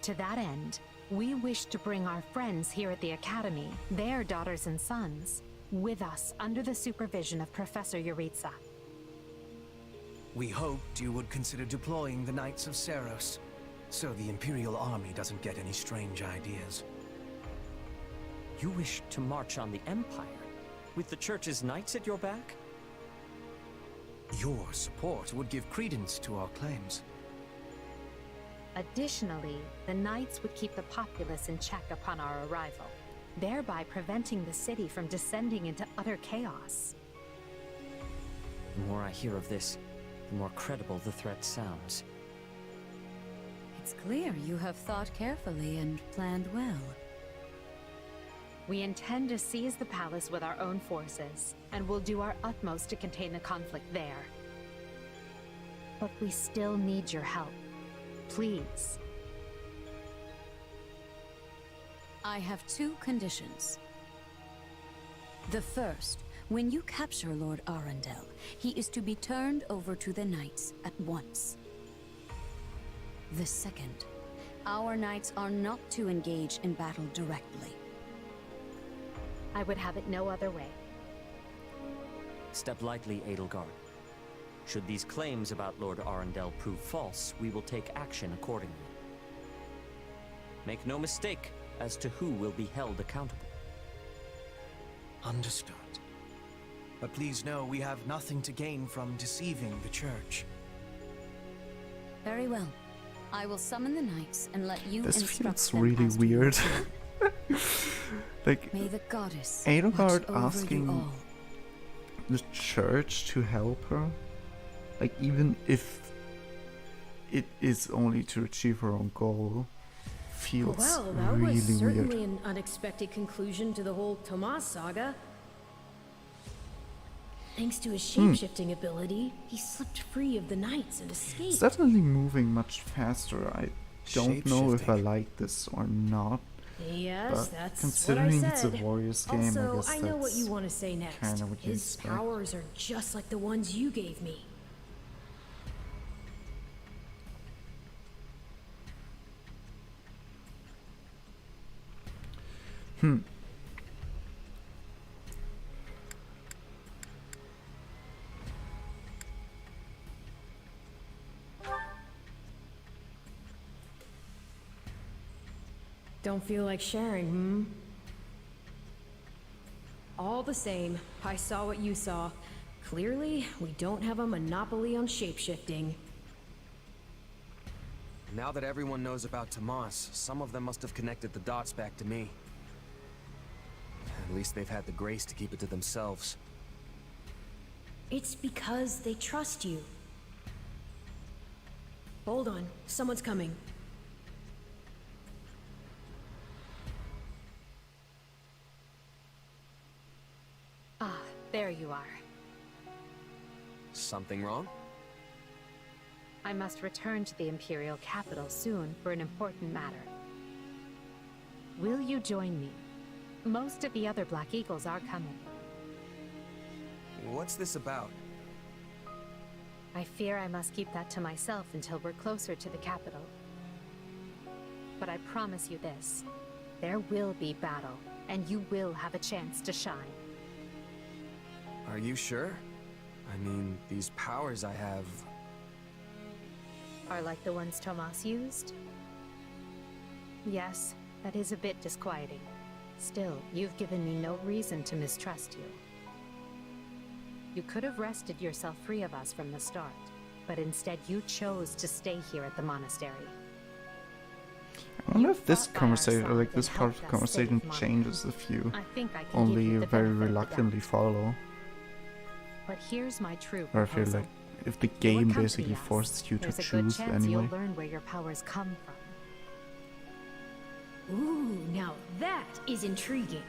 To that end, we wish to bring our friends here at the Academy, their daughters and sons, with us under the supervision of Professor Yuritsa. We hoped you would consider deploying the Knights of Seros, so the Imperial Army doesn't get any strange ideas. You wish to march on the Empire, with the Church's knights at your back? Your support would give credence to our claims. Additionally, the Knights would keep the populace in check upon our arrival, thereby preventing the city from descending into utter chaos. The more I hear of this, the more credible the threat sounds. It's clear you have thought carefully and planned well. We intend to seize the palace with our own forces, and will do our utmost to contain the conflict there. But we still need your help. Please. I have two conditions. The first, when you capture Lord Arundel, he is to be turned over to the Knights at once. The second, our Knights are not to engage in battle directly. I would have it no other way. Step lightly, Edelgard. Should these claims about Lord Arundel prove false, we will take action accordingly. Make no mistake as to who will be held accountable. Understood. But please know we have nothing to gain from deceiving the Church. Very well. I will summon the Knights and let you This instruct feels them really as to weird. Like, May the goddess Edelgard watch over asking you all. the Church to help her? Like, even if it is only to achieve her own goal, feels Well, that really was certainly weird. an unexpected conclusion to the whole Tomas saga. Thanks to his shape-shifting ability, he slipped free of the Knights and escaped. It's definitely moving much faster. I don't know if I like this or not. Yes, but that's considering what I it's said. a Warriors game, Also, I guess I know what that's you want to say next. kinda what you His expect. powers are just like the ones you gave me. Don't feel like sharing, hmm? All the same, I saw what you saw. Clearly, we don't have a monopoly on shapeshifting. Now that everyone knows about Tomas, some of them must have connected the dots back to me. At least they've had the grace to keep it to themselves. It's because they trust you. Hold on, someone's coming. Ah, there you are. Something wrong? I must return to the Imperial capital soon for an important matter. Will you join me? Most of the other Black Eagles are coming. What's this about? I fear I must keep that to myself until we're closer to the capital. But I promise you this. There will be battle, and you will have a chance to shine. Are you sure? I mean, these powers I have... Are like the ones Tomas used? Yes, that is a bit disquieting. Still, you've given me no reason to mistrust you. You could have wrested yourself free of us from the start, but instead you chose to stay here at the monastery. I wonder if this conversation, or like this part of the conversation, changes if you only very reluctantly follow. But here's my true Or if you're proposal. like, if the game basically forces you to There's a good choose chance anyway. you'll learn where your powers come from. Ooh, now that is intriguing.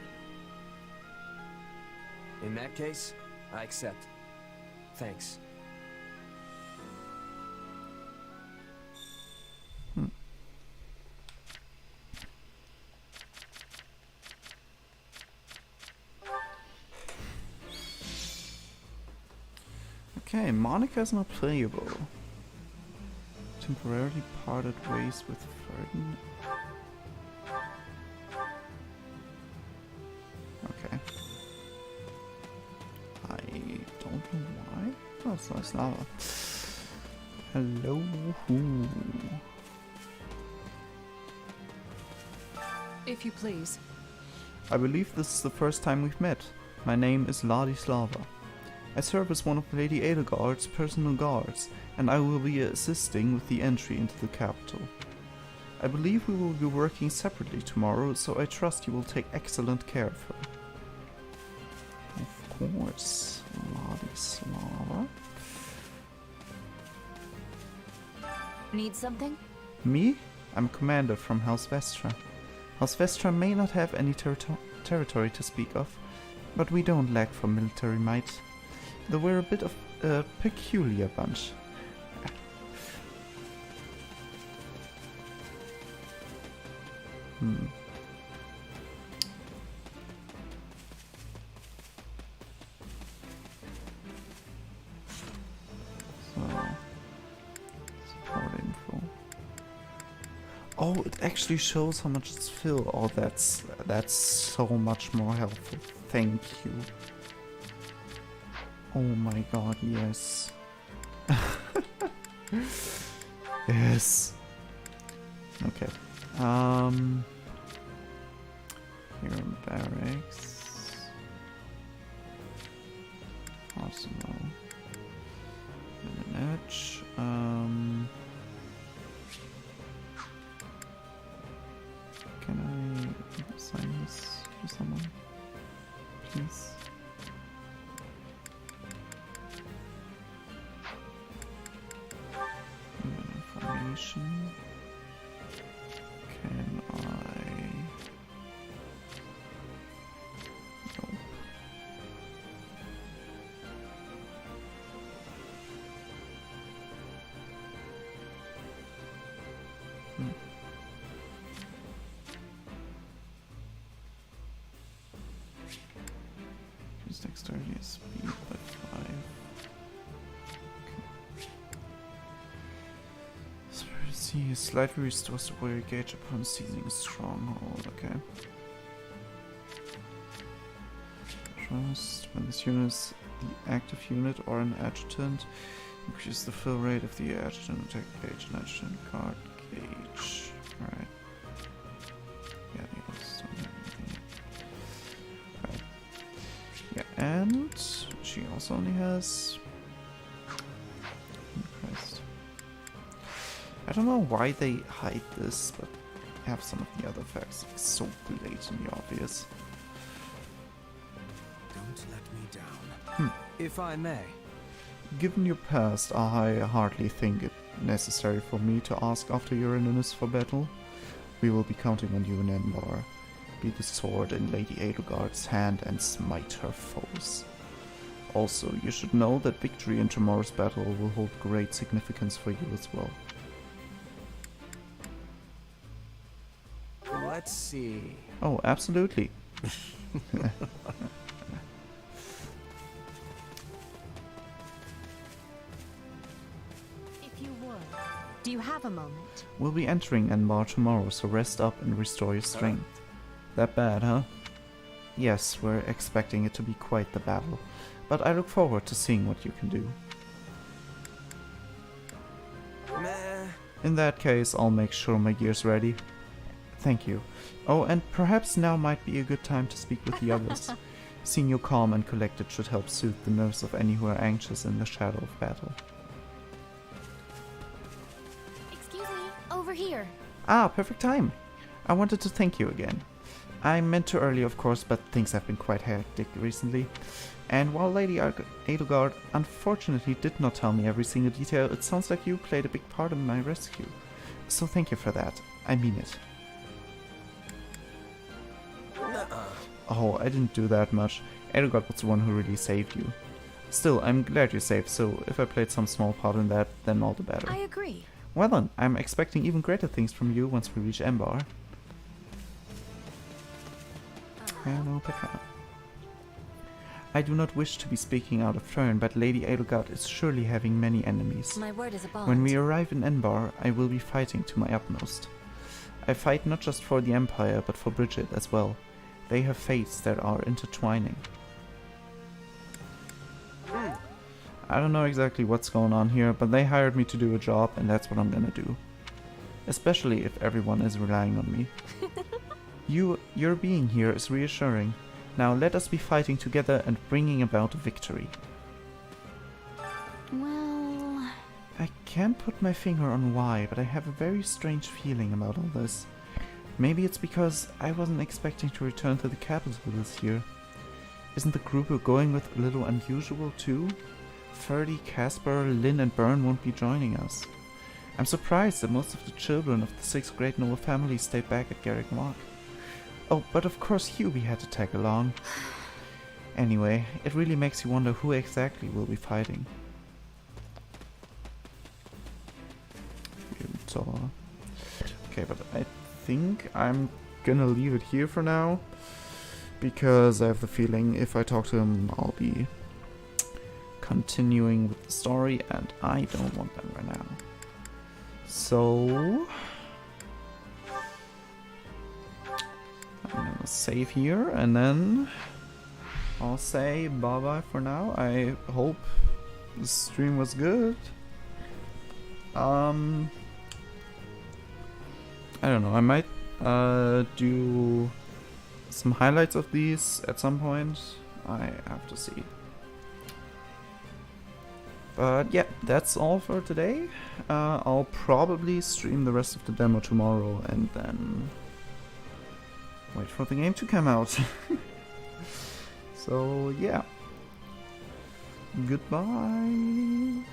In that case, I accept. Thanks. Okay, Monica is not playable. Temporarily parted ways with Ferdinand. Okay. I don't know why. Oh, it's nice lava. Hello. If you please. I believe this is the first time we've met. My name is Ladislava. I serve as one of Lady Edelgard's personal guards, and I will be assisting with the entry into the capital. I believe we will be working separately tomorrow, so I trust you will take excellent care of her. Of course, Ladislava. Need something? Me? I'm a commander from House Vestra. House Vestra may not have any territory to speak of, but we don't lack for military might. Though we're a bit of a peculiar bunch. So, support info. Oh, it actually shows how much it's filled. Oh, that's so much more helpful. Thank you. Oh my god, yes. Yes. Okay. Here in barracks. Arsenal. An edge. Can I assign this to someone? Please. Information. Can I? Nope. Use dexterity and speed by 5. See, slightly restores the warrior gauge upon seizing a stronghold, okay. Trust, when this unit is the active unit or an adjutant, increase the fill rate of the adjutant attack gauge and adjutant card gauge. Alright. Yeah, yes, right. Yeah, and she also only has... Christ. I don't know why they hide this, but have some of the other facts so blatantly obvious. Don't let me down. If I may. Given your past, I hardly think it necessary for me to ask after your readiness for battle. We will be counting on you in Endor. Be the sword in Lady Edelgard's hand and smite her foes. Also, you should know that victory in tomorrow's battle will hold great significance for you as well. Let's see. Oh, absolutely. If you would, do you have a moment? We'll be entering Enbar tomorrow, so rest up and restore your strength. That bad, huh? Yes, we're expecting it to be quite the battle, but I look forward to seeing what you can do. Meh. In that case, I'll make sure my gear's ready. Thank you. Oh, and perhaps now might be a good time to speak with the others. Seeing you calm and collected should help soothe the nerves of any who are anxious in the shadow of battle. Excuse me, over here. Ah, perfect time. I wanted to thank you again. I meant to earlier, of course, but things have been quite hectic recently. And while Lady Edelgard unfortunately did not tell me every single detail, it sounds like you played a big part in my rescue. So thank you for that. I mean it. Oh, I didn't do that much. Edelgard was the one who really saved you. Still, I'm glad you're safe, so if I played some small part in that, then all the better. I agree. Well then, I'm expecting even greater things from you once we reach Embar. Hello, Pekka. I do not wish to be speaking out of turn, but Lady Edelgard is surely having many enemies. My word is a bond. When we arrive in Embar, I will be fighting to my utmost. I fight not just for the Empire, but for Bridget as well. They have fates that are intertwining. I don't know exactly what's going on here, but they hired me to do a job, and that's what I'm gonna do. Especially if everyone is relying on me. Your being here is reassuring. Now let us be fighting together and bringing about a victory. Well... I can't put my finger on why, but I have a very strange feeling about all this. Maybe it's because I wasn't expecting to return to the capital this year. Isn't the group we're going with a little unusual too? Ferdy, Casper, Lynn and Byrne won't be joining us. I'm surprised that most of the children of the 6 great noble families stayed back at Garrick Mark. Oh, but of course Hubie had to tag along. Anyway, it really makes you wonder who exactly will be fighting. Okay, but I think I'm gonna leave it here for now, because I have the feeling if I talk to him I'll be continuing with the story and I don't want that right now. So I'm gonna save here and then I'll say bye bye for now. I hope the stream was good. I don't know, I might do some highlights of these at some point. I have to see. But yeah, that's all for today. I'll probably stream the rest of the demo tomorrow and then wait for the game to come out. So yeah. Goodbye.